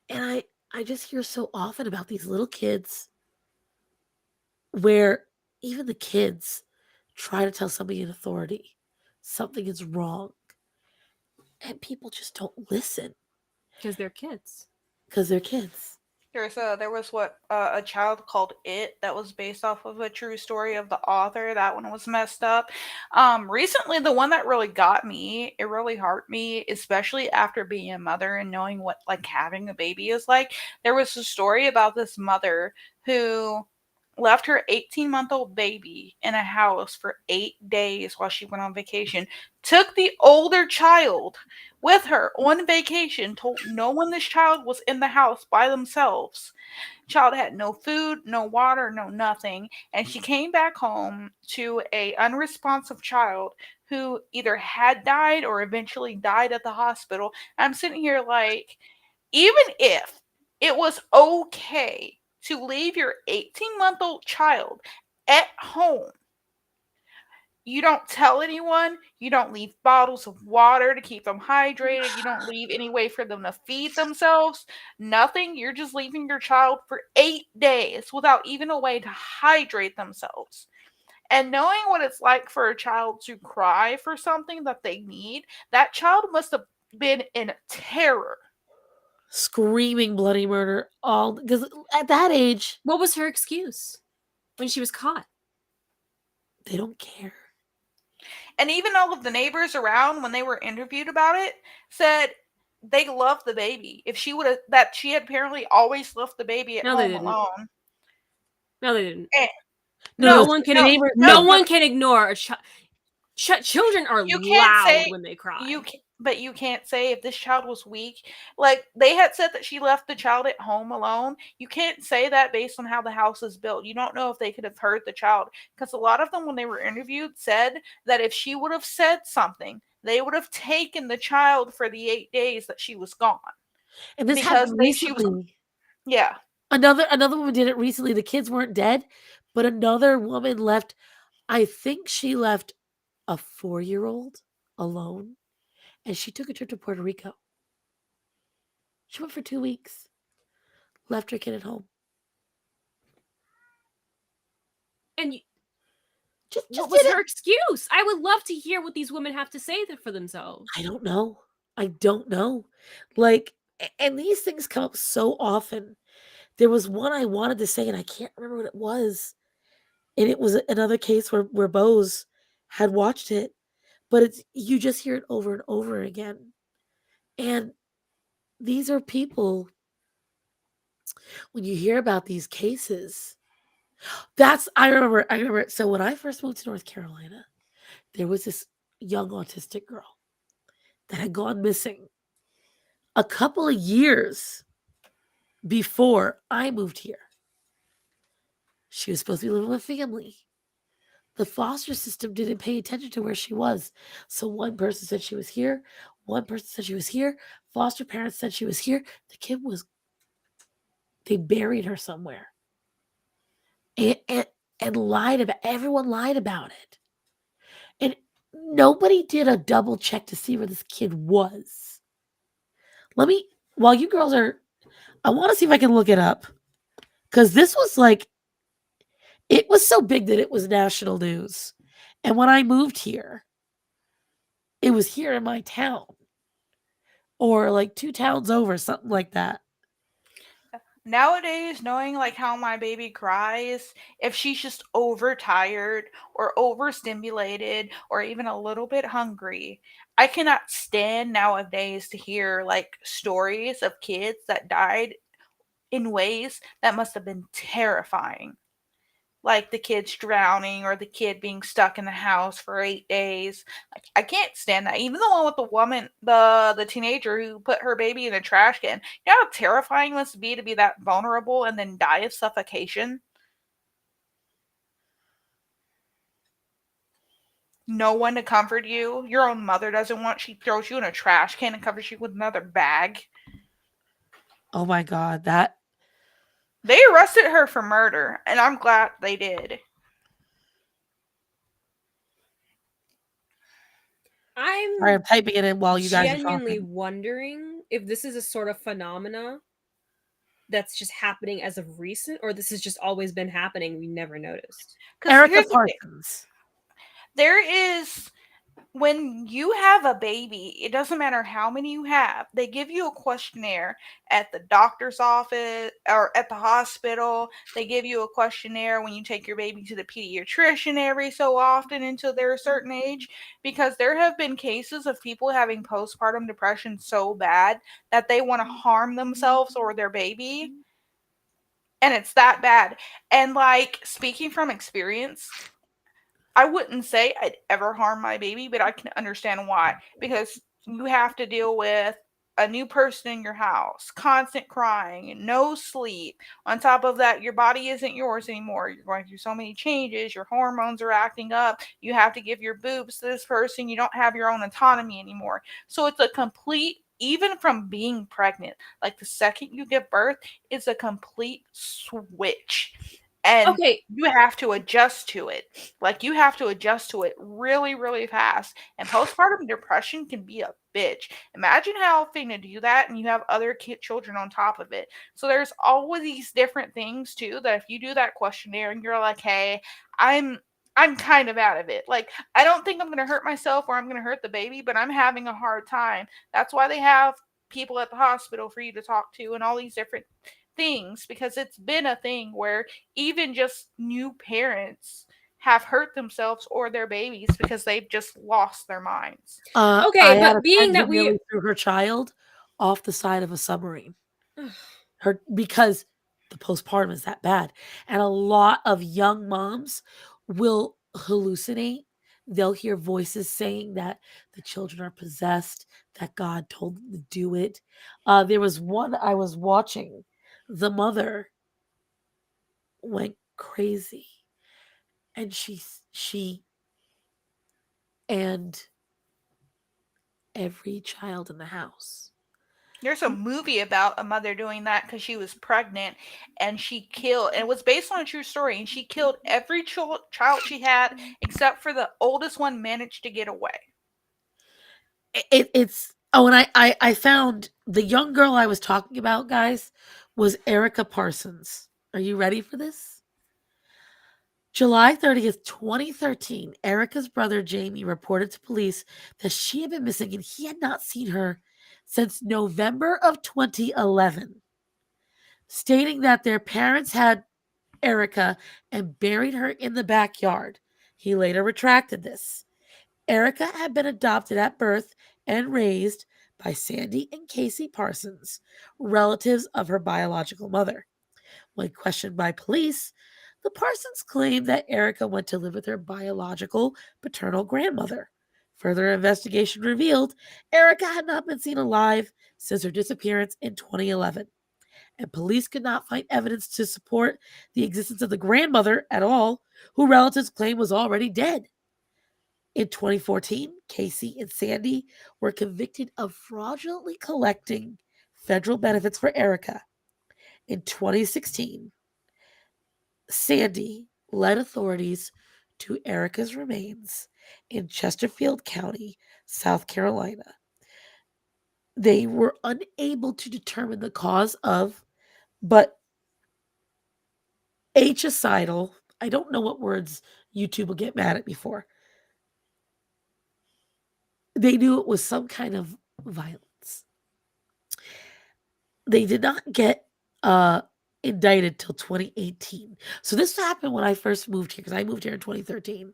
and I just hear so often about these little kids where even the kids try to tell somebody in authority something is wrong, and people just don't listen
because they're kids.
There was a child called It that was based off of a true story of the author. That one was messed up. Recently, the one that really got me, it really hurt me, especially after being a mother and knowing what like having a baby is like. There was a story about this mother who left her 18-month-old baby in a house for 8 days while she went on vacation, took the older child with her on vacation, told no one this child was in the house by themselves. Child had no food, no water, no nothing, and she came back home to a unresponsive child who either had died or eventually died at the hospital. And I'm sitting here like, even if it was okay to leave your 18-month-old child at home, you don't tell anyone, you don't leave bottles of water to keep them hydrated, you don't leave any way for them to feed themselves, nothing. You're just leaving your child for 8 days without even a way to hydrate themselves. And knowing what it's like for a child to cry for something that they need, that child must have been in terror.
Screaming bloody murder, all because at that age,
what was her excuse when she was caught?
They don't care.
And even all of the neighbors around, when they were interviewed about it, said they loved the baby. If she would have, that she had apparently always left the baby at home alone.
No, they didn't.
And
no one can ignore a child. Children are loud when they cry.
But you can't say if this child was weak. Like, they had said that she left the child at home alone. You can't say that based on how the house is built. You don't know if they could have heard the child. Because a lot of them, when they were interviewed, said that if she would have said something, they would have taken the child for the 8 days that she was gone.
And this happened recently.
Yeah.
Another woman did it recently. The kids weren't dead, but another woman left. I think she left a 4-year-old alone, and she took a trip to Puerto Rico. She went for 2 weeks, left her kid at home.
And what was her excuse? I would love to hear what these women have to say for themselves.
I don't know. Like, and these things come up so often. There was one I wanted to say, and I can't remember what it was. And it was another case where Bose had watched it, but you just hear it over and over again. And these are people, when you hear about these cases, I remember. So when I first moved to North Carolina, there was this young autistic girl that had gone missing a couple of years before I moved here. She was supposed to be living with family. The foster system didn't pay attention to where she was. So one person said she was here. One person said she was here. Foster parents said she was here. They buried her somewhere. And lied about, everyone lied about it. And nobody did a double check to see where this kid was. While you girls I want to see if I can look it up. Because this was it was so big that it was national news. And when I moved here, it was here in my town. Or 2 towns over, something like that.
Nowadays, knowing how my baby cries, if she's just overtired or overstimulated or even a little bit hungry, I cannot stand nowadays to hear stories of kids that died in ways that must have been terrifying. Like the kids drowning or the kid being stuck in the house for 8 days. I can't stand that. Even the one with the woman, the teenager who put her baby in a trash can. You know how terrifying it must be to be that vulnerable and then die of suffocation? No one to comfort you. Your own mother doesn't want. She throws you in a trash can and covers you with another bag.
Oh my God,
They arrested her for murder, and I'm glad they did.
I'm typing it in while you guys are
genuinely
talking.
wondering if this is a sort of phenomena that's just happening as of recent, or this has just always been happening. We never noticed.
Erica Parsons.
There is, when you have a baby, it doesn't matter how many you have, they give you a questionnaire at the doctor's office or at the hospital. They give you a questionnaire when you take your baby to the pediatrician every so often until they're a certain age, because there have been cases of people having postpartum depression so bad that they want to harm themselves or their baby. And it's that bad. And speaking from experience, I wouldn't say I'd ever harm my baby, but I can understand why. Because you have to deal with a new person in your house, constant crying, no sleep. On top of that, your body isn't yours anymore. You're going through so many changes. Your hormones are acting up. You have to give your boobs to this person. You don't have your own autonomy anymore. So it's a complete, even from being pregnant, the second you give birth, it's a complete switch. And you have to adjust to it. You have to adjust to it really, really fast. And postpartum depression can be a bitch. Imagine having to do that and you have other children on top of it. So there's always these different things too that if you do that questionnaire and you're like, hey, I'm kind of out of it. I don't think I'm going to hurt myself or I'm going to hurt the baby, but I'm having a hard time. That's why they have people at the hospital for you to talk to and all these different things, because it's been a thing where even just new parents have hurt themselves or their babies because they've just lost their minds.
But being that we
threw her child off the side of a submarine, because the postpartum is that bad, and a lot of young moms will hallucinate. They'll hear voices saying that the children are possessed, that God told them to do it. There was one I was watching. The mother went crazy, and she and every child in the house.
There's a movie about a mother doing that because she was pregnant and she killed, and it was based on a true story, and she killed every child she had except for the oldest one managed to get away.
It's and I found the young girl I was talking about, guys, was Erica Parsons. Are you ready for this? July 30th, 2013, Erica's brother Jamie reported to police that she had been missing and he had not seen her since November of 2011, stating that their parents had Erica and buried her in the backyard. He later retracted this. Erica had been adopted at birth and raised by Sandy and Casey Parsons, relatives of her biological mother. When questioned by police, the Parsons claimed that Erica went to live with her biological paternal grandmother. Further investigation revealed Erica had not been seen alive since her disappearance in 2011, and police could not find evidence to support the existence of the grandmother at all, who relatives claimed was already dead. In 2014, Casey and Sandy were convicted of fraudulently collecting federal benefits for Erica. In 2016, Sandy led authorities to Erica's remains in Chesterfield County, South Carolina. They were unable to determine the cause of, but agecidal, I don't know what words YouTube will get mad at me for. They knew it was some kind of violence. They did not get indicted till 2018. So this happened when I first moved here, because I moved here in 2013.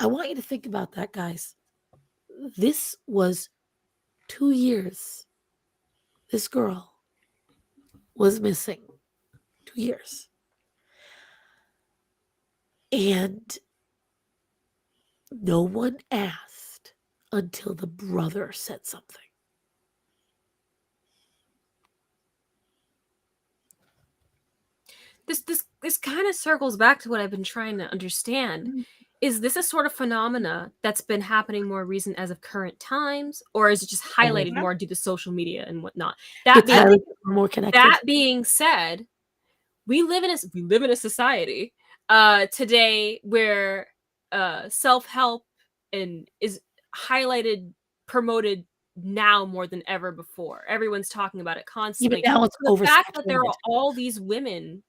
I want you to think about that, guys. This was 2 years. This girl was missing. 2 years. And no one asked until the brother said something.
This kind of circles back to what I've been trying to understand. Is this a sort of phenomena that's been happening more recent as of current times, or is it just highlighted more due to social media and whatnot?
More connected.
That being said, we live in a society today where self-help is highlighted, promoted now more than ever before. Everyone's talking about it constantly.
Even now it's
the fact that there
oversaturated.
are all these women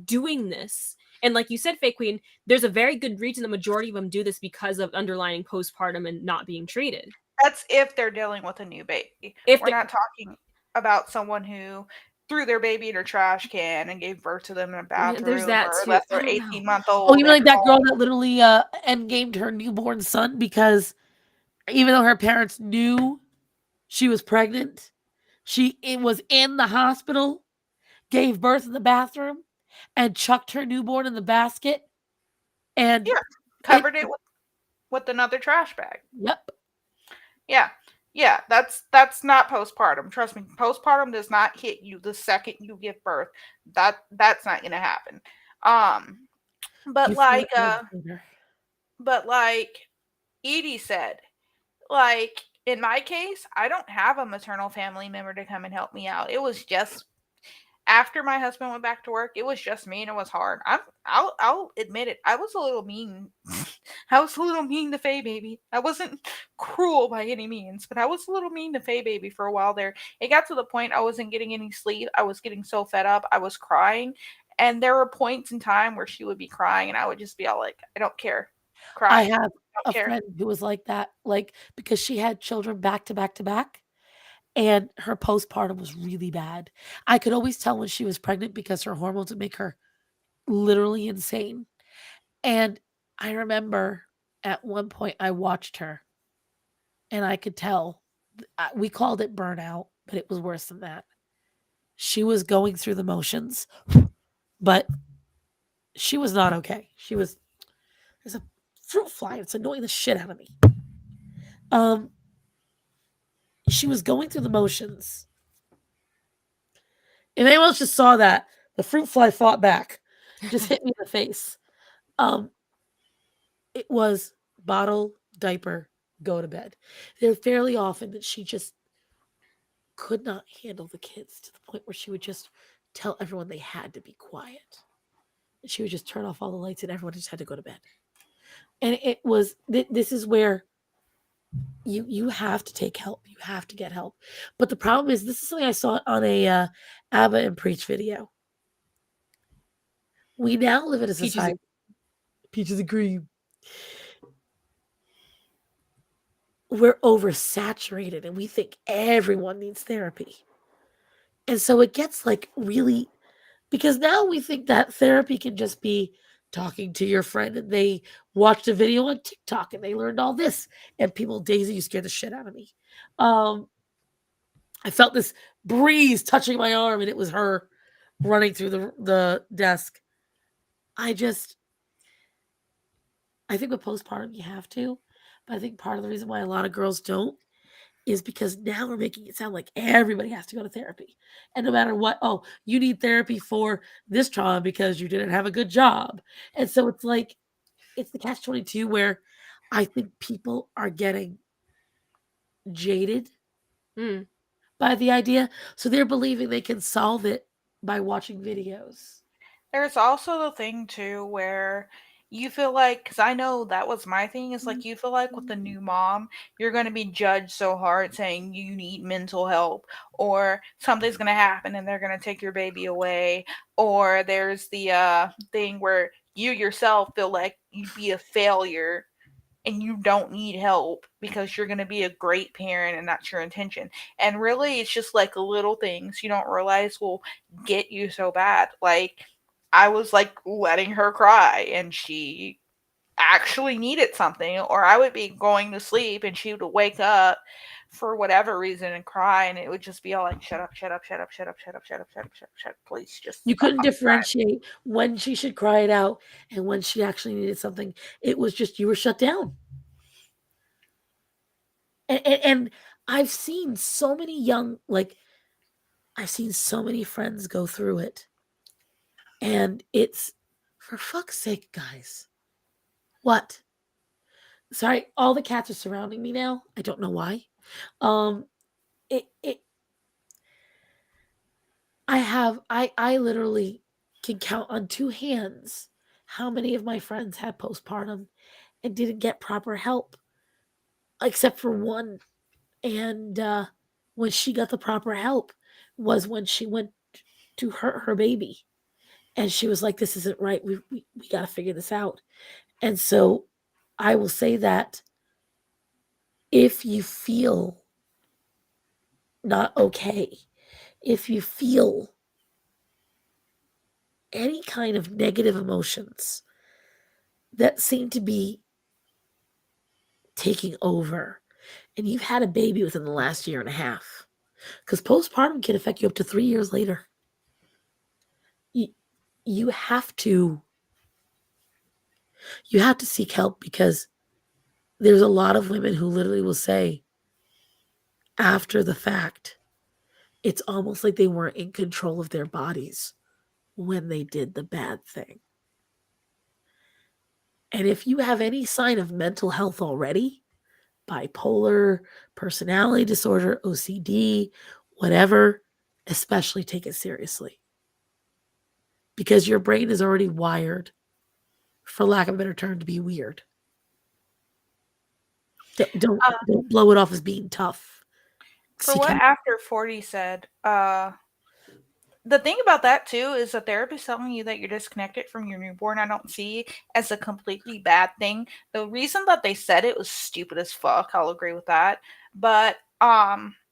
doing this, and like you said, Fake Queen, there's a very good reason the majority of them do this because of underlying postpartum and not being treated.
That's if they're dealing with a new baby. We're not talking about someone who threw their baby in a trash can and gave birth to them in a bathroom.
There's that
or
too.
left their 18-month-old.
Oh, you mean like that girl that literally endgamed her newborn son because even though her parents knew she was pregnant, it was in the hospital, gave birth in the bathroom, and chucked her newborn in the basket, and
covered it with another trash bag.
Yep.
Yeah, that's not postpartum. Trust me, postpartum does not hit you the second you give birth. That's not gonna happen. But like Edie said, like in my case, I don't have a maternal family member to come and help me out. It was just after my husband went back to work, it was just me and it was hard. I'll admit it. I was a little mean. I was a little mean to Faye Baby. I wasn't cruel by any means, but I was a little mean to Faye Baby for a while there. It got to the point I wasn't getting any sleep. I was getting so fed up. I was crying. And there were points in time where she would be crying and I would just be all like, I don't care. Cry.
I have a friend who was like that, like because she had children back to back to back. And her postpartum was really bad. I could always tell when she was pregnant because her hormones would make her literally insane. And I remember at one point I watched her and I could tell, we called it burnout, but it was worse than that. She was going through the motions, but she was not okay. There's a fruit fly. It's annoying the shit out of me. She was going through the motions. If anyone else just saw that, the fruit fly fought back. Just hit me in the face. It was bottle, diaper, go to bed. They're fairly often that she just could not handle the kids to the point where she would just tell everyone they had to be quiet. And she would just turn off all the lights and everyone just had to go to bed. And it was, this is where you have to take help. You have to get help. But the problem is, this is something I saw on a Abba and Preach video. We now live in a society. Peaches and cream. We're oversaturated and we think everyone needs therapy. And so it gets like really, because now we think that therapy can just be talking to your friend and they watched a video on TikTok and they learned all this. And people, Daisy, you scared the shit out of me. I felt this breeze touching my arm and it was her running through the desk. I think with postpartum you have to, but I think part of the reason why a lot of girls don't is because now we're making it sound like everybody has to go to therapy. And no matter what, oh, you need therapy for this trauma because you didn't have a good job. And so it's like, it's the catch-22 where I think people are getting jaded by the idea. So they're believing they can solve it by watching videos.
There's also the thing too where you feel like, because I know that was my thing, is like you feel like with the new mom, you're going to be judged so hard saying you need mental help, or something's going to happen and they're going to take your baby away, or there's the thing where you yourself feel like you'd be a failure and you don't need help because you're going to be a great parent and that's your intention. And really, it's just like little things you don't realize will get you so bad. Like, I was like letting her cry and she actually needed something, or I would be going to sleep and she would wake up for whatever reason and cry, and it would just be all like, shut up, shut up, shut up, shut up, shut up, shut up, shut up, shut up, shut up, please just
You
stop
couldn't differentiate when she should cry it out and when she actually needed something. It was just you were shut down. And I've seen so many I've seen so many friends go through it. And it's, for fuck's sake, guys. What? Sorry, all the cats are surrounding me now. I don't know why. I literally can count on two hands how many of my friends had postpartum and didn't get proper help, except for one. And when she got the proper help was when she went to hurt her baby. And she was like, this isn't right. We got to figure this out. And so I will say that if you feel not okay, if you feel any kind of negative emotions that seem to be taking over, and you've had a baby within the last year and a half, because postpartum can affect you up to 3 years later. You have to seek help, because there's a lot of women who literally will say after the fact, it's almost like they weren't in control of their bodies when they did the bad thing. And if you have any sign of mental health already, bipolar, personality disorder, OCD, whatever, especially take it seriously. Because your brain is already wired, for lack of a better term, to be weird. Don't blow it off as being tough.
For what After 40 said, the thing about that too is the therapist telling you that you're disconnected from your newborn, I don't see as a completely bad thing. The reason that they said it was stupid as fuck. I'll agree with that. But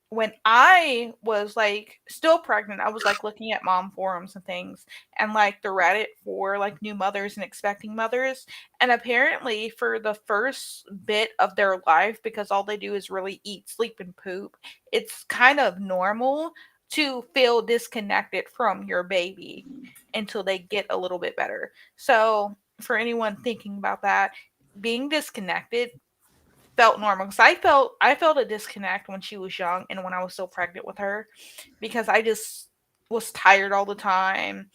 when I was like still pregnant, I was like looking at mom forums and things, and like the Reddit for like new mothers and expecting mothers. And apparently for the first bit of their life, because all they do is really eat, sleep, and poop, it's kind of normal to feel disconnected from your baby until they get a little bit better. So for anyone thinking about that, being disconnected felt normal, because I felt a disconnect when she was young and when I was still pregnant with her, because I just was tired all the time,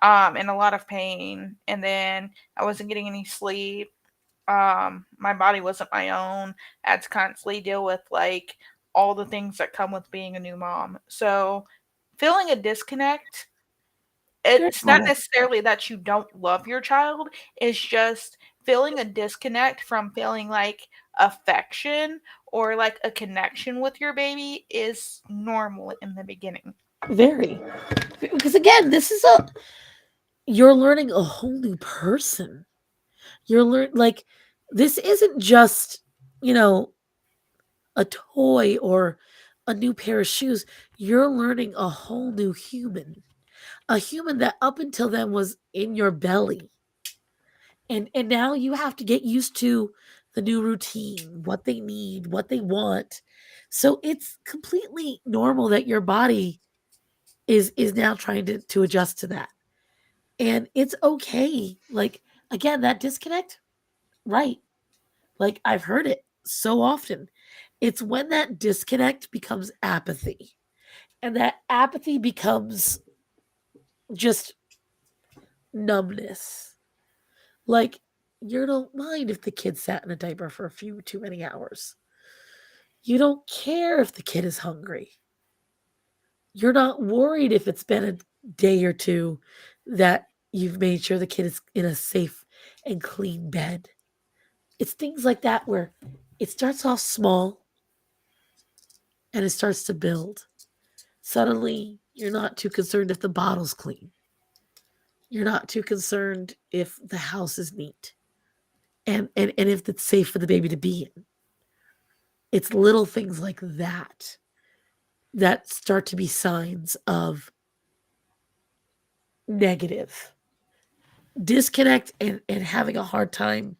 in a lot of pain, and then I wasn't getting any sleep. My body wasn't my own. I had to constantly deal with like all the things that come with being a new mom. So feeling a disconnect, it's not necessarily that you don't love your child, it's just feeling a disconnect from feeling like affection or like a connection with your baby is normal in the beginning.
Very. Because again, you're learning a whole new person. This isn't just, a toy or a new pair of shoes. You're learning a whole new human. A human that up until then was in your belly. And now you have to get used to the new routine, what they need, what they want. So it's completely normal that your body is now trying to adjust to that. And it's okay. Like, again, that disconnect, right? Like, I've heard it so often. It's when that disconnect becomes apathy, and that apathy becomes just numbness. Like, you don't mind if the kid sat in a diaper for a few too many hours. You don't care if the kid is hungry. You're not worried if it's been a day or two that you've made sure the kid is in a safe and clean bed. It's things like that where it starts off small and it starts to build. Suddenly, you're not too concerned if the bottle's clean. You're not too concerned if the house is neat and if it's safe for the baby to be in. It's little things like that that start to be signs of negative disconnect and having a hard time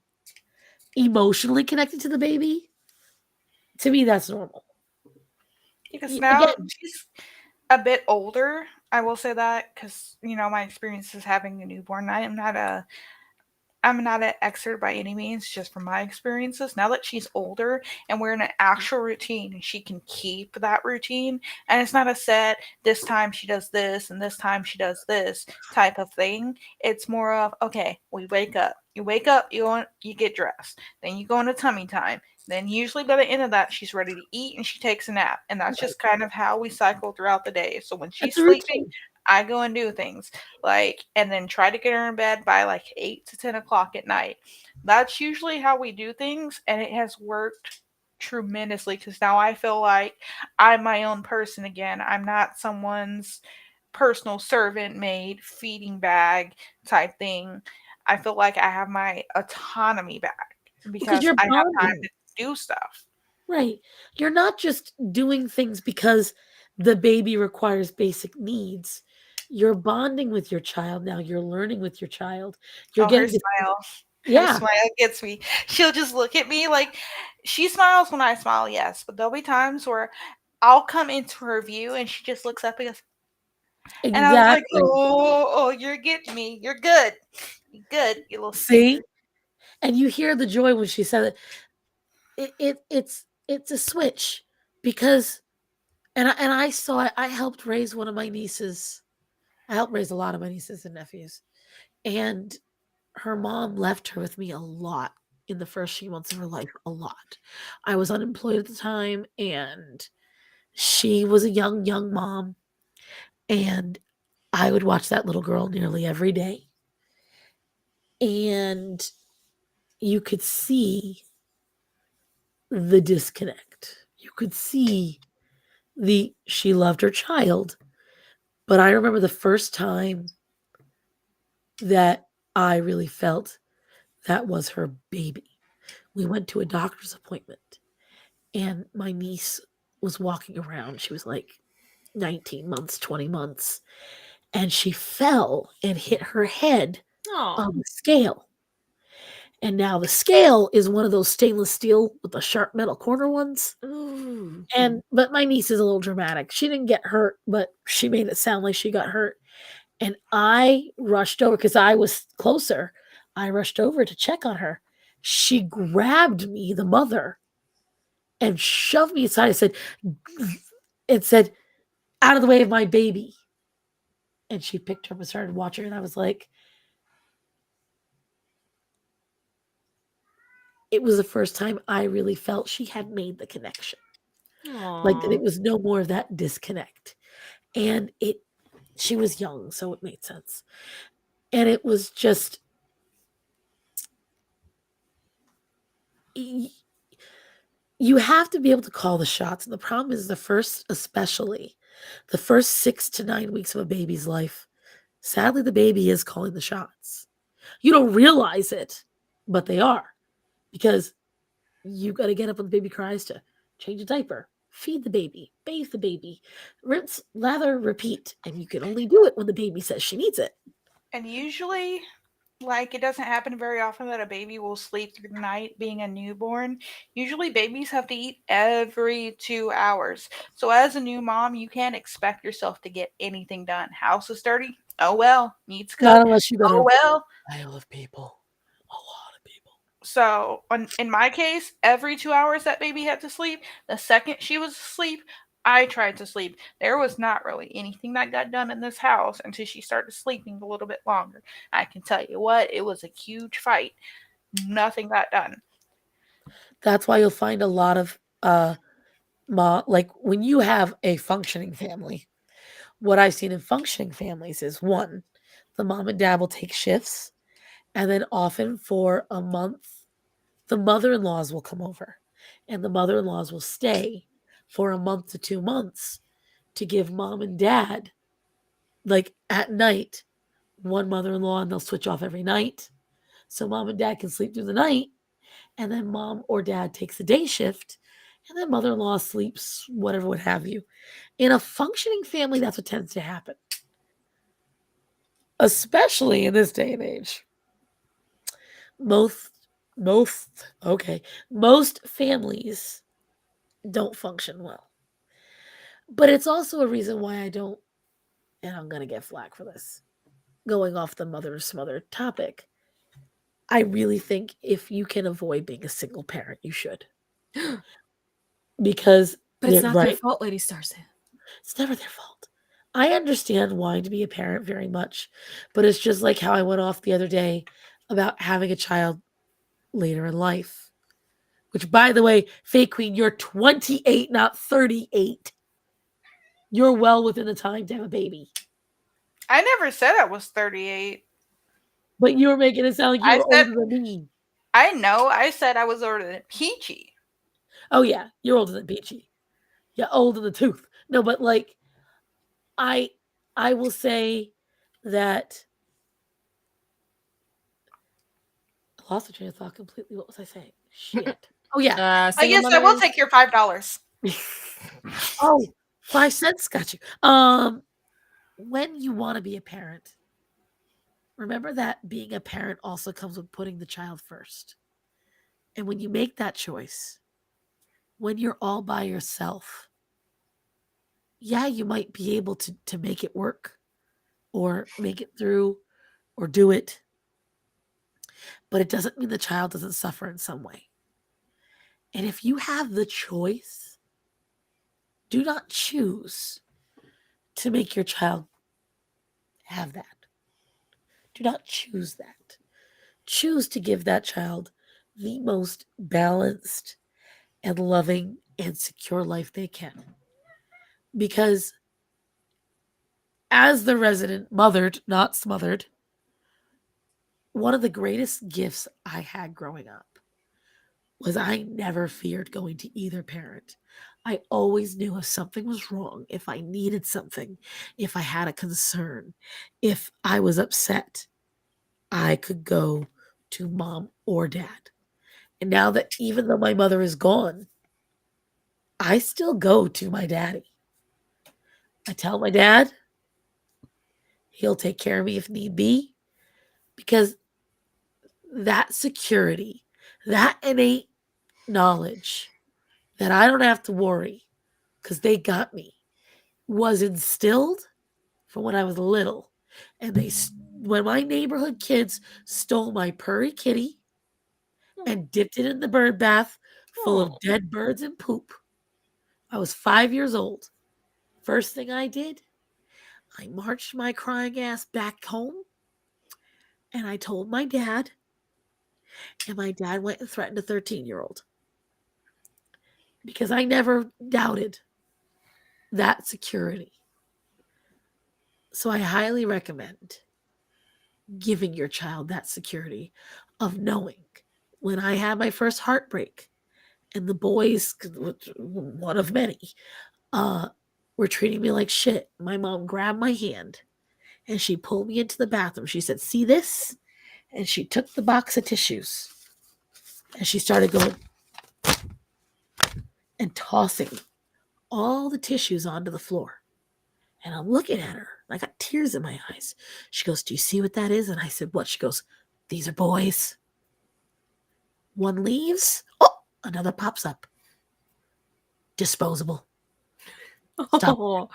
emotionally connected to the baby. To me, that's normal.
Because now
Again,
she's a bit older. I will say that because my experience is having a newborn. I'm not an expert by any means, just from my experiences. Now that she's older and we're in an actual routine and she can keep that routine, and it's not a set, this time she does this and this time she does this type of thing. It's more of, okay, we wake up. You wake up, you get dressed. Then you go into tummy time. Then usually by the end of that, she's ready to eat and she takes a nap. And that's just kind of how we cycle throughout the day. So when she's
that's a
sleeping,
routine.
I go and do things and then try to get her in bed by like 8 to 10 o'clock at night. That's usually how we do things, and it has worked tremendously because now I feel like I'm my own person again. I'm not someone's personal servant, maid, feeding bag type thing. I feel like I have my autonomy back
Because
because
you're
I have time
bonding.
to do stuff.
Right. You're not just doing things because the baby requires basic needs. You're bonding with your child now. You're learning with your child. You're
Oh, her
getting to,
smile. Her
yeah,
smile gets me. She'll just look at me like she smiles when I smile, yes, but there'll be times where I'll come into her view and she just looks up and goes, and I was like,
exactly.
oh, you're getting me. You're good. You're good, you little stinker.
See? And you hear the joy when she said it. It's a switch because and I saw it. I helped raise one of my nieces. I helped raise a lot of my nieces and nephews. And her mom left her with me a lot in the first few months of her life, a lot. I was unemployed at the time, and she was a young mom, and I would watch that little girl nearly every day. And you could see the disconnect. You could see she loved her child. But I remember the first time that I really felt that was her baby. We went to a doctor's appointment, and my niece was walking around. She was like 19 months, 20 months, and she fell and hit her head on the scale. And now the scale is one of those stainless steel with the sharp metal corner ones.
Ooh.
But my niece is a little dramatic. She didn't get hurt, but she made it sound like she got hurt. And I rushed over because I was closer. I rushed over to check on her. She grabbed me, the mother, and shoved me aside. It said, out of the way of my baby. And she picked her up and started watching her. And I was like, it was the first time I really felt she had made the connection. Like that it was no more of that disconnect. And she was young, so it made sense. And it was just, you have to be able to call the shots. And the problem is especially the first 6 to 9 weeks of a baby's life, sadly, the baby is calling the shots. You don't realize it, but they are, because you got to get up when the baby cries to change a diaper, feed the baby, bathe the baby, rinse, lather, repeat. And you can only do it when the baby says she needs it.
And usually Like, it doesn't happen very often that a baby will sleep through the night being a newborn. Usually, babies have to eat every 2 hours. So, as a new mom, you can't expect yourself to get anything done. House is dirty. Oh well. Needs
Not
cooked.
unless you got
Oh
a
well.
pile of people. A lot of people.
So, in my case, every 2 hours that baby had to sleep, the second she was asleep, I tried to sleep. There was not really anything that got done in this house until she started sleeping a little bit longer. I can tell you what, it was a huge fight. Nothing got done.
That's why you'll find a lot of like when you have a functioning family, what I've seen in functioning families is one, the mom and dad will take shifts, and then often for a month, the mother-in-laws will come over, and the mother-in-laws will stay for a month to 2 months to give mom and dad, like at night, one mother-in-law, and they'll switch off every night. So mom and dad can sleep through the night, and then mom or dad takes a day shift, and then mother-in-law sleeps, whatever, what have you. In a functioning family, that's what tends to happen, especially in this day and age. Most, most families don't function well. But it's also a reason why I don't, and I'm going to get flack for this, going off the mother smothered topic. I really think if you can avoid being a single parent, you should. Because
But it's not their
right,
fault, Lady Starcy.
it's never their fault. I understand wanting to be a parent very much, but it's just like how I went off the other day about having a child later in life. Which, by the way, Fake Queen, you're 28, not 38. You're well within the time to have a baby.
I never said I was 38.
But you were making it sound like you
I
were
said,
older than me.
I know, I said I was older than Peachy.
Oh, yeah, you're older than Peachy. You're older than the tooth. No, but like, I will say that I lost the train of thought completely. What was I saying? Shit. Oh, yeah.
I guess I will take your $5.
Oh, 5 cents. Got you. When you want to be a parent, remember that being a parent also comes with putting the child first. And when you make that choice, when you're all by yourself, yeah, you might be able to make it work or make it through or do it. But it doesn't mean the child doesn't suffer in some way. And if you have the choice, do not choose to make your child have that. Do not choose that. Choose to give that child the most balanced and loving and secure life they can. Because as the resident mothered, not smothered, one of the greatest gifts I had growing up was I never feared going to either parent. I always knew if something was wrong, if I needed something, if I had a concern, if I was upset, I could go to mom or dad. And now that even though my mother is gone, I still go to my daddy. I tell my dad, he'll take care of me if need be, because that security, that innate knowledge that I don't have to worry because they got me, was instilled from when I was little. And when my neighborhood kids stole my purry kitty and dipped it in the bird bath full of dead birds and poop, I was 5 years old. First thing I did, I marched my crying ass back home and I told my dad, and my dad went and threatened a 13-year-old because I never doubted that security. So I highly recommend giving your child that security of knowing. When I had my first heartbreak and the boys, one of many, were treating me like shit, my mom grabbed my hand and she pulled me into the bathroom. She said, "See this?" And she took the box of tissues and she started going and tossing all the tissues onto the floor. And I'm looking at her. I got tears in my eyes. She goes, "Do you see what that is?" And I said, "What?" She goes, These are boys. One leaves. Oh, another pops up. Disposable. Stop.
Oh.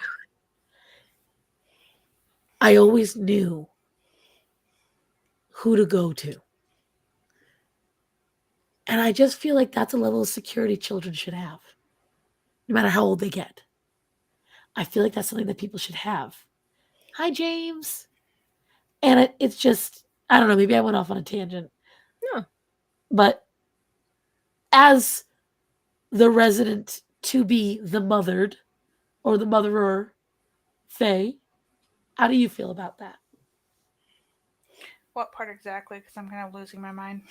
I always knew who to go to. And I just feel like that's a level of security children should have, no matter how old they get. I feel like that's something that people should have. Hi, James. And it's just, I don't know, maybe I went off on a tangent.
No.
But as the resident to be the mothered or the motherer, Faye, how do you feel about that?
What part exactly? Because I'm kind of losing my mind.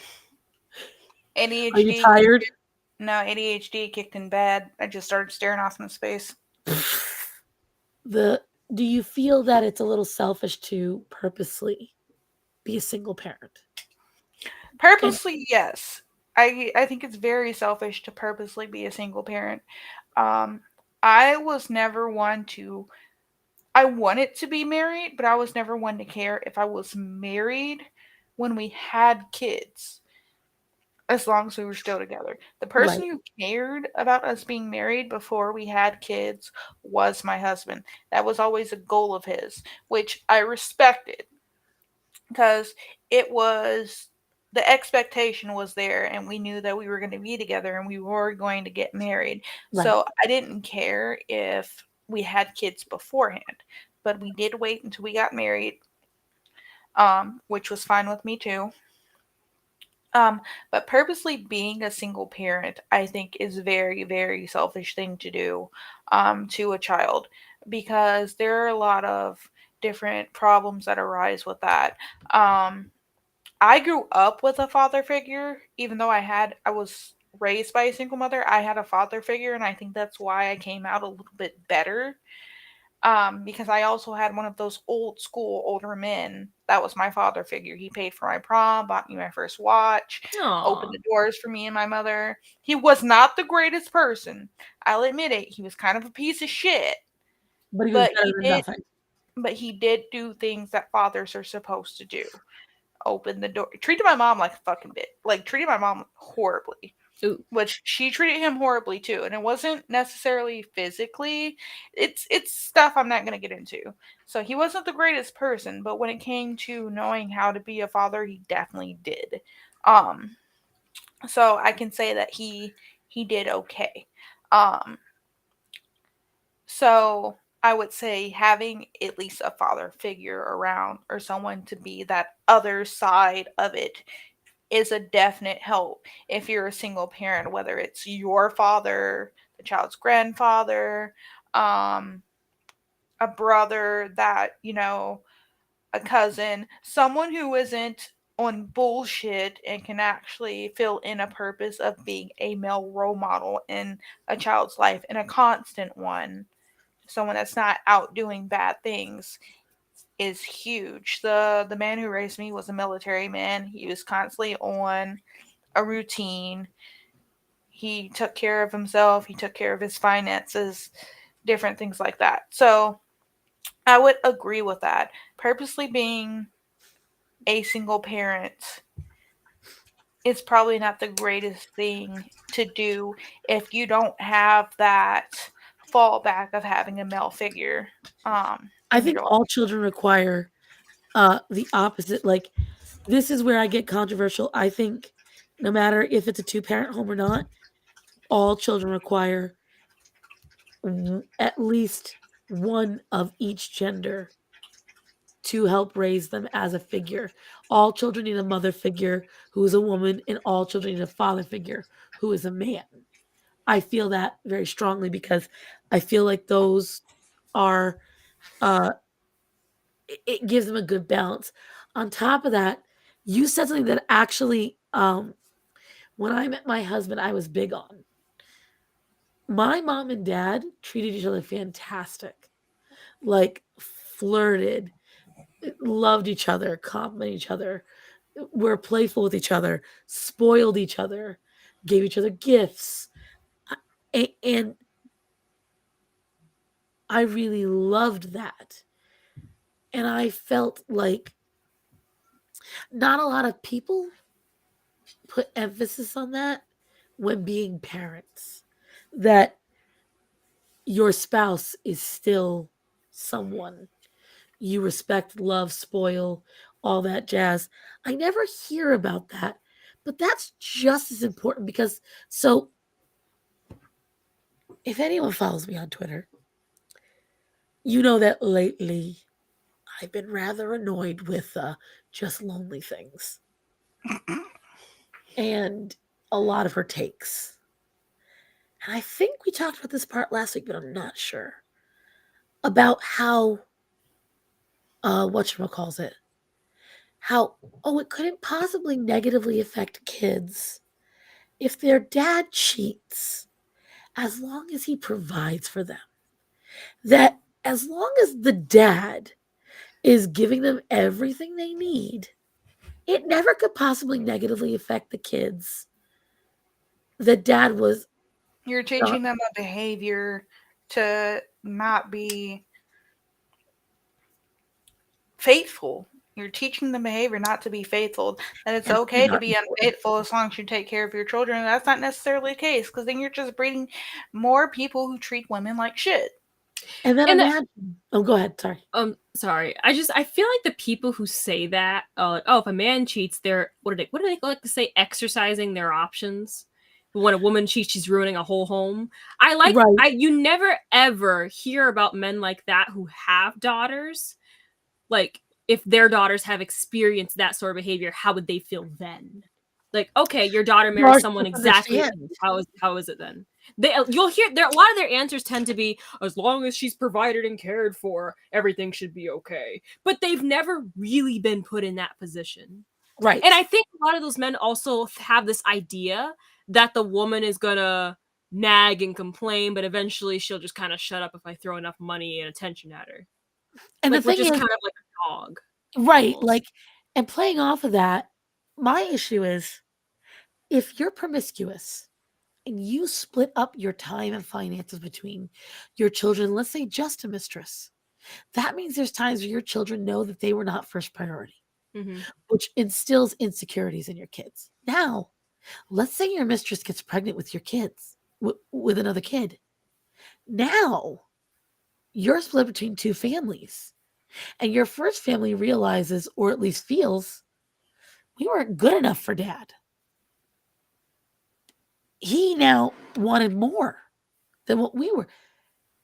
Are you
ADHD.
tired?
No, ADHD kicked in bad. I just started staring off into space.
Do you feel that it's a little selfish to purposely be a single parent?
Purposely, yes. I think it's very selfish to purposely be a single parent. I was never one to. I wanted to be married, but I was never one to care if I was married when we had kids, as long as we were still together. The person
Right.
who cared about us being married before we had kids was my husband. That was always a goal of his, which I respected because it was the expectation was there and we knew that we were going to be together and we were going to get married.
Right.
So I didn't care if we had kids beforehand, but we did wait until we got married, which was fine with me too. But purposely being a single parent, I think, is a very, very selfish thing to do to a child because there are a lot of different problems that arise with that. I grew up with a father figure, even though I was raised by a single mother. I had a father figure, and I think that's why I came out a little bit better. Because I also had one of those old school older men. That was my father figure. He paid for my prom, bought me my first watch, opened
Aw.
the doors for me and my mother. He was not the greatest person. I'll admit it. He was kind of a piece of shit.
But he was
But
better
he
than
did
nothing.
but he did do things that fathers are supposed to do. Open the door. Treated my mom like a fucking bitch. Like treated my mom horribly.
Ooh.
Which she treated him horribly too, and it wasn't necessarily physically. It's stuff I'm not gonna get into. So he wasn't the greatest person, but when it came to knowing how to be a father, he definitely did. Um, so I can say that he did okay. Um, so I would say having at least a father figure around or someone to be that other side of it is a definite help if you're a single parent, whether it's your father, the child's grandfather, um, a brother that, a cousin, someone who isn't on bullshit and can actually fill in a purpose of being a male role model in a child's life and a constant one. Someone that's not out doing bad things is huge. The man who raised me was a military man. He was constantly on a routine. He took care of himself, he took care of his finances, different things like that. So I would agree with that. Purposely being a single parent is probably not the greatest thing to do if you don't have that fallback of having a male figure
I
in
think
your life.
all children require the opposite. Like, this is where I get controversial. I think no matter if it's a two-parent home or not, all children require at least one of each gender to help raise them as a figure. All children need a mother figure who is a woman, and all children need a father figure who is a man. I feel that very strongly because I feel like those are, uh, it gives them a good balance. On top of that, you said something that actually, when I met my husband, I was big on. My mom and dad treated each other fantastic, like flirted, loved each other, complimented each other, were playful with each other, spoiled each other, gave each other gifts. And I really loved that. And I felt like Not a lot of people put emphasis on that when being parents. That your spouse is still someone you respect, love, spoil, all that jazz. I never hear about that, but that's just as important because so if anyone follows me on Twitter, you know that lately I've been rather annoyed with just lonely things and a lot of her takes. And I think we talked about this part last week, but I'm not sure about how whatchamacalls it, how it couldn't possibly negatively affect kids if their dad cheats as long as he provides for them. That as long as the dad is giving them everything they need, it never could possibly negatively affect the kids. The dad was.
You're teaching them a behavior to not be faithful. You're teaching them behavior not to be faithful. That it's okay to be unfaithful as long as you take care of your children. And that's not necessarily the case, because then you're just breeding more people who treat women like shit.
And then imagine. Go ahead.
Sorry. I feel like the people who say that, if a man cheats, they're what do they like to say? Exercising their options. When a woman cheats, she's ruining a whole home. You never ever hear about men like that who have daughters. Like, if their daughters have experienced that sort of behavior, how would they feel then? Like, okay, your daughter marries someone exactly. How is it then? You'll hear there a lot of their answers tend to be, as long as she's provided and cared for, everything should be okay. But they've never really been put in that position.
Right.
And I think a lot of those men also have this idea that the woman is gonna nag and complain, but eventually she'll just kind of shut up if I throw enough money and attention at her.
And
like,
the thing
which is
is,
kind of like a dog.
Right. Almost. Like, and playing off of that, my issue is if you're promiscuous and you split up your time and finances between your children, let's say just a mistress, that means there's times where your children know that they were not first priority, which instills insecurities in your kids. Now, let's say your mistress gets pregnant with your kids, with another kid. Now, you're split between two families. And your first family realizes, or at least feels, we weren't good enough for dad. He now wanted more than what we were.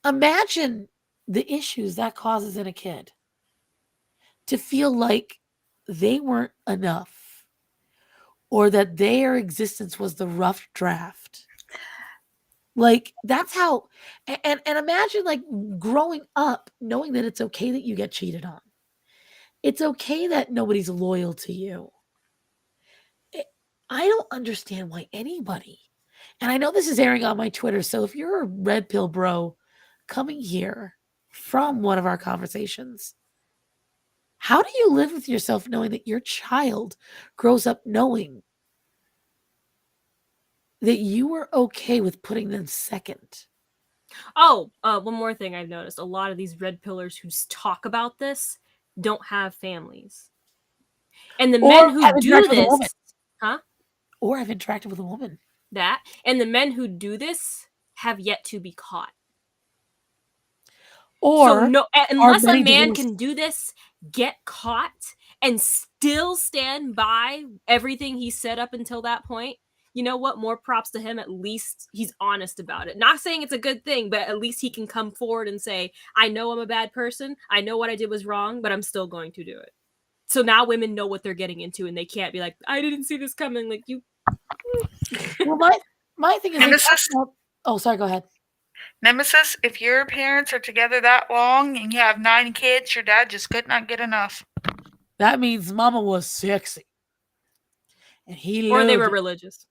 Imagine the issues that causes in a kid to feel like they weren't enough or that their existence was the rough draft. Like, that's how, and imagine like growing up knowing that it's okay that you get cheated on. It's okay that nobody's loyal to you. I don't understand why anybody, and I know this is airing on my Twitter, so if you're a red pill bro coming here from one of our conversations, how do you live with yourself knowing that your child grows up knowing that you were okay with putting them second?
One more thing I've noticed. A lot of these red pillars who talk about this don't have families. And the men who do this,
or have interacted with a woman.
And the men who do this have yet to be caught.
Or
unless a man can do this, get caught, and still stand by everything he said up until that point, you know what? More props to him. At least he's honest about it. Not saying it's a good thing, but at least he can come forward and say, I know I'm a bad person. I know what I did was wrong, but I'm still going to do it. So now women know what they're getting into, and they can't be like, I didn't see this coming. Like, you.
Well, my thing is, sorry, go ahead.
Nemesis, if your parents are together that long and you have 9 kids, your dad just could not get enough.
That means mama was sexy. And
or they were religious.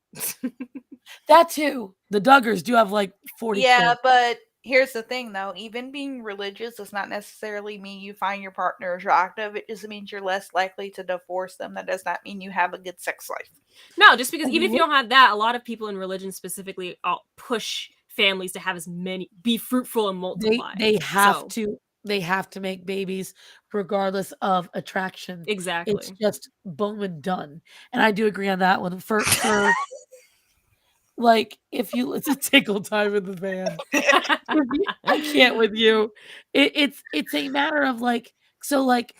That too. The Duggars do have like 40 kids.
But here's the thing, though. Even being religious does not necessarily mean you find your partner attractive. It just means you're less likely to divorce them. That does not mean you have a good sex life.
No, just because even if you don't have that, a lot of people in religion specifically push families to have as many, be fruitful and multiply.
They have to. they have to make babies regardless of attraction.
Exactly.
It's just boom and done. And I do agree on that one. For like, if you it's a tickle time in the van. I can't with you. It's a matter of like, so like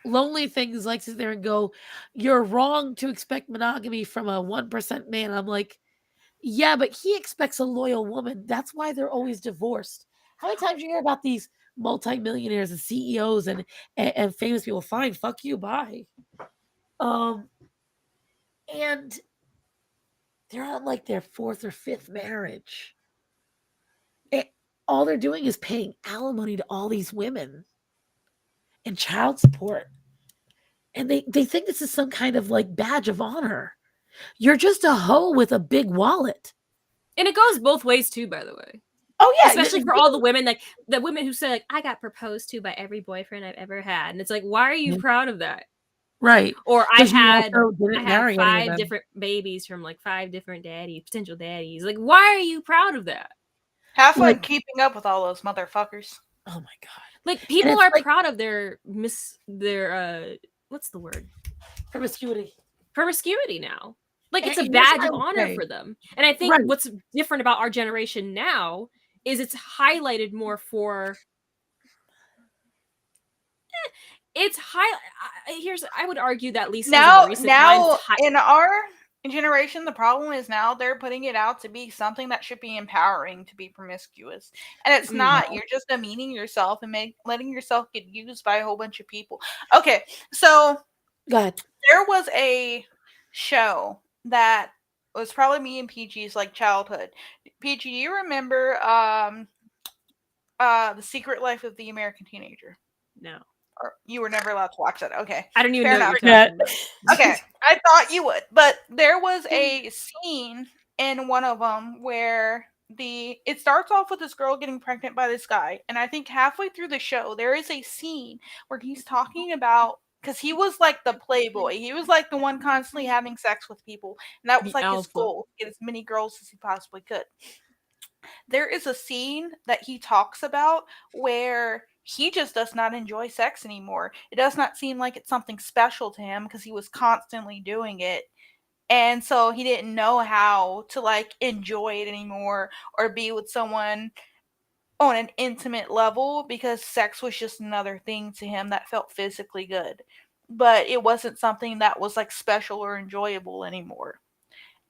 lonely things like sit there and go, you're wrong to expect monogamy from a 1% man. I'm like, yeah, but he expects a loyal woman. That's why they're always divorced. How many times you hear about these multimillionaires and CEOs and famous people? Fine, fuck you, bye. And they're on like their 4th or 5th marriage. All they're doing is paying alimony to all these women and child support. And they think this is some kind of like badge of honor. You're just a hoe with a big wallet.
And it goes both ways too, by the way.
Oh yeah,
especially for all the women, like the women who say, like, I got proposed to by every boyfriend I've ever had, and it's like, why are you proud of that?
Right.
Or I had 5
5
different babies from like 5 different daddies, potential daddies. Like, why are you proud of that?
Have fun keeping up with all those motherfuckers.
Oh my god!
Like people are proud of their what's the word? Promiscuity now. Like it's a badge of honor for them. And I think what's different about our generation now is it's highlighted more for. I would argue that Lisa
now in our generation, the problem is now they're putting it out to be something that should be empowering to be promiscuous, and it's not. You're just demeaning yourself and letting yourself get used by a whole bunch of people. Okay, so
go ahead.
There was a show that was probably me and PG's like childhood. PG, do you remember The Secret Life of the American Teenager?
No.
Or you were never allowed to watch that. Okay.
I don't even know what you're talking about.
Okay. I thought you would. But there was a scene in one of them where it starts off with this girl getting pregnant by this guy. And I think halfway through the show, there is a scene where he's talking about, because he was like the playboy. He was like the one constantly having sex with people. And that was like his goal, to get as many girls as he possibly could. There is a scene that he talks about where he just does not enjoy sex anymore. It does not seem like it's something special to him because he was constantly doing it. And so he didn't know how to like enjoy it anymore or be with someone on an intimate level because sex was just another thing to him that felt physically good. But it wasn't something that was like special or enjoyable anymore.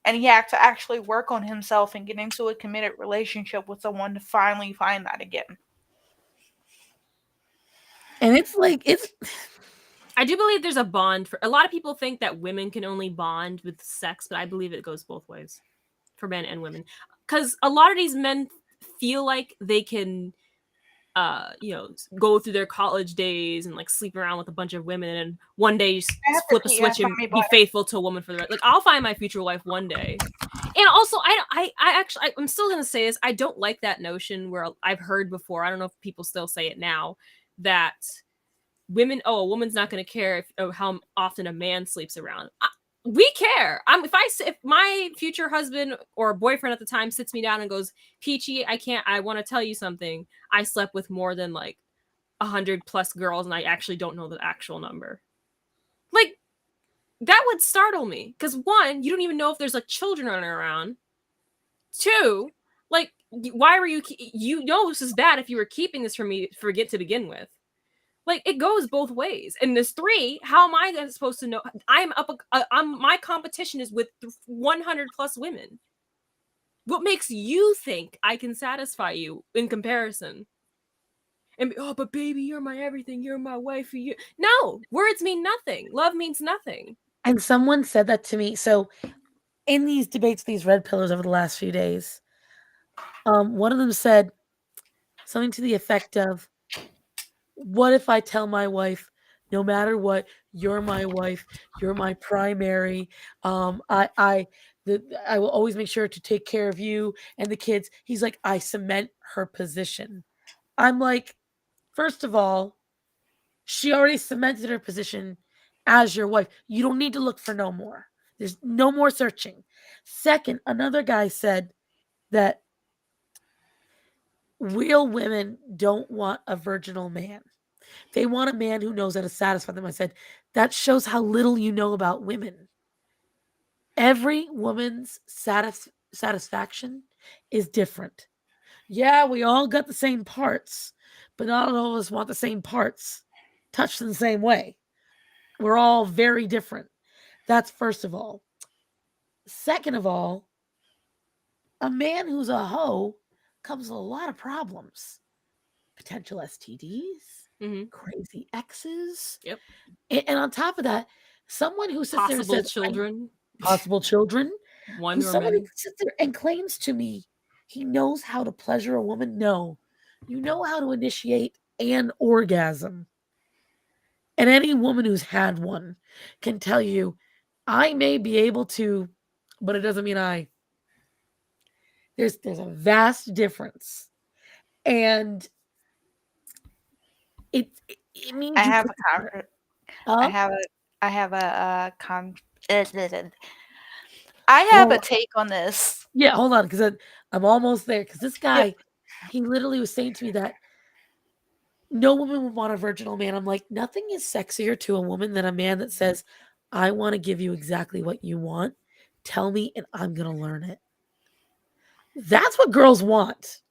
And he had to actually work on himself and get into a committed relationship with someone to finally find that again.
And it's like,
I do believe there's a bond for a lot of people think that women can only bond with sex, but I believe it goes both ways for men and women. Because a lot of these men feel like they can go through their college days and like sleep around with a bunch of women and one day just flip a switch and be faithful to a woman for the rest. Like I'll find my future wife one day. And also I'm still gonna say this. I don't like that notion where I've heard before. I don't know if people still say it now that a woman's not gonna care how often a man sleeps around. We care. If my future husband or boyfriend at the time sits me down and goes, Peachy, I want to tell you something. I slept with more than like 100+ girls and I actually don't know the actual number. Like that would startle me. Because 1, you don't even know if there's like children running around. 2, like why were you this is bad if you were keeping this from me to begin with. Like it goes both ways. And this 3, how am I supposed to know? My competition is with 100+ women. What makes you think I can satisfy you in comparison? And but baby, you're my everything. You're my wife. No, words mean nothing. Love means nothing.
And someone said that to me. So in these debates, these red pillars over the last few days, one of them said something to the effect of, what if I tell my wife, no matter what, you're my wife, you're my primary. I will always make sure to take care of you and the kids. He's like, I cement her position. I'm like, first of all, she already cemented her position as your wife. You don't need to look for no more. There's no more searching. Second, another guy said that real women don't want a virginal man. They want a man who knows how to satisfy them. I said, that shows how little you know about women. Every woman's satisfaction is different. Yeah, we all got the same parts, but not all of us want the same parts touched in the same way. We're all very different. That's first of all. Second of all, a man who's a hoe comes with a lot of problems. Potential STDs, crazy exes.
Yep.
And on top of that, someone who sits there and says, possible children,
one or
someone
many.
who sits there and claims to me he knows how to pleasure a woman. No, you know how to initiate an orgasm. And any woman who's had one can tell you, I may be able to, but it doesn't mean I. There's a vast difference. And it means
I
you
have
could-
I have a take on this.
Yeah, hold on, because I'm almost there. Because this guy, he literally was saying to me that no woman would want a virginal man. I'm like, nothing is sexier to a woman than a man that says, I want to give you exactly what you want. Tell me, and I'm going to learn it. That's what girls want.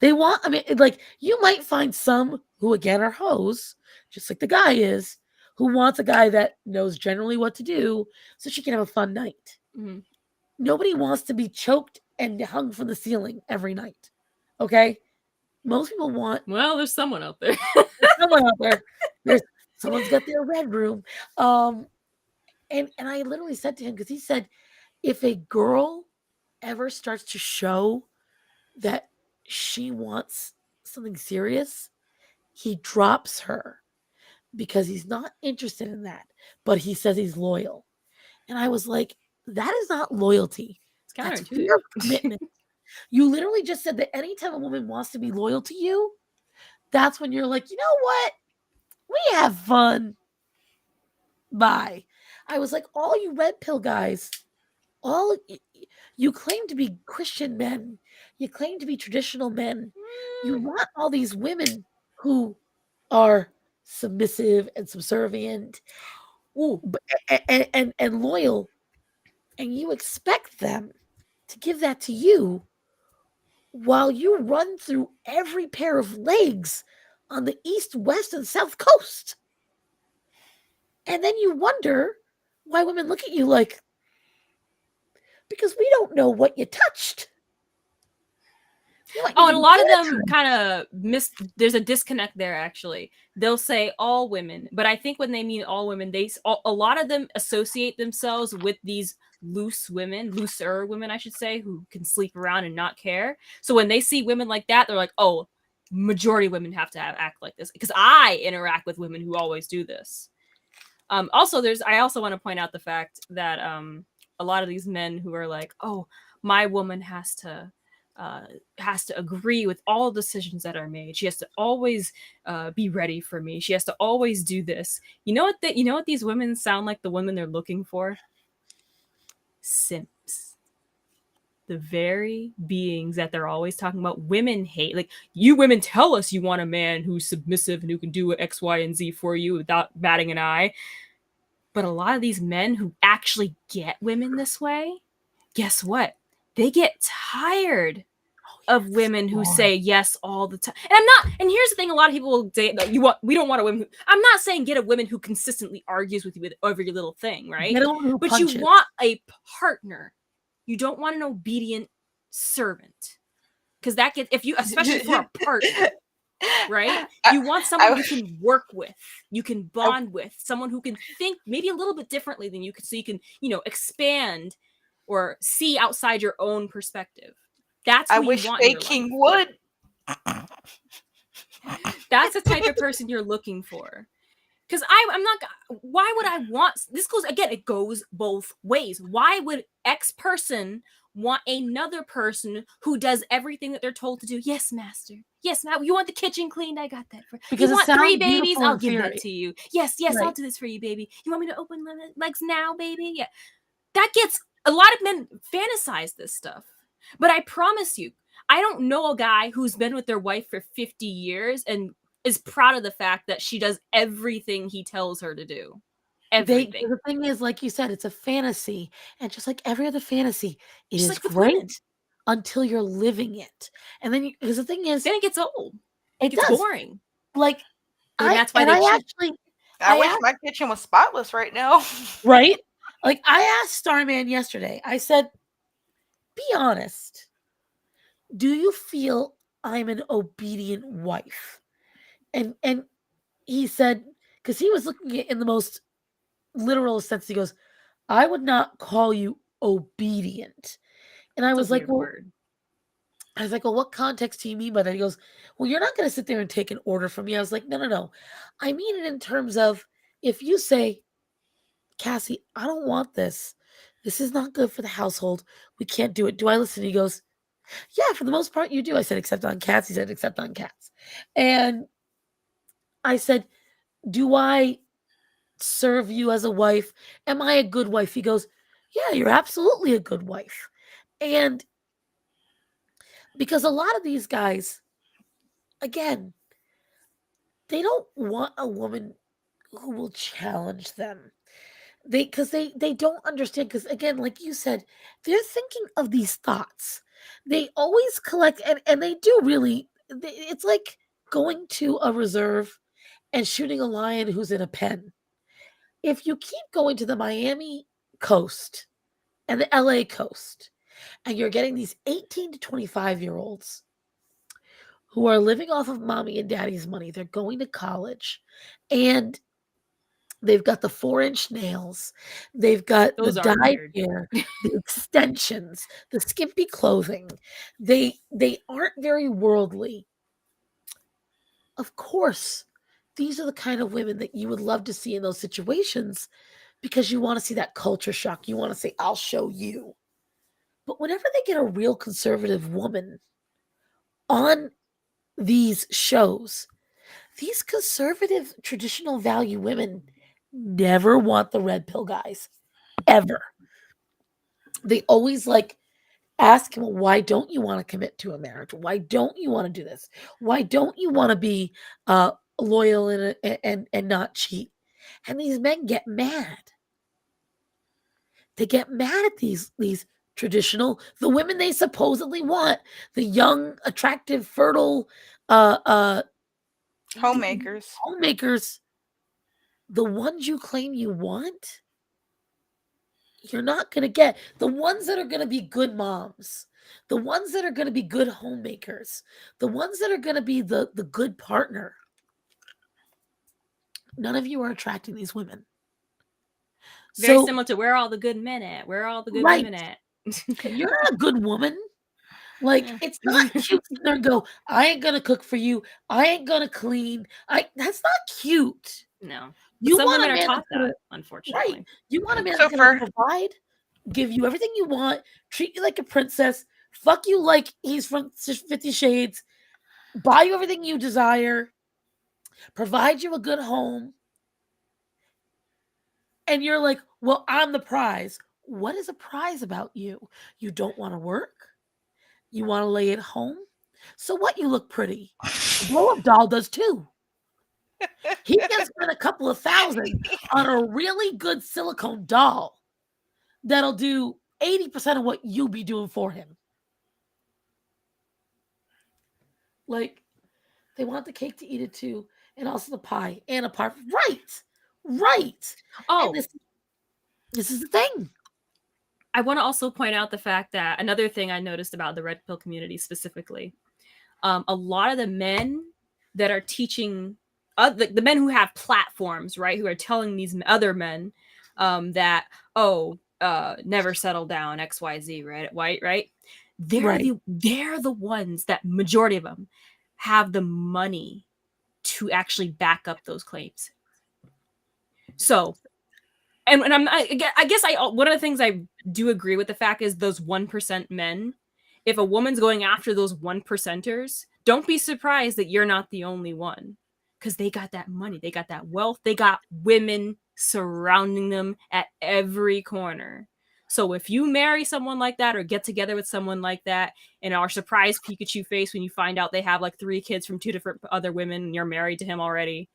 They want, I mean, like, you might find some who, again, are hoes, just like the guy is, who wants a guy that knows generally what to do so she can have a fun night.
Mm-hmm.
Nobody wants to be choked and hung from the ceiling every night. Okay? Most people want.
Well, there's someone out there.
Someone's got their red room. And I literally said to him, because he said, if a girl ever starts to show that she wants something serious, he drops her because he's not interested in that. But he says he's loyal. And I was like, that is not loyalty. That's fear of commitment. You literally just said that anytime a woman wants to be loyal to you, that's when you're like, you know what? We have fun. Bye. I was like, all you red pill guys, you claim to be Christian men. You claim to be traditional men. You want all these women who are submissive and subservient and loyal. And you expect them to give that to you while you run through every pair of legs on the east, west, and south coast. And then you wonder why women look at you like, because we don't know what you touched.
And a lot of them kind of there's a disconnect there, actually. They'll say all women, but I think when they mean all women, a lot of them associate themselves with these looser women, I should say, who can sleep around and not care. So when they see women like that, they're like, oh, majority of women have to act like this. Because I interact with women who always do this. I also want to point out the fact that a lot of these men who are like, oh, my woman has to agree with all decisions that are made. She has to always be ready for me. She has to always do this. You know what these women sound like? The women they're looking for? Simps. The very beings that they're always talking about. Women hate. Like, you women tell us you want a man who's submissive and who can do X, Y, and Z for you without batting an eye. But a lot of these men who actually get women this way, guess what? They get tired of women who say yes all the time. And here's the thing, a lot of people will say that we don't want a woman I'm not saying get a woman who consistently argues with you with every little thing, right? But you want a partner. You don't want an obedient servant. Because that gets, especially for a partner, right? You want someone you can work with, you can bond with, someone who can think maybe a little bit differently than you can, so you can, expand or see outside your own perspective. That's who you want in your life.
King would.
That's the type of person you're looking for. Because I'm not. Why would I want this? It goes both ways. Why would X person want another person who does everything that they're told to do? Yes, master. Yes, now you want the kitchen cleaned? I got that.
Because
you want 3 babies? I'll give that to you. Yes, right. I'll do this for you, baby. You want me to open legs now, baby? Yeah. That gets a lot of men fantasize this stuff. But I promise you, I don't know a guy who's been with their wife for 50 years and is proud of the fact that she does everything he tells her to do. Everything.
The thing is, like you said, it's a fantasy, and just like every other fantasy, it
Just
is
like with women.
great until you're living it, and then because the thing is,
Then it gets old.
it
gets
does.
boring.
Like
And that's why they cheat.
I wish my kitchen was spotless right now.
Right? Like I asked Starman yesterday. I said, "Be honest. Do you feel I'm an obedient wife?" And he said, because he was looking at it in the most literal sense, he goes, "I would not call you obedient." And I was like, "Well," I was like, "Well, what context do you mean by that?" He goes, "Well, you're not going to sit there and take an order from me." I was like, "No, no, no. I mean it in terms of if you say, Cassie, I don't want this. This is not good for the household. We can't do it. Do I listen?" He goes, "Yeah, for the most part, you do." I said, "Except on cats." He said, "Except on cats." And I said, "Do I serve you as a wife? Am I a good wife?" He goes, "Yeah, you're absolutely a good wife." And because a lot of these guys, again, they don't want a woman who will challenge them. They don't understand, because again, like you said, they're thinking of these thoughts. They always collect, and they do really, it's like going to a reserve and shooting a lion who's in a pen. If you keep going to the Miami coast and the LA coast, and you're getting these 18 to 25-year-olds who are living off of mommy and daddy's money, they're going to college, and they've got the 4-inch nails, they've got
Those
the
are
dyed
weird.
hair, the extensions, the skimpy clothing. They aren't very worldly. Of course, these are the kind of women that you would love to see in those situations, because you want to see that culture shock. You want to say, "I'll show you." But whenever they get a real conservative woman on these shows, these conservative traditional value women never want the red pill guys, ever. They always like ask him, "Why don't you want to commit to a marriage? Why don't you want to do this? Why don't you want to be loyal and not cheat?" And these men get mad. They get mad at these traditional, the women they supposedly want, the young, attractive, fertile
Homemakers.
homemakers, the ones you claim you want. You're not going to get the ones that are going to be good moms, the ones that are going to be good homemakers, the ones that are going to be the good partner. None of you are attracting these women.
Very
So,
similar to where are all the good men at? Where are all the good
right.
women at?
You're not a good woman. Like, it's not cute to sit there and go, "I ain't gonna cook for you. I ain't gonna clean." That's not cute.
No.
You
Some
want
women
a
are
man
taught
that's gonna,
that, unfortunately.
right? You want a man
So
that's gonna
for
provide, give you everything you want, treat you like a princess, fuck you like he's from 50 Shades, buy you everything you desire, provide you a good home, and you're like, "Well, I'm the prize." What is a prize about you? You don't want to work? You want to lay at home? So what? You look pretty. The blow-up doll does too. He can spend a couple of thousand on a really good silicone doll that'll do 80% of what you'll be doing for him. Like, they want the cake to eat it too, and also the pie and a part. Right. Right.
Oh,
And this is the thing.
I want to also point out the fact that another thing I noticed about the red pill community specifically, a lot of the men that are teaching, the men who have platforms, right, who are telling these other men that, never settle down, XYZ, right? They're the ones that majority of them have the money to actually back up those claims. So, and I guess one of the things I do agree with the fact is those 1% men. If a woman's going after those 1%ers, don't be surprised that you're not the only one, because they got that money, they got that wealth, they got women surrounding them at every corner. So if you marry someone like that or get together with someone like that and are surprised Pikachu face when you find out they have like 3 kids from 2 different other women and you're married to him already,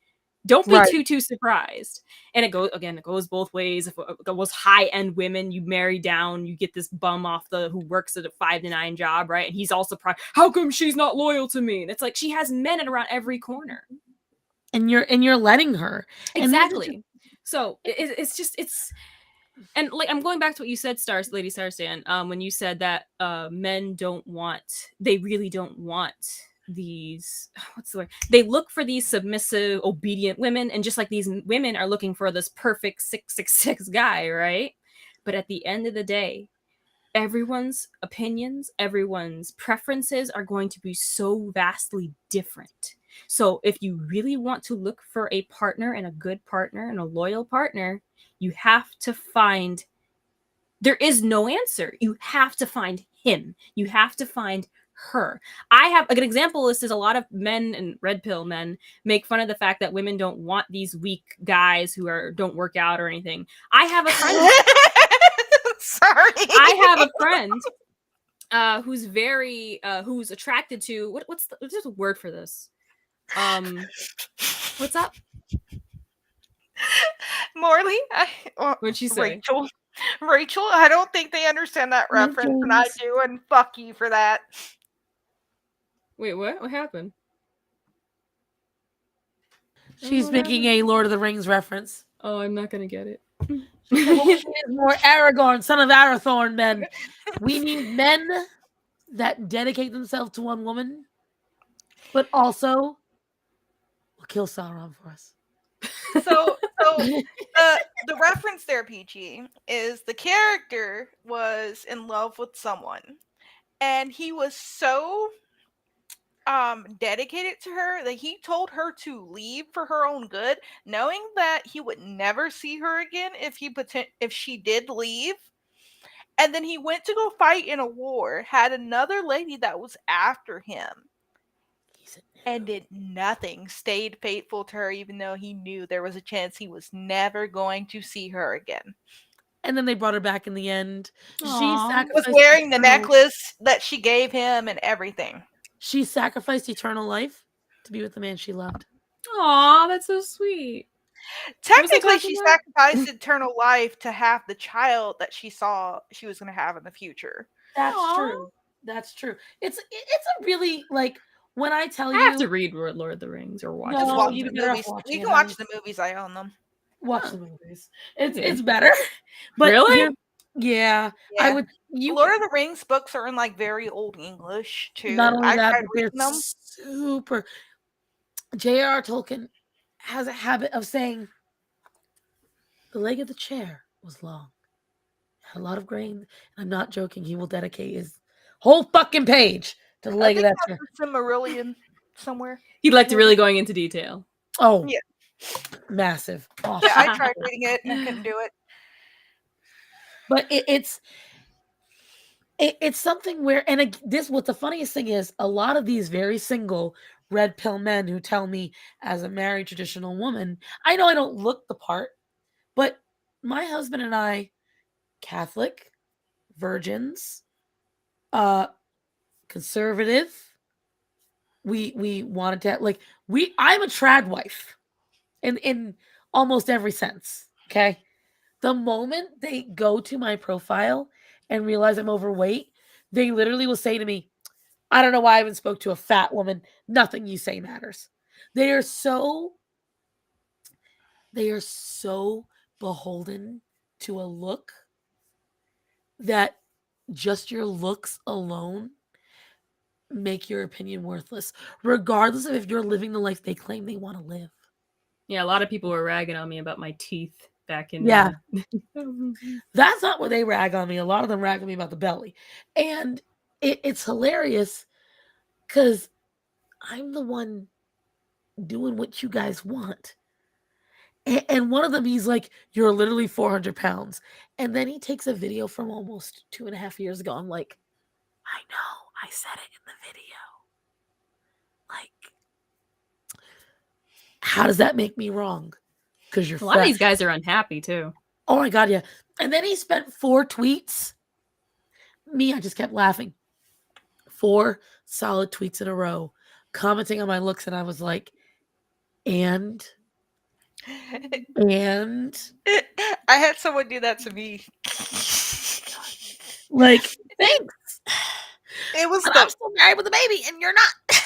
don't be too surprised. And it goes both ways. If it was high-end women, you marry down, you get this bum off who works at a 5 to 9 job, right? And he's also how come she's not loyal to me? And it's like she has men around every corner.
And you're letting her.
Exactly. So it's and like I'm going back to what you said, Lady Starstan, when you said that men they really don't want these, what's the word? They look for these submissive, obedient women, and just like these women are looking for this perfect 666 guy, right? But at the end of the day, everyone's opinions, everyone's preferences are going to be so vastly different. So if you really want to look for a partner and a good partner and a loyal partner, you have to find, there is no answer. You have to find him. You have to find her. I have like, an example. This is a lot of men and red pill men make fun of the fact that women don't want these weak guys who don't work out or anything. I have a friend.
Sorry.
I have a friend who's very who's attracted to what's the word for this? What's up?
Morley?
What'd you say?
Rachel, I don't think they understand that reference, and I do, and fuck you for that.
Wait, what? What happened?
She's making a Lord of the Rings reference.
Oh, I'm not gonna get it.
She is more Aragorn, son of Arathorn, men. We need men that dedicate themselves to one woman, but also will kill Sauron for us.
So the reference there, PG, is the character was in love with someone, and he was so dedicated to her that he told her to leave for her own good, knowing that he would never see her again if she did leave. And then he went to go fight in a war, had another lady that was after him, and did nothing, stayed faithful to her, even though he knew there was a chance he was never going to see her again.
And then they brought her back in the end.
Aww. She was wearing the necklace that she gave him and everything.
She sacrificed eternal life to be with the man she loved.
Aw, that's so sweet.
Technically, she sacrificed eternal life to have the child that she saw she was going to have in the future.
That's true. That's true. It's a really, like, when I tell you,
I have to read Lord of the Rings or watch.
No, watch the movies. You can watch the movies. I own them.
Watch the movies. It's better. But
really?
Yeah. I would.
Lord of the Rings books are in like very old English too.
Not only that,
tried
but they're
reading them.
super. J.R.R. Tolkien has a habit of saying the leg of the chair was long, had a lot of grain, and I'm not joking. He will dedicate his whole fucking page to the leg of that chair.
Silmarillion somewhere.
He'd like to really going into detail.
Oh,
yeah,
massive.
Awesome. Yeah, I tried reading it and I couldn't do it.
But it's something where, and what the funniest thing is, a lot of these very single red pill men who tell me, as a married traditional woman, I know I don't look the part, but my husband and I, Catholic, virgins, conservative, we wanted to, like, I'm a trad wife in almost every sense. Okay. The moment they go to my profile and realize I'm overweight, they literally will say to me, I don't know why I haven't spoke to a fat woman. Nothing you say matters. They are so beholden to a look that just your looks alone make your opinion worthless, regardless of if you're living the life they claim they want to live.
Yeah, a lot of people were ragging on me about my teeth back in.
Yeah. That's not what they rag on me. A lot of them rag on me about the belly. And it's hilarious because I'm the one doing what you guys want. And one of them, he's like, you're literally 400 pounds. And then he takes a video from almost 2.5 years ago. I'm like, I know, I said it in the video. Like, how does that make me wrong? Because you're
a lot of these guys are unhappy too.
Oh my God, yeah. And then he spent 4 tweets. I just kept laughing. 4 solid tweets in a row, commenting on my looks, and I was like, and
I had someone do that to me.
like, thanks.
It was
I'm still married with a baby, and you're not.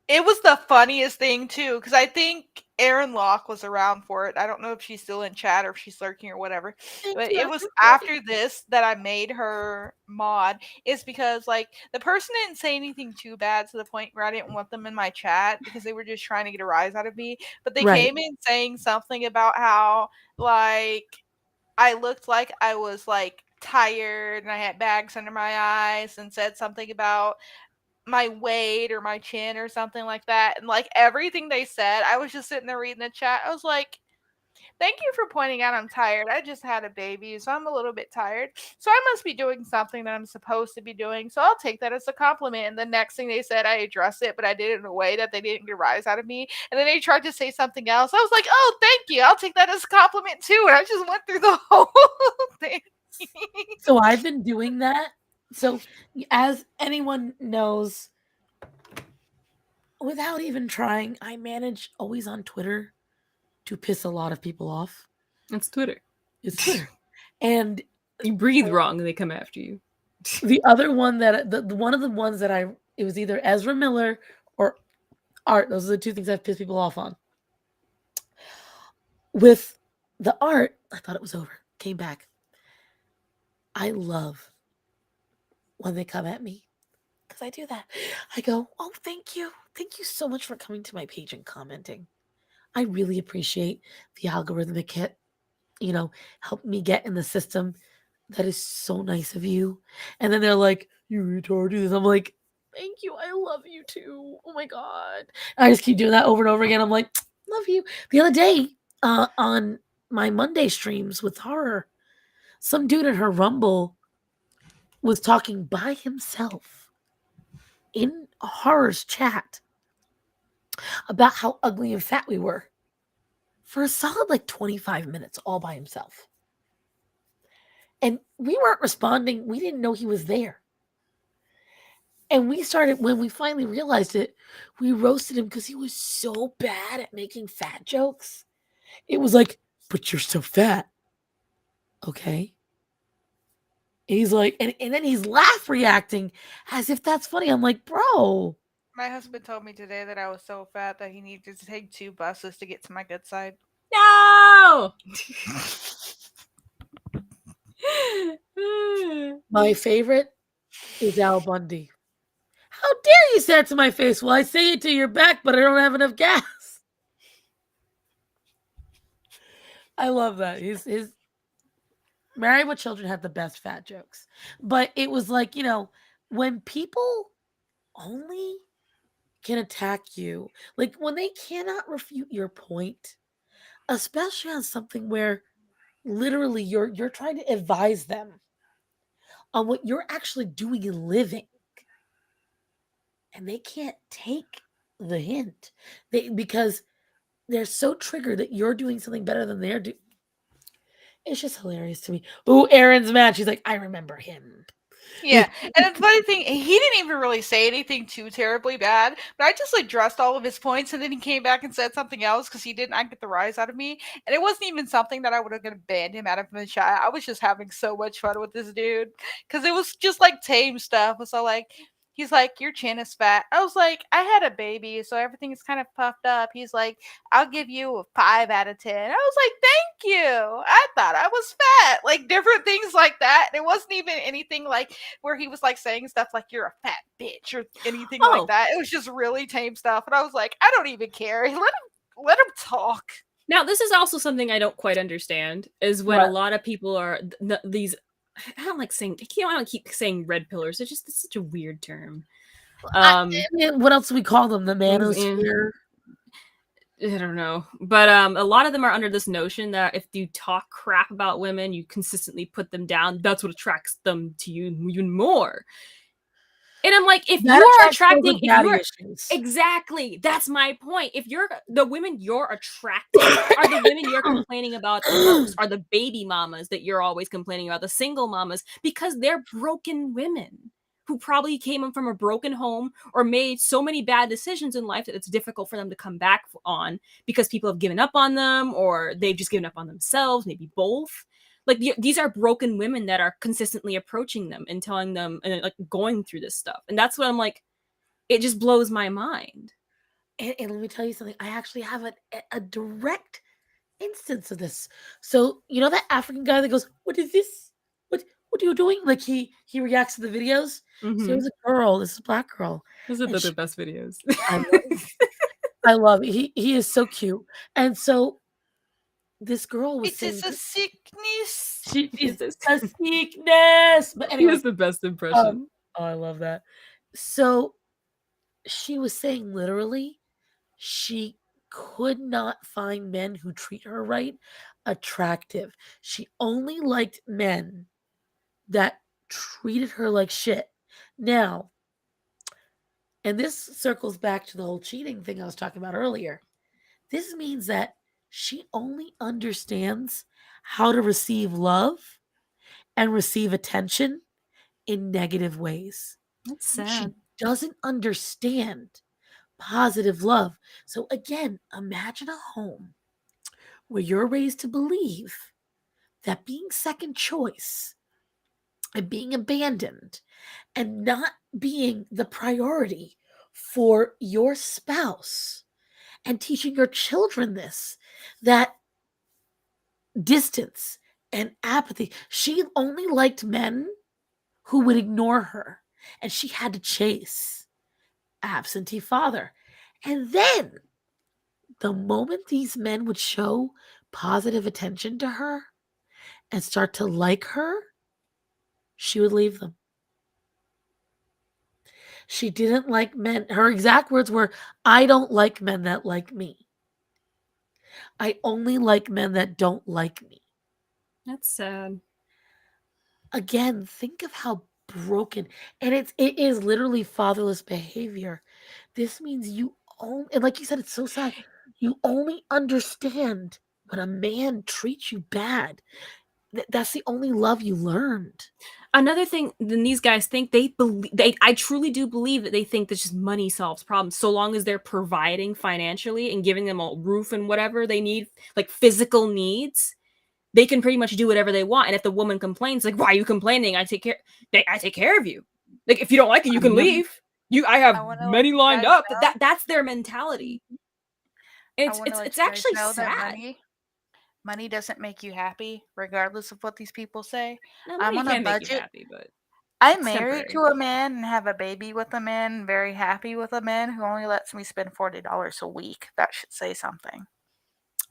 It was the funniest thing too, because I think Erin Locke was around for it. I don't know if she's still in chat or if she's lurking or whatever. But it was after this that I made her mod. Is because like the person didn't say anything too bad to the point where I didn't want them in my chat because they were just trying to get a rise out of me. But they came in saying something about how like I looked like I was like tired and I had bags under my eyes, and said something about my weight or my chin or something like that. And like everything they said, I was just sitting there reading the chat. I was like, thank you for pointing out I'm tired. I just had a baby, so I'm a little bit tired. So I must be doing something that I'm supposed to be doing. So I'll take that as a compliment. And the next thing they said, I addressed it, but I did it in a way that they didn't get a rise out of me. And then they tried to say something else. I was like, oh, thank you. I'll take that as a compliment too. And I just went through the whole thing.
So I've been doing that. So as anyone knows, without even trying, I manage always on Twitter to piss a lot of people off.
It's Twitter.
It's Twitter. And
you breathe wrong and they come after you.
The other one that one of the ones that it was either Ezra Miller or Art. Those are the 2 things I've pissed people off on. With the Art, I thought it was over. Came back. I love when they come at me because I do that. I go, oh, thank you. Thank you so much for coming to my page and commenting. I really appreciate the algorithmic hit, help me get in the system. That is so nice of you. And then they're like, you retarded. I'm like, thank you. I love you too. Oh my God. And I just keep doing that over and over again. I'm like, love you. The other day on my Monday streams with horror, some dude in her Rumble was talking by himself in horror's chat about how ugly and fat we were for a solid like 25 minutes all by himself. And we weren't responding. We didn't know he was there. And when we finally realized it, we roasted him because he was so bad at making fat jokes. It was like, but you're so fat. Okay. And he's like, and then he's laugh reacting as if that's funny. I'm like, bro.
My husband told me today that I was so fat that he needed to take 2 buses to get to my good side.
No!
My favorite is Al Bundy. How dare you say that to my face? Well, I say it to your back, but I don't have enough gas. I love that. His Married with Children had the best fat jokes. But it was like, when people only can attack you, like when they cannot refute your point, especially on something where literally you're trying to advise them on what you're actually doing and living, and they can't take the hint because they're so triggered that you're doing something better than they're doing. It's just hilarious to me. Ooh, Aaron's mad. She's like, I remember him.
Yeah, and the funny thing, he didn't even really say anything too terribly bad, but I just addressed all of his points, and then he came back and said something else because he did not get the rise out of me, and it wasn't even something that I would have banned him out of the chat. I was just having so much fun with this dude because it was just like tame stuff. So like, he's like, your chin is fat. I was like, I had a baby, so everything is kind of puffed up. He's like, I'll give you a 5 out of 10. I was like, thank you. I thought I was fat. Like different things like that. And it wasn't even anything like where he was like saying stuff like you're a fat bitch or anything like that. It was just really tame stuff. And I was like, I don't even care. Let him talk.
Now, this is also something I don't quite understand is when a lot of people are these. I don't like saying. I don't keep saying red pillars. It's such a weird term.
What else do we call them? The manosphere.
I don't know, but a lot of them are under this notion that if you talk crap about women, you consistently put them down. That's what attracts them to you even more. And I'm like, if
That
you are
attracts girls
attracting,
with
if
daddy
you're
issues.
exactly, that's my point. If you're the women you're attracting are the women you're complaining about the most, are the baby mamas that you're always complaining about, the single mamas, because they're broken women who probably came from a broken home or made so many bad decisions in life that it's difficult for them to come back on because people have given up on them or they've just given up on themselves, maybe both. Like these are broken women that are consistently approaching them and telling them and like going through this stuff. And that's what I'm like, it just blows my mind.
And let me tell you something. I actually have a direct instance of this. So you know that African guy that goes, "What is this? What are you doing?" Like he reacts to the videos. So there was a girl. This is a black girl.
Those are
And
the best videos.
I love, I love it. He is so cute. And so this girl was
It is
saying
a sickness.
she is a sickness. But
He
anyway,
has the best
um,
impression.
oh, I love that. So she was saying literally, she could not find men who treat her right attractive. She only liked men that treated her like shit. Now, and this circles back to the whole cheating thing I was talking about earlier. This means that she only understands how to receive love and receive attention in negative ways.
That's
She
sad.
doesn't understand positive love. So, again, imagine a home where you're raised to believe that being second choice and being abandoned and not being the priority for your spouse and teaching your children this, that distance and apathy. She only liked men who would ignore her, and she had to chase absentee father. And then the moment these men would show positive attention to her and start to like her, she would leave them. She didn't like men. Her exact words were, "I don't like men that like me. I only like men that don't like me."
That's sad.
Again, think of how broken, and it is literally fatherless behavior. This means you only, and like you said, it's so sad. You only understand when a man treats you bad. That's the only love you learned.
Another thing, then these guys think I truly do believe that they think that just money solves problems so long as they're providing financially and giving them a roof and whatever they need, like physical needs. They can pretty much do whatever they want. And if the woman complains, like, "Why are you complaining? I take care of you. Like, if you don't like it, you can leave. I have
I want to let
many
you
lined
guys
up."
know.
That's their mentality.
I want to let
It's
you guys
actually
know that
sad.
money doesn't make you happy, regardless of what these people say.
No,
I'm
money
on a
can make you
budget.
happy, but
I'm
it's
married
temporary.
to a man and have a baby with a man, very happy with a man who only lets me spend $40 a week. That should say something.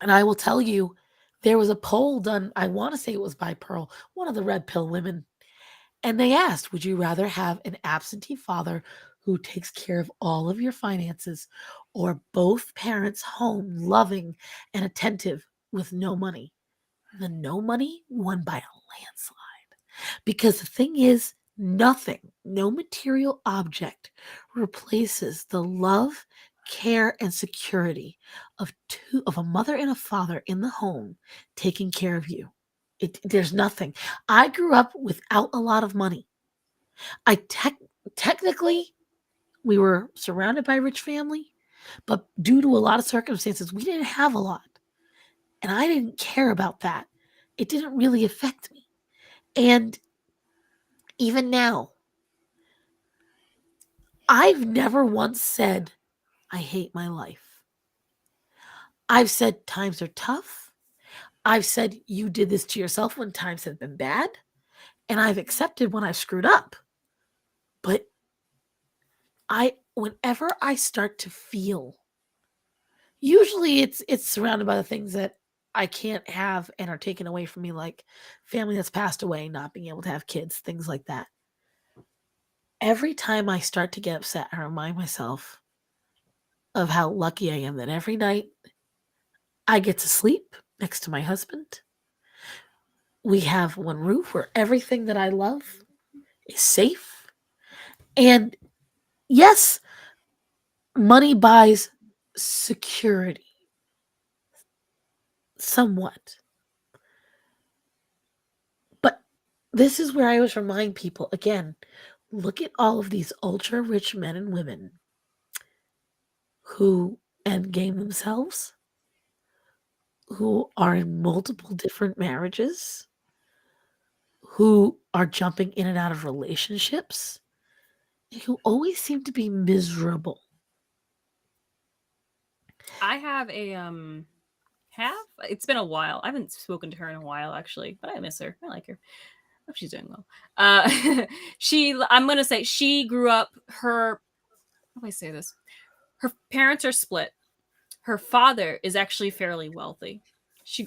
And I will tell you, there was a poll done, I want to say it was by Pearl, one of the red pill women. And they asked, would you rather have an absentee father who takes care of all of your finances or both parents home, loving and attentive with no money? The no money won by a landslide. Because the thing is, nothing, no material object replaces the love, care, and security of a mother and a father in the home taking care of you. There's nothing. I grew up without a lot of money. Technically, we were surrounded by a rich family, but due to a lot of circumstances, we didn't have a lot. And I didn't care about that. It didn't really affect me. And even now, I've never once said, I hate my life. I've said times are tough. I've said you did this to yourself when times have been bad. And I've accepted when I've screwed up. But whenever I start to feel, usually it's surrounded by the things that I can't have and are taken away from me, like family that's passed away, not being able to have kids, things like that. Every time I start to get upset, I remind myself of how lucky I am that every night I get to sleep next to my husband. We have one roof where everything that I love is safe. And yes, money buys security. Somewhat. But this is where I always remind people again, look at all of these ultra rich men and women who endgame themselves, who are in multiple different marriages, who are jumping in and out of relationships, who always seem to be miserable.
I have a it's been a while. I haven't spoken to her in a while actually, but I miss her. I like her. Hope she's doing well. I'm gonna say she grew up how do I say this? Her parents are split. Her father is actually fairly wealthy.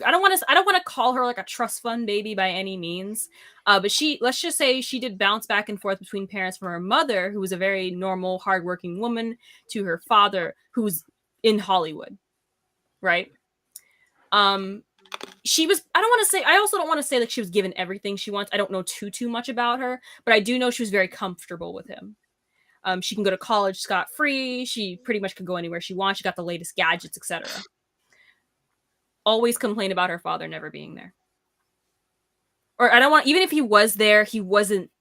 I don't want to call her like a trust fund baby by any means. But let's just say she did bounce back and forth between parents, from her mother, who was a very normal, hardworking woman, to her father, who's in Hollywood. Right? She was, I also don't want to say that she was given everything she wants. I don't know too much about her, but I do know she was very comfortable with him. She can go to college scot-free. She pretty much can go anywhere she wants. She got the latest gadgets, etc. Always complained about her father never being there. Or even if he was there, he wasn't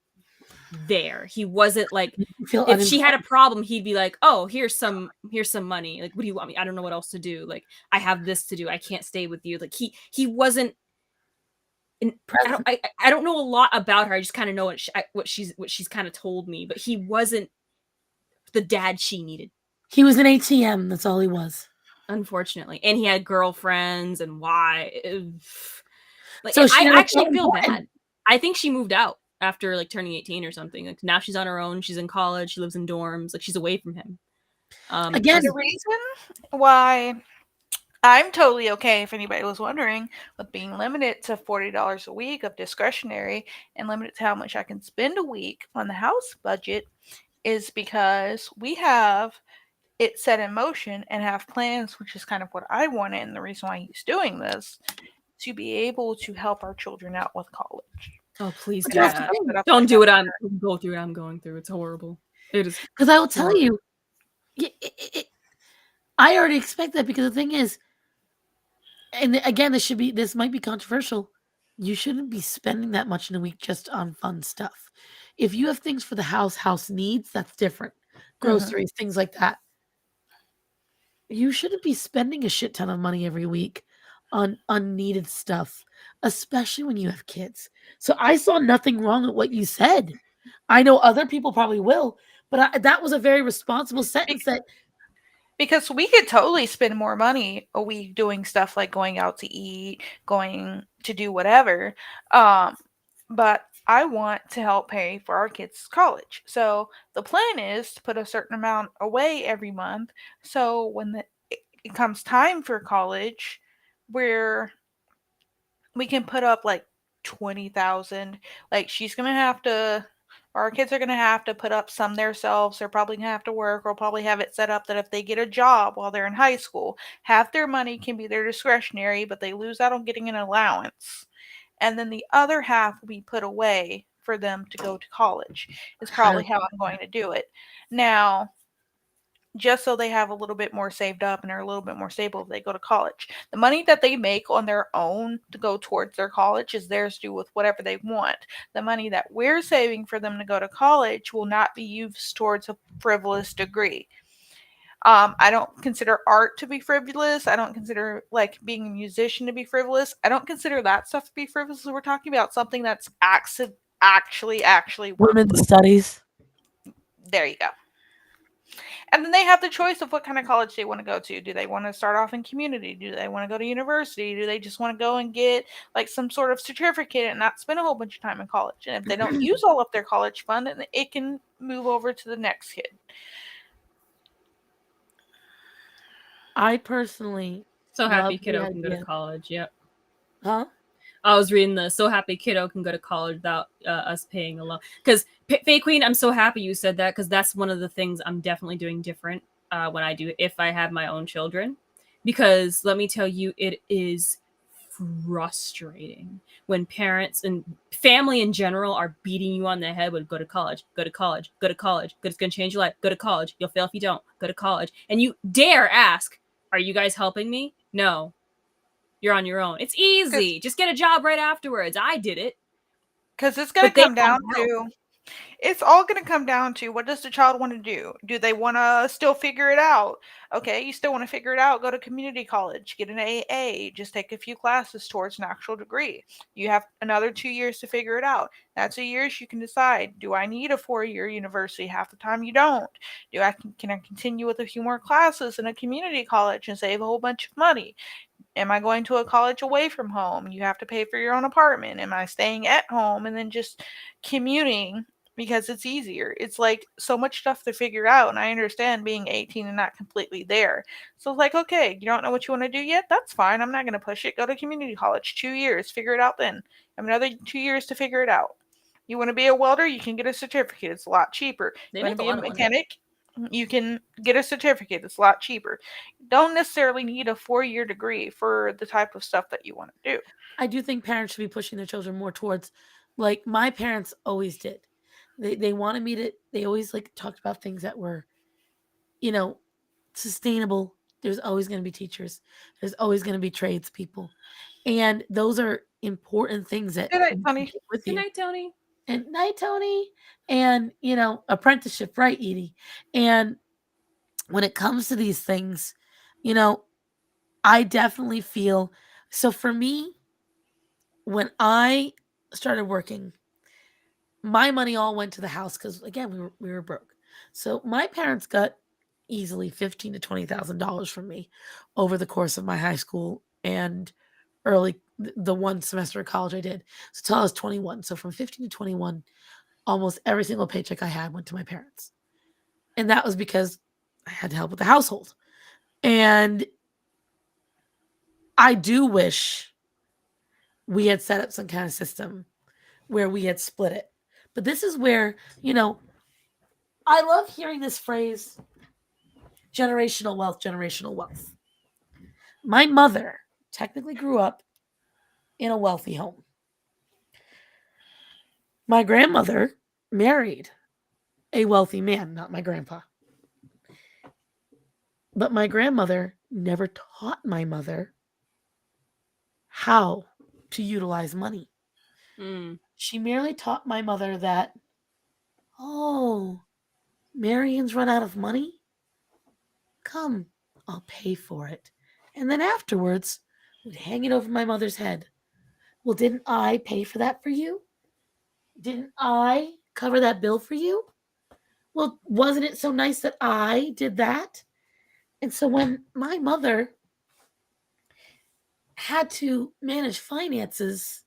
there. He wasn't like, if she had a problem, he'd be like, oh, here's some money. Like, what do you want me? I don't know what else to do. Like, I have this to do. I can't stay with you. Like, he wasn't. I don't know a lot about her. I just kind of know what she's kind of told me. But he wasn't the dad she needed.
He was an ATM. That's all he was.
Unfortunately, and he had girlfriends, and why? Like,
so
I actually feel bad. I think she moved out after like turning 18 or something. Like, now she's on her own. She's in college. She lives in dorms. Like, she's away from him.
Again, the reason why I'm totally okay, if anybody was wondering, with being limited to $40 a week of discretionary and limited to how much I can spend a week on the house budget, is because we have it set in motion and have plans, which is kind of what I wanted, and the reason why he's doing this, to be able to help our children out with college.
Oh, please do that. Don't do what I'm go through. What I'm going through. It's horrible. It is.
Because I will tell you, I already expect that, because the thing is, and again, this might be controversial. You shouldn't be spending that much in a week just on fun stuff. If you have things for the house needs, that's different. Groceries, things like that. You shouldn't be spending a shit ton of money every week on unneeded stuff, especially when you have kids. So I saw nothing wrong with what you said. I know other people probably will, but that was a very responsible sentence.
Because we could totally spend more money a week doing stuff like going out to eat, going to do whatever. But I want to help pay for our kids' college. So the plan is to put a certain amount away every month. So when it comes time for college, where we can put up like 20,000, like our kids are going to have to put up some themselves. They're probably going to have to work, or probably have it set up that if they get a job while they're in high school, half their money can be their discretionary, but they lose out on getting an allowance. And then the other half will be put away for them to go to college, is probably how I'm going to do it. Now, just so they have a little bit more saved up and are a little bit more stable if they go to college. The money that they make on their own to go towards their college is theirs to do with whatever they want. The money that we're saving for them to go to college will not be used towards a frivolous degree. I don't consider art to be frivolous. I don't consider like being a musician to be frivolous. I don't consider that stuff to be frivolous. We're talking about something that's actually
women's studies.
There you go. And then they have the choice of what kind of college they want to go to. Do they want to start off in community? Do they want to go to university? Do they just want to go and get like some sort of certificate and not spend a whole bunch of time in college? And if they don't use all of their college fund, then it can move over to the next kid.
I personally
so happy kiddo can go to college. Yep.
Huh?
I was reading the so happy kiddo can go to college without us paying a loan. Because Faye Queen, I'm so happy you said that, because that's one of the things I'm definitely doing different if I have my own children. Because let me tell you, it is frustrating when parents and family in general are beating you on the head with go to college, go to college, go to college, it's going to change your life, go to college, you'll fail if you don't, go to college. And you dare ask, are you guys helping me? No. You're on your own. It's easy. Just get a job right afterwards. I did it.
Because it's going to come down to, it's all going to come down to, what does the child want to do? Do they want to still figure it out? Okay, you still want to figure it out, go to community college, get an AA, just take a few classes towards an actual degree. You have another 2 years to figure it out. That's 2 years you can decide, do I need a 4-year university? Half the time you don't. Can I continue with a few more classes in a community college and save a whole bunch of money? Am I going to a college away from home? You have to pay for your own apartment. Am I staying at home and then just commuting because it's easier? It's like so much stuff to figure out. And I understand being 18 and not completely there. So it's like, okay, you don't know what you want to do yet? That's fine. I'm not going to push it. Go to community college. 2 years. Figure it out then. I have another 2 years to figure it out. You want to be a welder? You can get a certificate. It's a lot cheaper. You want to be a mechanic? You can get a certificate. It's a lot cheaper. You don't necessarily need a 4-year degree for the type of stuff that you want to do.
I do think parents should be pushing their children more towards, like my parents always did. They wanted me to, they always like talked about things that were, sustainable. There's always going to be teachers. There's always going to be tradespeople. And those are important things that
Good night, Tony.
Good night, Tony.
And night, Tony. And, apprenticeship, right, Edie? And when it comes to these things, I definitely feel, so for me, when I started working, my money all went to the house because, again, we were broke. So my parents got easily $15,000 to $20,000 from me over the course of my high school and the one semester of college I did. So until I was 21. So from 15 to 21, almost every single paycheck I had went to my parents. And that was because I had to help with the household. And I do wish we had set up some kind of system where we had split it. But this is where, I love hearing this phrase, generational wealth, generational wealth. My mother technically grew up in a wealthy home. My grandmother married a wealthy man, not my grandpa. But my grandmother never taught my mother how to utilize money. She merely taught my mother that, Marion's run out of money? Come, I'll pay for it. And then afterwards, would hang it over my mother's head. Well, didn't I pay for that for you? Didn't I cover that bill for you? Well, wasn't it so nice that I did that? And so when my mother had to manage finances,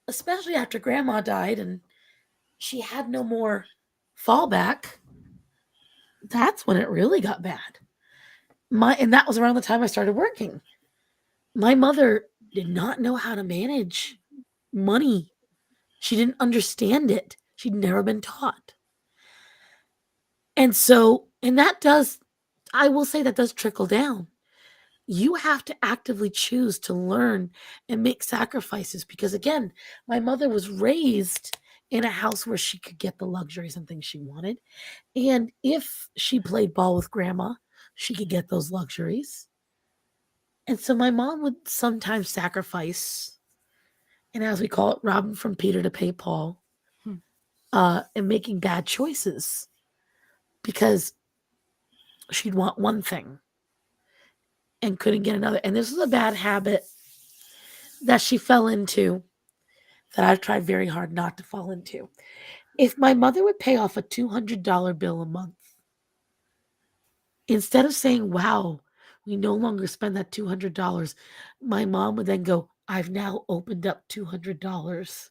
especially after grandma died and she had no more fallback, that's when it really got bad. And that was around the time I started working. My mother did not know how to manage money. She didn't understand it. She'd never been taught. And so, I will say that does trickle down. You have to actively choose to learn and make sacrifices because, again, my mother was raised in a house where she could get the luxuries and things she wanted. And if she played ball with grandma, she could get those luxuries. And so my mom would sometimes sacrifice, and as we call it, robbing from Peter to pay Paul, and making bad choices because she'd want one thing and couldn't get another. And this was a bad habit that she fell into that I've tried very hard not to fall into. If my mother would pay off a $200 bill a month, instead of saying, wow, we no longer spend that $200, my mom would then go, I've now opened up $200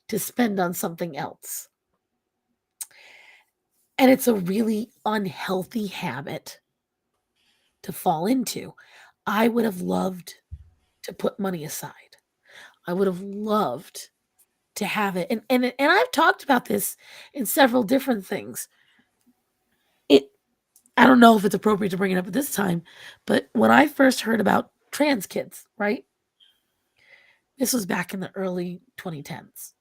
to spend on something else. And it's a really unhealthy habit to fall into. I would have loved to put money aside. I would have loved to have it. And I've talked about this in several different things. I don't know if it's appropriate to bring it up at this time, but when I first heard about trans kids, right? This was back in the early 2010s.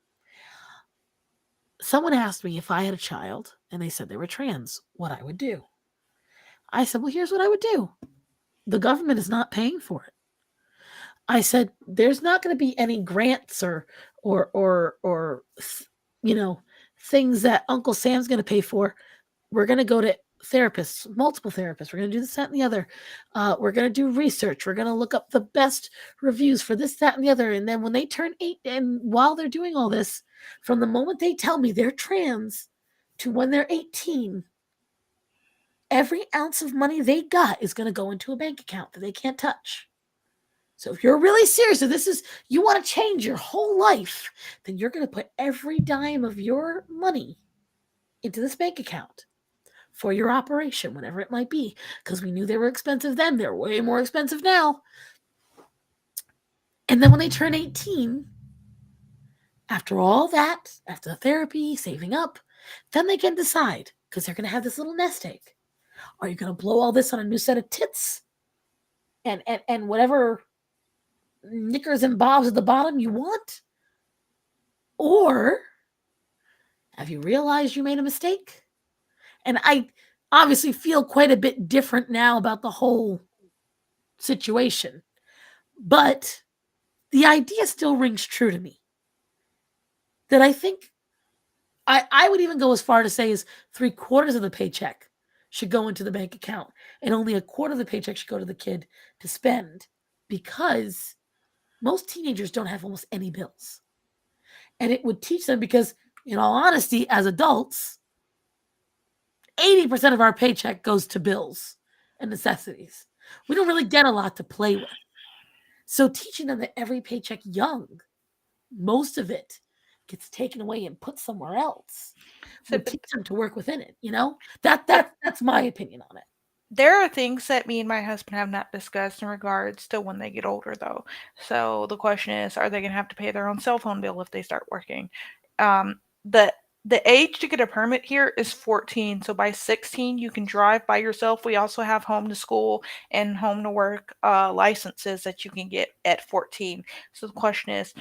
Someone asked me if I had a child and they said they were trans, what I would do. I said, well, here's what I would do. The government is not paying for it. I said, there's not going to be any grants or things that Uncle Sam's going to pay for. We're going to go to therapists, multiple therapists. We're going to do this, that, and the other. We're going to do research. We're going to look up the best reviews for this, that, and the other. And then when they turn 8, and while they're doing all this, from the moment they tell me they're trans to when they're 18, every ounce of money they got is going to go into a bank account that they can't touch. So if you're really serious, if you want to change your whole life, then you're going to put every dime of your money into this bank account for your operation, whatever it might be, because we knew they were expensive then. They're way more expensive now. And then when they turn 18, after all that, after the therapy, saving up, then they can decide, because they're going to have this little nest egg. Are you going to blow all this on a new set of tits and whatever knickers and bobs at the bottom you want? Or have you realized you made a mistake? And I obviously feel quite a bit different now about the whole situation. But the idea still rings true to me. That I think I would even go as far to say is 3/4 of the paycheck should go into the bank account and only 1/4 of the paycheck should go to the kid to spend, because most teenagers don't have almost any bills. And it would teach them, because in all honesty, as adults, 80% of our paycheck goes to bills and necessities. We don't really get a lot to play with. So teaching them that every paycheck young, most of it gets taken away and put somewhere else, would teach them to work within it. That's my opinion on it.
There are things that me and my husband have not discussed in regards to when they get older, though. So the question is, are they going to have to pay their own cell phone bill if they start working? The age to get a permit here is 14. So by 16, you can drive by yourself. We also have home to school and home to work licenses that you can get at 14. So the question is,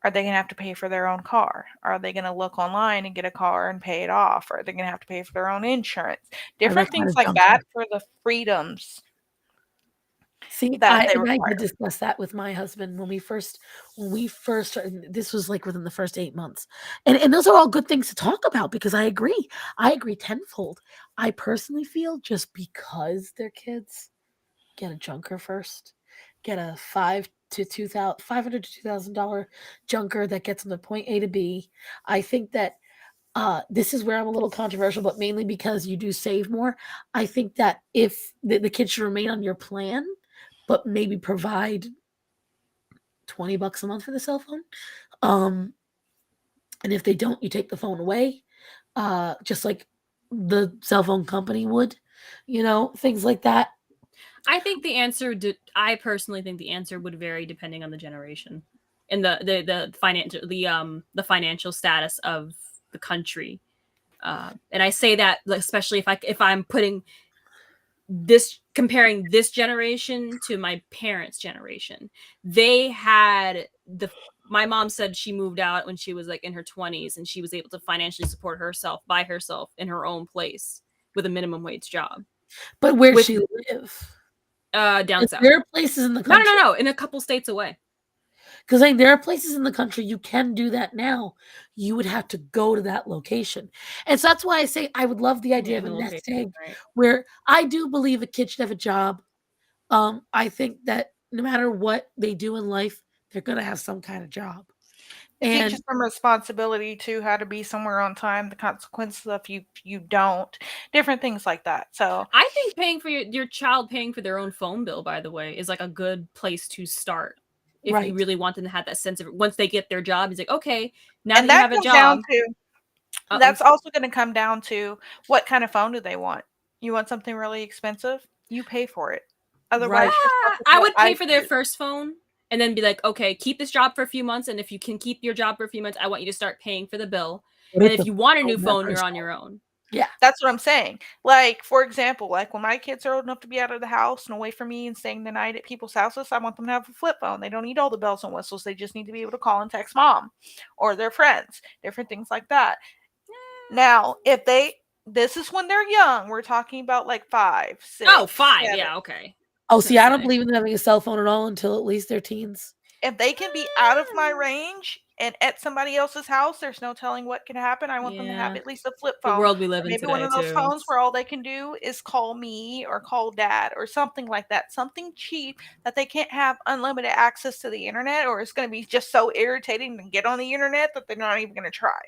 are they going to have to pay for their own car? Are they going to look online and get a car and pay it off? Are they going to have to pay for their own insurance? Different things like that for the freedoms.
See, I did discuss that with my husband when we first started. This was like within the first 8 months. And those are all good things to talk about, because I agree tenfold. I personally feel just because they're kids, get a junker first. Get a $500 to $2,000 junker that gets them to point A to B. I think that this is where I'm a little controversial, but mainly because you do save more. I think that if the kids should remain on your plan, but maybe provide $20 a month for the cell phone. And if they don't, you take the phone away, just like the cell phone company would, things like that.
I think the answer. I personally think the answer would vary depending on the generation and the financial status of the country. And I say that especially if I'm comparing this generation to my parents' generation. They had my mom said she moved out when she was like in her 20s, and she was able to financially support herself by herself in her own place with a minimum wage job.
But where does she live?
Down south.
There are places in the country.
No, in a couple states away.
Because there are places in the country you can do that now. You would have to go to that location. And so that's why I say I would love the idea of a nest egg, where I do believe a kid should have a job. I think that no matter what they do in life, they're going to have some kind of job.
And teaches them responsibility too, how to be somewhere on time, the consequences if you don't, different things like that. So
I think paying for your child paying for their own phone bill, by the way, is like a good place to start. If you really want them to have that sense of once they get their job, he's like, okay, now that you have a job.
That's also going to come down to what kind of phone do they want. You want something really expensive? You pay for it. Otherwise,
I would pay for their first phone. And then be like, okay, keep this job for a few months. And if you can keep your job for a few months, I want you to start paying for the bill. And if you want a new phone, you're on your own.
Yeah.
That's what I'm saying. Like, for example, like when my kids are old enough to be out of the house and away from me and staying the night at people's houses, I want them to have a flip phone. They don't need all the bells and whistles. They just need to be able to call and text mom or their friends, different things like that. Now, if this is when they're young. We're talking about like 5, 6.
Oh, 5.
7.
Yeah, okay.
Oh, see, I don't believe in them having a cell phone at all until at least they're teens.
If they can be out of my range and at somebody else's house, there's no telling what can happen. I want them to have at least a flip phone.
The world we live in
Maybe one
today,
of those
too.
phones where all they can do is call me or call dad or something like that. Something cheap that they can't have unlimited access to the internet, or it's going to be just so irritating to get on the internet that they're not even going to try.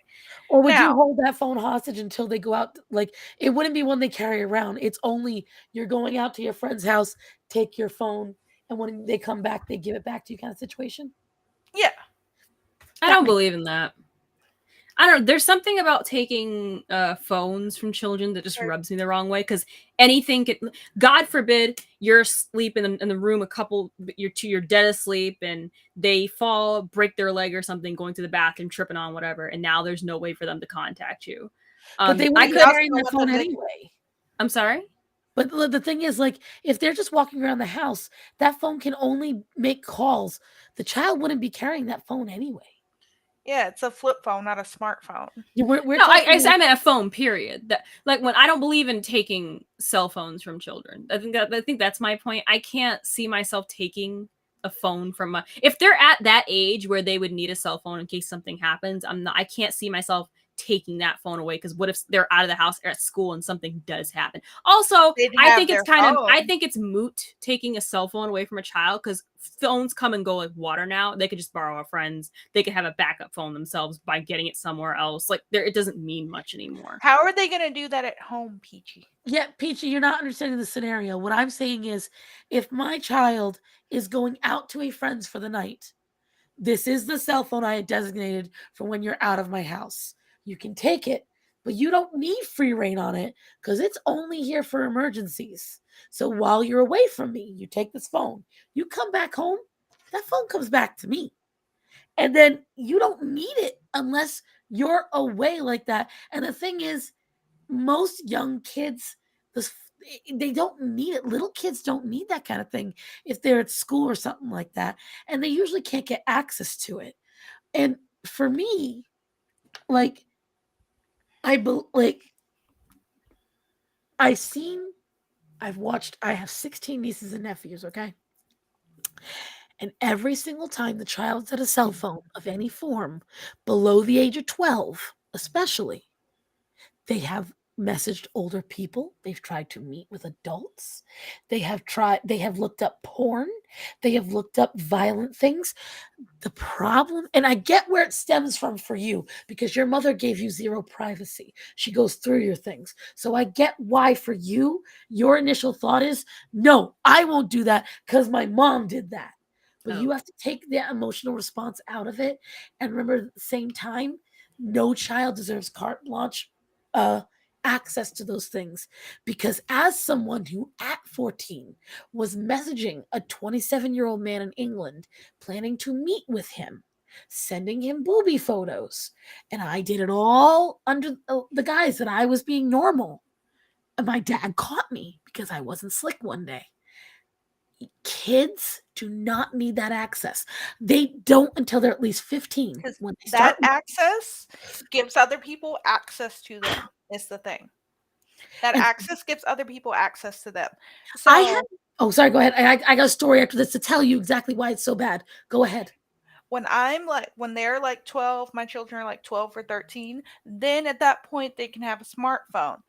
Or would you hold that phone hostage until they go out? Like, it wouldn't be one they carry around. It's only you're going out to your friend's house, take your phone, and when they come back, they give it back to you kind of situation.
Yeah.
I don't believe in that. I don't know. There's something about taking phones from children that just rubs me the wrong way, because anything could, God forbid, you're asleep in the room, you're dead asleep, and they fall, break their leg or something, going to the bathroom, tripping on whatever, and now there's no way for them to contact you.
But they wouldn't be carrying their phone anyway.
I'm sorry?
But the thing is, like, if they're just walking around the house, that phone can only make calls. The child wouldn't be carrying that phone anyway.
Yeah, it's a flip phone, not a smartphone.
I meant a phone, period. That, like, when I don't believe in taking cell phones from children. I think that's my point. I can't see myself taking a phone from if they're at that age where they would need a cell phone in case something happens. I can't see myself taking that phone away, because what if they're out of the house or at school and something does happen? Also, I think it's moot taking a cell phone away from a child, because phones come and go like water now. They could just borrow a friend's. They could have a backup phone themselves by getting it somewhere else. Like, it doesn't mean much anymore.
How are they going to do that at home, Peachy?
Yeah, Peachy, you're not understanding the scenario. What I'm saying is, if my child is going out to a friend's for the night, this is the cell phone I had designated for when you're out of my house. You can take it, but you don't need free reign on it, because it's only here for emergencies. So while you're away from me, you take this phone. You come back home, that phone comes back to me. And then you don't need it unless you're away like that. And the thing is, most young kids, they don't need it. Little kids don't need that kind of thing if they're at school or something like that. And they usually can't get access to it. And for me, like, I have 16 nieces and nephews, okay? And every single time the child's at a cell phone of any form, below the age of 12, especially, they have messaged older people. They've tried to meet with adults. They have looked up porn. They have looked up violent things. The problem, and I get where it stems from for you, because your mother gave you zero privacy. She goes through your things. So I get why for you, your initial thought is, no, I won't do that because my mom did that. But you have to take the emotional response out of it. And remember, at the same time, no child deserves carte blanche access to those things, because as someone who at 14 was messaging a 27-year-old man in England, planning to meet with him, sending him booby photos, and I did it all under the guise that I was being normal, and my dad caught me because I wasn't slick one day. Kids do not need that access. They don't until they're at least 15. When they
that access gives other people access to them, is the thing. That access gives other people access to them. So
sorry, go ahead. I got a story after this to tell you exactly why it's so bad. Go ahead.
When they're like 12, my children are like 12 or 13, then at that point they can have a smartphone.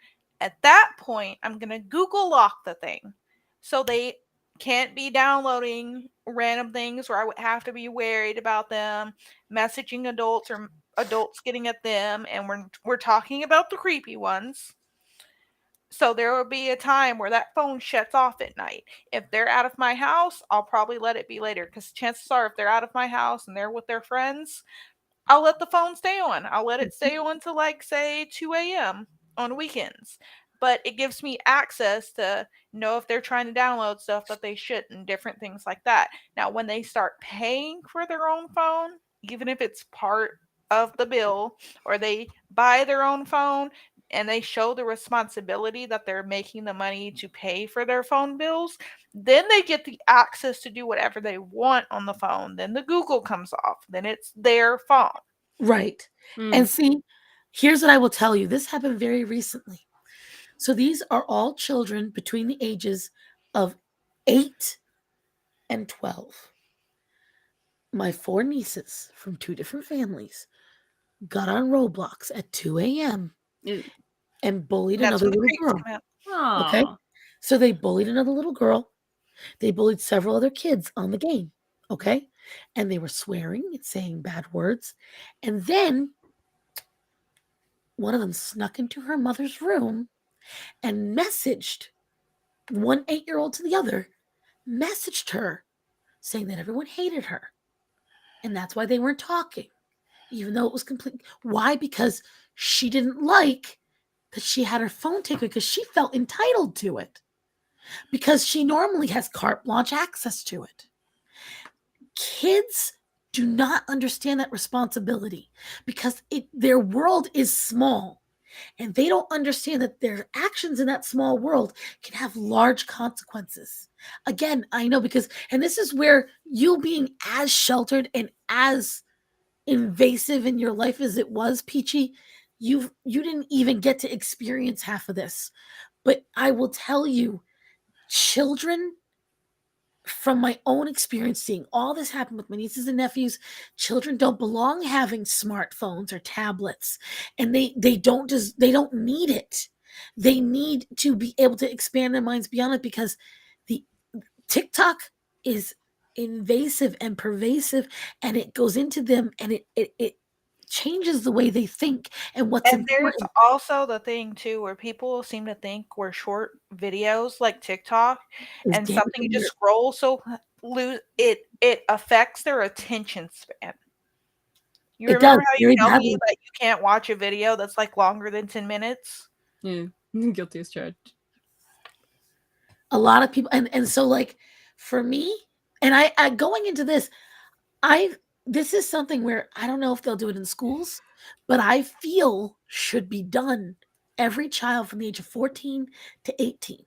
At that point, I'm going to Google lock the thing. So they can't be downloading random things where I would have to be worried about them messaging adults or adults getting at them. And we're talking about the creepy ones. So there will be a time where that phone shuts off at night. If they're out of my house, I'll probably let it be later, because chances are if they're out of my house and they're with their friends, I'll let the phone stay on. I'll let it stay on to, like, say 2 a.m. on weekends. But it gives me access to know if they're trying to download stuff that they shouldn't, different things like that. Now, when they start paying for their own phone, even if it's part of the bill, or they buy their own phone, and they show the responsibility that they're making the money to pay for their phone bills, then they get the access to do whatever they want on the phone. Then the Google comes off. Then it's their phone.
Right. And see, here's what I will tell you. This happened very recently. So these are all children between the ages of 8 and 12. My 4 nieces from 2 different families got on Roblox at 2 a.m. and bullied
That's
another
when the
little
creeps
girl.
come out.
Okay.
Aw.
So they bullied another little girl. They bullied several other kids on the game. Okay. And they were swearing and saying bad words. And then one of them snuck into her mother's room and messaged one 8-year-old to the other, messaged her saying that everyone hated her. And that's why they weren't talking, even though it was complete. Why? Because she didn't like that she had her phone taken because she felt entitled to it. Because she normally has carte blanche access to it. Kids do not understand that responsibility because their world is small and they don't understand that their actions in that small world can have large consequences. Again, I know and this is where you being as sheltered and as invasive in your life as it was, Peachy, you didn't even get to experience half of this. But I will tell you, children, from my own experience seeing all this happen with my nieces and nephews, children don't belong having smartphones or tablets, and they don't need it. They need to be able to expand their minds beyond it because the TikTok is invasive and pervasive, and it goes into them, and it changes the way they think and what's
And there's
important.
also the thing too where people seem to think we're short videos like TikTok
Is
and something you
damaging
just
your-
scroll so it affects their attention span. You
It does
remember how you
very
tell me
badly.
that you can't watch a video that's like longer than 10 minutes?
Yeah. Guilty as charged.
A lot of people, and so like for me, and I going into this, this is something where I don't know if they'll do it in schools, but I feel should be done. Every child from the age of 14 to 18,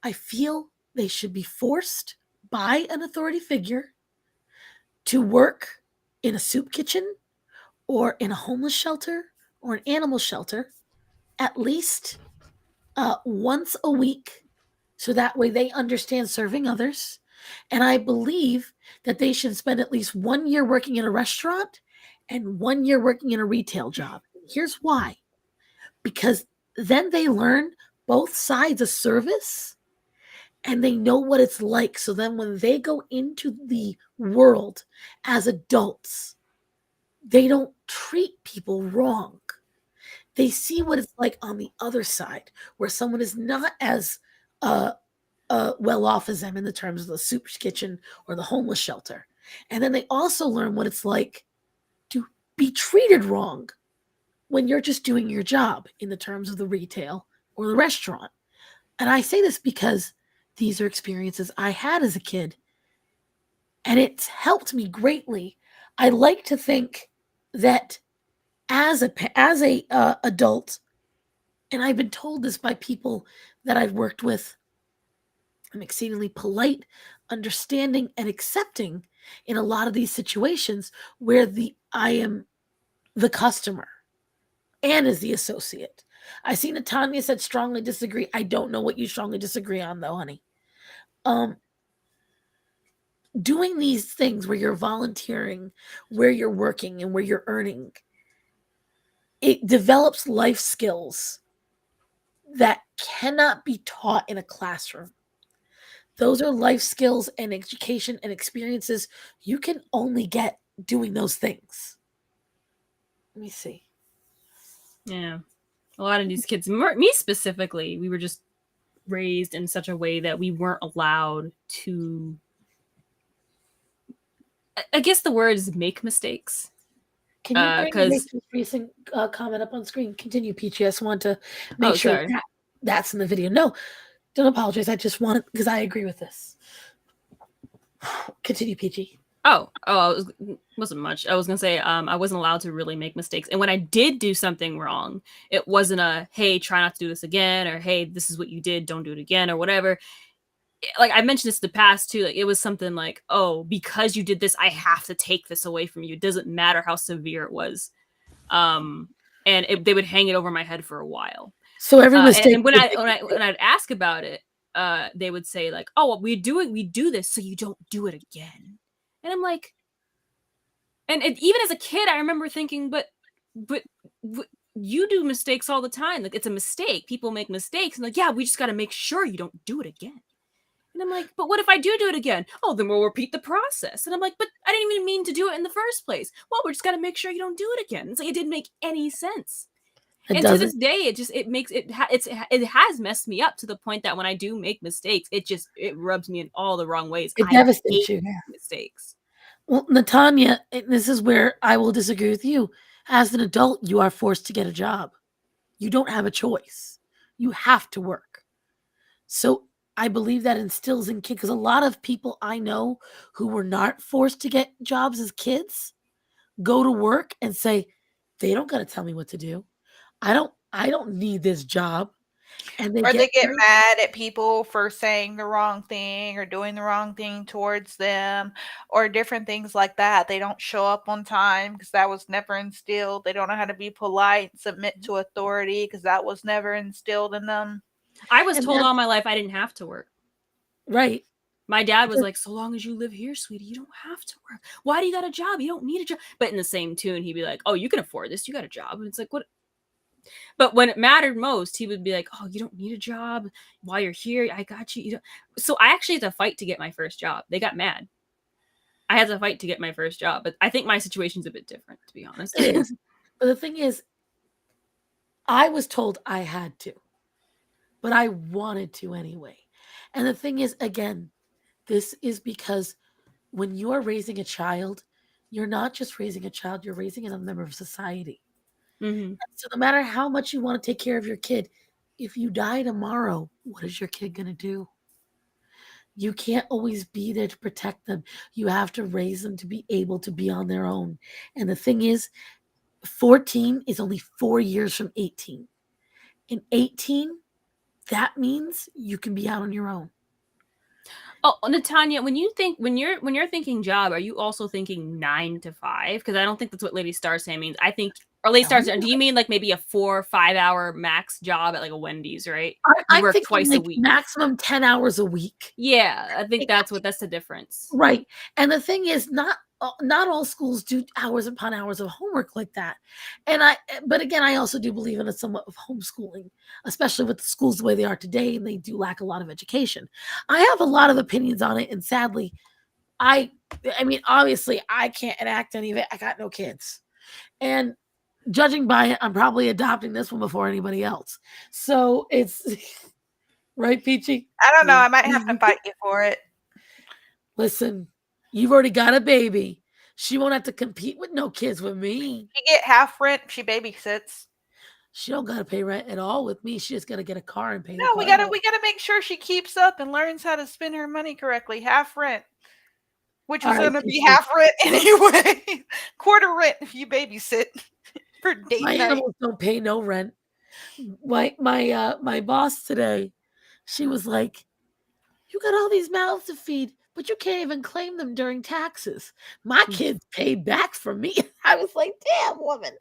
I feel they should be forced by an authority figure to work in a soup kitchen or in a homeless shelter or an animal shelter at least once a week, so that way they understand serving others. And I believe that they should spend at least 1 year working in a restaurant and 1 year working in a retail job. Here's why. Because then they learn both sides of service and they know what it's like. So then when they go into the world as adults, they don't treat people wrong. They see what it's like on the other side, where someone is not as well off as them in the terms of the soup kitchen or the homeless shelter. And then they also learn what it's like to be treated wrong when you're just doing your job in the terms of the retail or the restaurant. And I say this because these are experiences I had as a kid, and it's helped me greatly. I like to think that as a adult, and I've been told this by people that I've worked with, I'm exceedingly polite, understanding, and accepting in a lot of these situations where I am the customer and as the associate. I see Natanya said strongly disagree. I don't know what you strongly disagree on though, honey. Doing these things where you're volunteering, where you're working, and where you're earning, it develops life skills that cannot be taught in a classroom. Those are life skills and education and experiences you can only get doing those things. Let me see.
Yeah. A lot of these kids, me specifically, we were just raised in such a way that we weren't allowed to, I guess the word is make mistakes.
Can you bring Rachel's recent comment up on screen? Continue, Peachy. I just want to make sure that's in the video. No, don't apologize. I just want it because I agree with this. Continue, Peachy.
Wasn't much. I was gonna say, I wasn't allowed to really make mistakes. And when I did do something wrong, it wasn't a, hey, try not to do this again, or hey, this is what you did, don't do it again, or whatever. Like I mentioned this in the past too. Like it was something like, oh, because you did this, I have to take this away from you. It doesn't matter how severe it was. And they would hang it over my head for a while.
So every mistake.
And when I'd ask about it, they would say like, oh, well, we do this so you don't do it again. And I'm like, and even as a kid, I remember thinking, but you do mistakes all the time. Like it's a mistake. People make mistakes. And like, yeah, we just got to make sure you don't do it again. And I'm like, but what if I do it again? Oh, then we'll repeat the process. And I'm like, but I didn't even mean to do it in the first place. Well, we just got to make sure you don't do it again. It's like it didn't make any sense. And to this day, it has messed me up to the point that when I do make mistakes, it rubs me in all the wrong ways.
It devastates you.
Mistakes.
Well, Natanya, this is where I will disagree with you. As an adult, you are forced to get a job. You don't have a choice. You have to work. So I believe that instills in kids, because a lot of people I know who were not forced to get jobs as kids go to work and say, they don't got to tell me what to do. I don't need this job. And
they get mad at people for saying the wrong thing or doing the wrong thing towards them or different things like that. They don't show up on time because that was never instilled. They don't know how to be polite, submit to authority because that was never instilled in them.
I was told all my life I didn't have to work.
Right.
My dad was like, so long as you live here, sweetie, you don't have to work. Why do you got a job? You don't need a job. But in the same tune, he'd be like, oh, you can afford this. You got a job. And it's like, what? But when it mattered most, he would be like, oh, you don't need a job while you're here. I got you. So I actually had to fight to get my first job. They got mad. I had to fight to get my first job. But I think my situation's a bit different, to be honest.
It is. But the thing is, I was told I had to. But I wanted to anyway. And the thing is, again, this is because when you are raising a child, you're not just raising a child, you're raising a member of society.
Mm-hmm.
So no matter how much you want to take care of your kid, if you die tomorrow, what is your kid going to do? You can't always be there to protect them. You have to raise them to be able to be on their own. And the thing is, 14 is only 4 years from 18. In 18, that means you can be out on your own.
Oh, Natanya, when you're thinking job, are you also thinking 9 to 5? Because I don't think that's what Lady Star saying means. I think, or Lady Star, do you mean like maybe a 4 or 5 hour max job at like a Wendy's, right?
I work twice a week, maximum 10 hours a week.
Yeah, I think that's the difference,
right? And the thing is, not all schools do hours upon hours of homework like that. But again, I also do believe in a somewhat of homeschooling, especially with the schools the way they are today, and they do lack a lot of education. I have a lot of opinions on it, and sadly, I mean, obviously, I can't enact any of it. I got no kids, and judging by it, I'm probably adopting this one before anybody else. So it's right, Peachy.
I don't know. I might have to fight you for it.
Listen. You've already got a baby. She won't have to compete with no kids with me.
She get half rent if she babysits.
She don't got to pay rent at all with me. She just got to get a car and pay.
No, we gotta make sure she keeps up and learns how to spend her money correctly. Half rent, which is gonna be half rent anyway. Quarter rent if you babysit for date night.
My animals don't pay no rent. My boss today, she was like, "You got all these mouths to feed, but you can't even claim them during taxes. My kids paid back for me." I was like, damn, woman.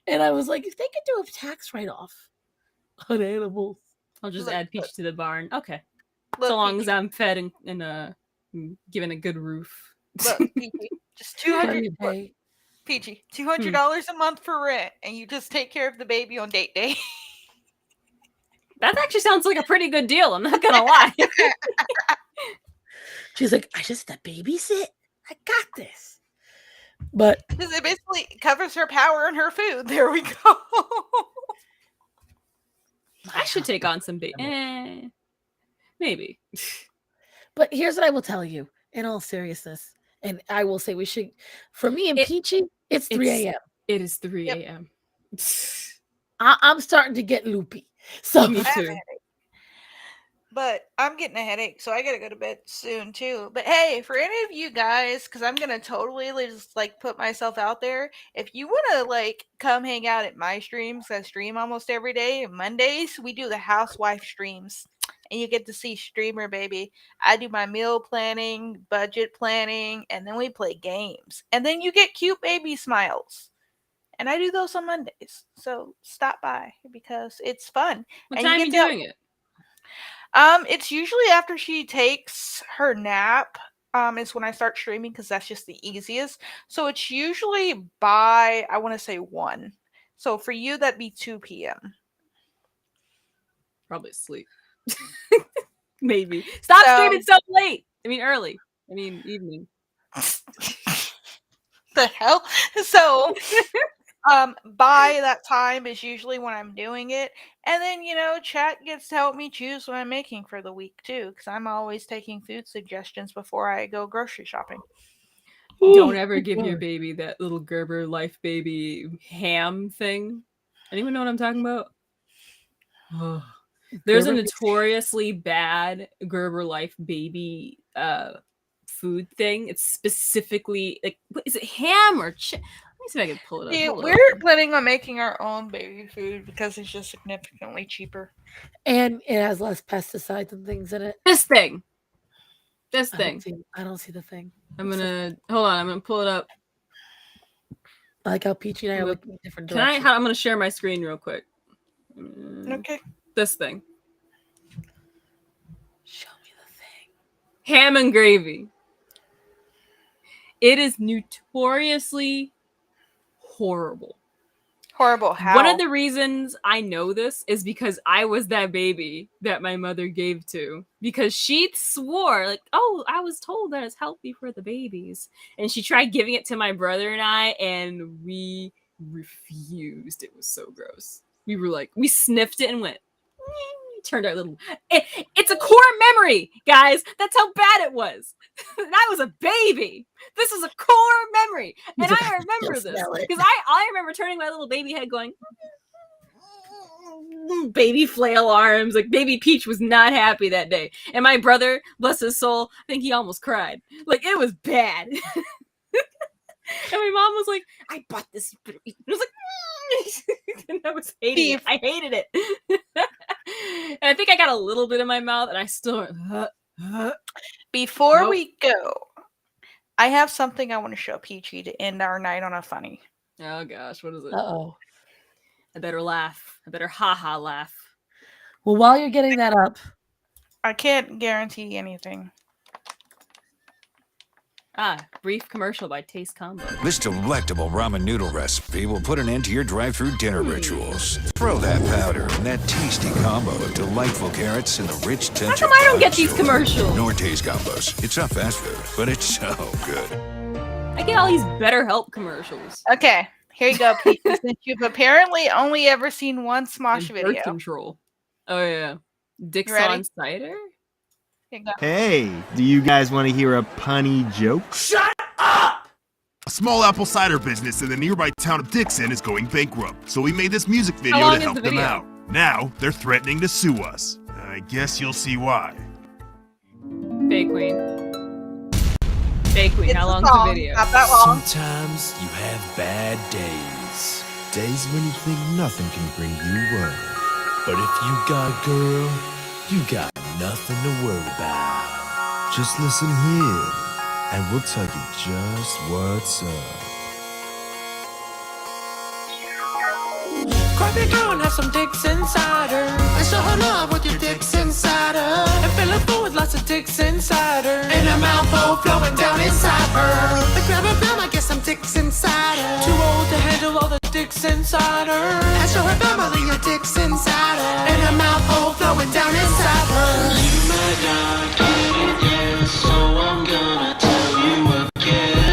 And I was like, if they could do a tax write-off on animals.
I'll just add Peach to the barn. Okay. So long as I'm fed and given a good roof.
Look, Peachy, just $200. Peachy, $200 a month for rent, and you just take care of the baby on date day.
That actually sounds like a pretty good deal. I'm not gonna lie.
She's like, I just babysit. I got this. But
because it basically covers her power and her food. There we go.
I should take on some maybe.
But here's what I will tell you in all seriousness. And I will say we should, for me and Peachy, it's 3 a.m.
It is 3 a.m.
I'm starting to get loopy. So
me too.
But I'm getting a headache, so I gotta go to bed soon too. But hey, for any of you guys, because I'm gonna totally just like put myself out there. If you wanna like come hang out at my streams, I stream almost every day. Mondays we do the housewife streams, and you get to see streamer baby. I do my meal planning, budget planning, and then we play games, and then you get cute baby smiles. And I do those on Mondays, so stop by because it's fun.
What
and
time are you doing it?
It's usually after she takes her nap. Is when I start streaming because that's just the easiest. So it's usually by I want to say 1. So for you that'd be 2 p.m.
Probably sleep. Maybe. Stop streaming so late. I mean early. I mean evening.
The hell? So by that time is usually when I'm doing it. And then, chat gets to help me choose what I'm making for the week too, because I'm always taking food suggestions before I go grocery shopping.
Don't ever give your baby that little Gerber Life Baby ham thing. Anyone know what I'm talking about? Oh. There's a notoriously bad Gerber Life Baby food thing. It's specifically like, what is it, ham or Let me see if I can pull it up.
Yeah, we're planning on making our own baby food because it's just significantly cheaper.
And it has less pesticides and things in it.
This thing.
I don't see the thing.
Hold on. I'm gonna pull it up.
I like how Peachy and I are looking in different
I'm
directions.
gonna share my screen real quick.
Okay.
This thing.
Show me the thing.
Ham and gravy. It is notoriously horrible.
Horrible how?
One of the reasons I know this is because I was that baby that my mother gave to. Because she swore, like, oh, I was told that it's healthy for the babies. And she tried giving it to my brother and I, and we refused. It was so gross. We were like, we sniffed it and went, turned our little... It's a core memory, guys. That's how bad it was. And I was a baby. This is a core memory. And I remember this. Because I remember turning my little baby head going... baby flail arms. Like, baby Peach was not happy that day. And my brother, bless his soul, I think he almost cried. Like, it was bad. And my mom was like, I bought this. It was like... and I was hating it. I hated it. And I think I got a little bit in my mouth, and I still...
Before we go, I have something I want to show Peachy to end our night on a funny.
Oh gosh, what is it?
Uh-oh.
I better laugh. I better ha-ha laugh.
Well, while you're getting that up...
I can't guarantee anything.
Brief commercial by Taste Combo.
This delectable ramen noodle recipe will put an end to your drive-through dinner rituals. Throw that powder and that tasty combo of delightful carrots and the rich tension.
How come I don't get these commercials?
Nor Taste Combos. It's not fast food, but it's so good.
I get all these BetterHelp commercials.
Okay, here you go, Peachy. Since you've apparently only ever seen one Smosh
And
video.
birth control. Oh yeah. Dixon cider?
Hey, do you guys want to hear a punny joke?
Shut up! A small apple cider business in the nearby town of Dixon is going bankrupt, so we made this music video to help them out. Now, they're threatening to sue us. I guess you'll see why.
Fake Queen. Fake Queen, how long's the video?
Not that long.
Sometimes you have bad days. Days when you think nothing can bring you worry. But if you got a girl, you got nothing to worry about. Just listen here, and we'll tell you just what's up.
Grab your girl and have some Dixon cider. And show her love with your Dixon cider. And fill her full with lots of Dixon cider. And a mouth flowing down inside her. But grab her grandma, get some Dixon cider. Too old to handle all the Dixon cider. And show her family your Dixon cider. And a mouth flowing down inside her. You might not get it yet, so I'm gonna tell you again.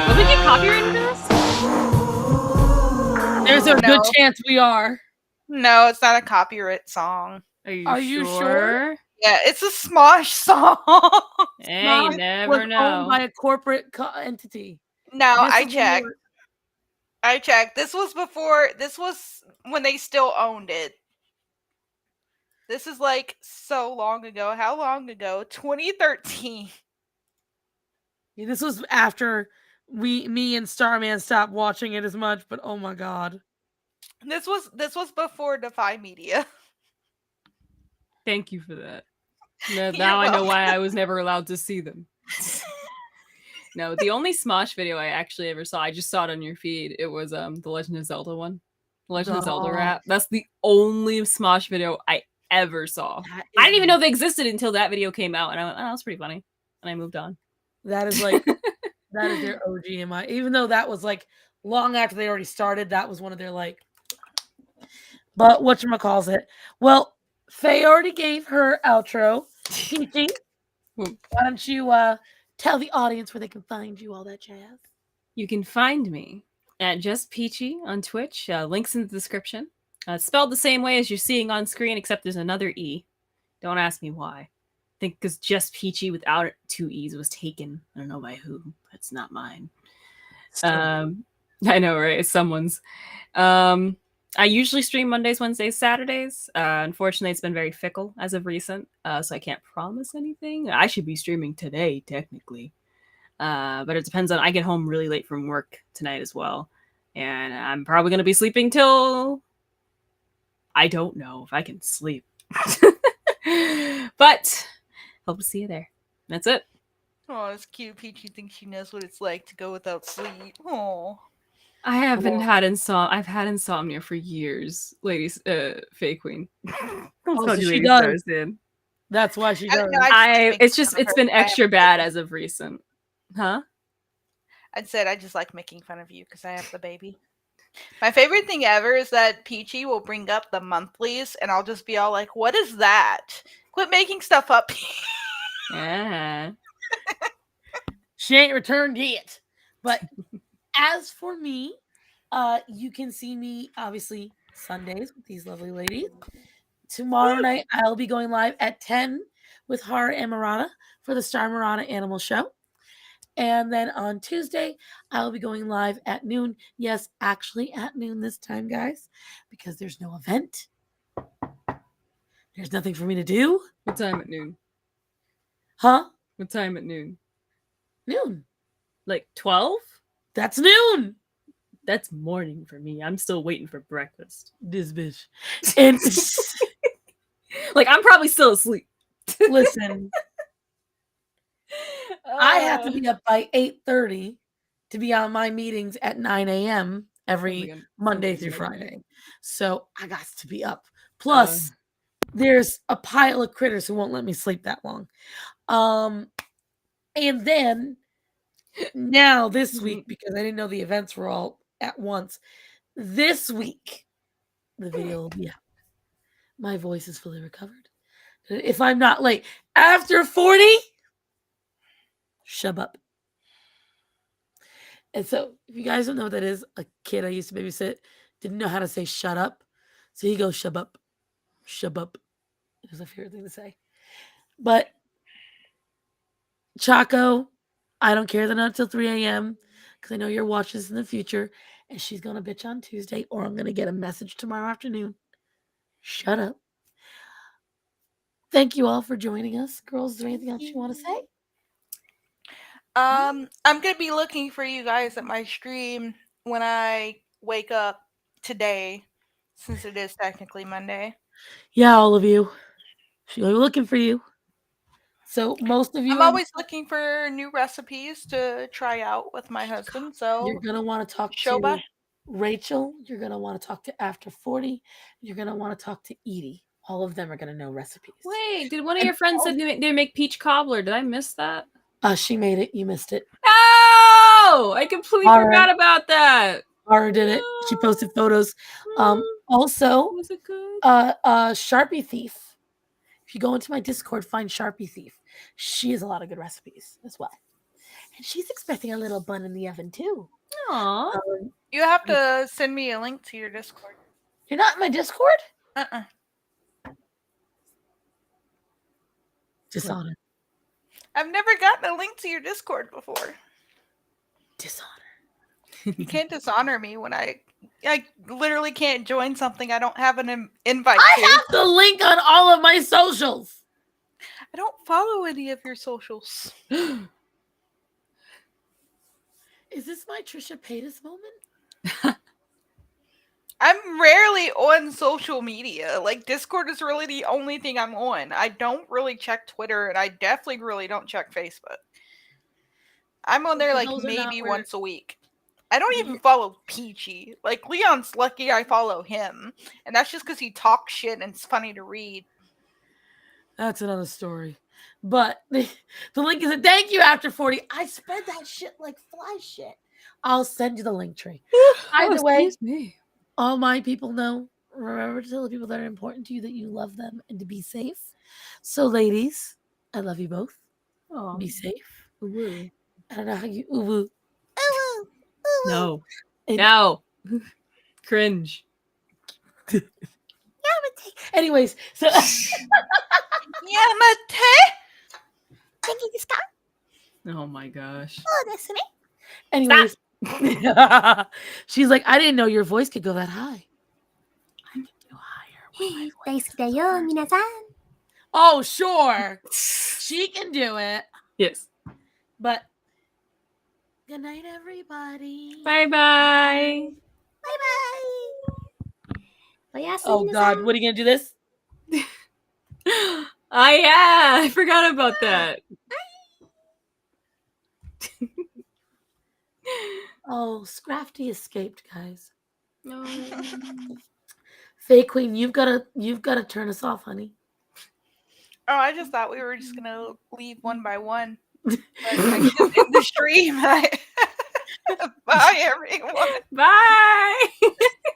Will we get copyrighted for this?
There's a good chance we are.
No, it's not a copyright song.
Are you sure?
Yeah, it's a Smosh song.
Hey, you never know.
Owned by a corporate entity.
No,
This
I
is when they
checked.
were-
I checked. This was when they still owned it. This is like so long ago. How long ago? 2013.
Yeah, this was after me and Starman stopped watching it as much, but oh my god.
This was before Defy Media.
Thank you for that. Now I know why I was never allowed to see them. No, the only Smosh video I actually ever saw, I just saw it on your feed. It was the Legend of Zelda one. The Legend of Zelda rap. That's the only Smosh video I ever saw. I didn't even know they existed until that video came out, and I went, "Oh, that's pretty funny," and I moved on.
That is like that is their OG in my. Even though that was like long after they already started, that was one of their like. But whatchamacalls it? Well, Faye already gave her outro. Peachy, why don't you tell the audience where they can find you, all that jazz?
You can find me at Just Peachy on Twitch. Links in the description. It's spelled the same way as you're seeing on screen, except there's another E. Don't ask me why. I think because Just Peachy without 2 E's was taken. I don't know by who, but it's not mine. I know, right? It's someone's. I usually stream Mondays, Wednesdays, Saturdays. Unfortunately, it's been very fickle as of recent, so I can't promise anything. I should be streaming today, technically. But it depends on... I get home really late from work tonight as well. And I'm probably going to be sleeping till... I don't know if I can sleep. But hope to see you there. That's it.
Oh, it's cute. Peachy thinks she knows what it's like to go without sleep. Oh.
I haven't had insomnia. I've had insomnia for years, ladies. Faye Queen.
So she does. That's why she does.
It's been extra bad as of recent. Huh?
I said I just like making fun of you because I have the baby. My favorite thing ever is that Peachy will bring up the monthlies, and I'll just be all like, "What is that? Quit making stuff up."
Yeah.
She ain't returned yet. But as for me, you can see me obviously Sundays with these lovely ladies. Tomorrow night, I'll be going live at 10 with Hara and Murata for the Star Murata Animal Show. And then on Tuesday, I'll be going live at noon. Yes, actually at noon this time, guys, because there's no event. There's nothing for me to do.
What time at noon?
Huh?
What time at noon?
Noon.
Like 12?
That's noon.
That's morning for me. I'm still waiting for breakfast.
This bitch. And
like, I'm probably still asleep.
Listen. I have to be up by 8:30 to be on my meetings at 9 a.m. every Monday through Friday. So I got to be up. Plus, there's a pile of critters who won't let me sleep that long. And then now this week, because I didn't know the events were all at once, this week the video will be out. My voice is fully recovered. If I'm not late after 40, shut up. And so, if you guys don't know what that is, a kid I used to babysit didn't know how to say shut up. So he goes, shub up. Shub up. It was a favorite thing to say. But Chaco, I don't care that not until 3 a.m. because I know you're watching this in the future. And she's going to bitch on Tuesday, or I'm going to get a message tomorrow afternoon. Shut up. Thank you all for joining us. Girls, is there anything else you want to say?
I'm gonna be looking for you guys at my stream when I wake up today, since it is technically Monday.
Yeah, all of you. She's looking for you. So most of you,
I'm always looking for new recipes to try out with my husband. So
you're gonna want to talk to Rachel. You're gonna want to talk to After 40. You're gonna want to talk to Edie. All of them are gonna know recipes.
Wait, did one of your friends said they make peach cobbler? Did I miss that?
She made it. You missed it.
Oh, I completely forgot about that.
Ara did it. She posted photos. Also,
was it good?
Sharpie Thief. If you go into my Discord, find Sharpie Thief. She has a lot of good recipes as well. And she's expecting a little bun in the oven too.
Aww.
You have to send me a link to your Discord.
You're not in my Discord? Dishonor.
I've never gotten a link to your Discord before.
Dishonor.
You can't dishonor me when I literally can't join something I don't have an invite to.
I have the link on all of my socials.
I don't follow any of your socials.
Is this my Trisha Paytas moment?
I'm rarely on social media. Like, Discord is really the only thing I'm on. I don't really check Twitter, and I definitely really don't check Facebook. I'm on there like maybe once a week. I don't even follow Peachy. Like, Leon's lucky I follow him. And that's just because he talks shit and it's funny to read.
That's another story. But the link is a thank you after 40. I spread that shit like fly shit. I'll send you the link tree. Either way, all my people know. Remember to tell the people that are important to you that you love them and to be safe. So, ladies, I love you both.
Aww.
Be safe.
Uwu.
I don't know how you uwu.
No. No. Cringe.
Anyways, so
oh my gosh.
Anyways, she's like, I didn't know your voice could go that high. I can go higher. Oh, sure. She can do it.
Yes.
But good night, everybody.
Bye-bye.
Oh, God. What are you going to do this?
Oh, yeah. I forgot about that.
Oh, Scrafty escaped, guys.
No.
Faye Queen, you've got to turn us off, honey.
Oh, I just thought we were just gonna leave one by one. But I just end the stream. Bye, everyone.
Bye.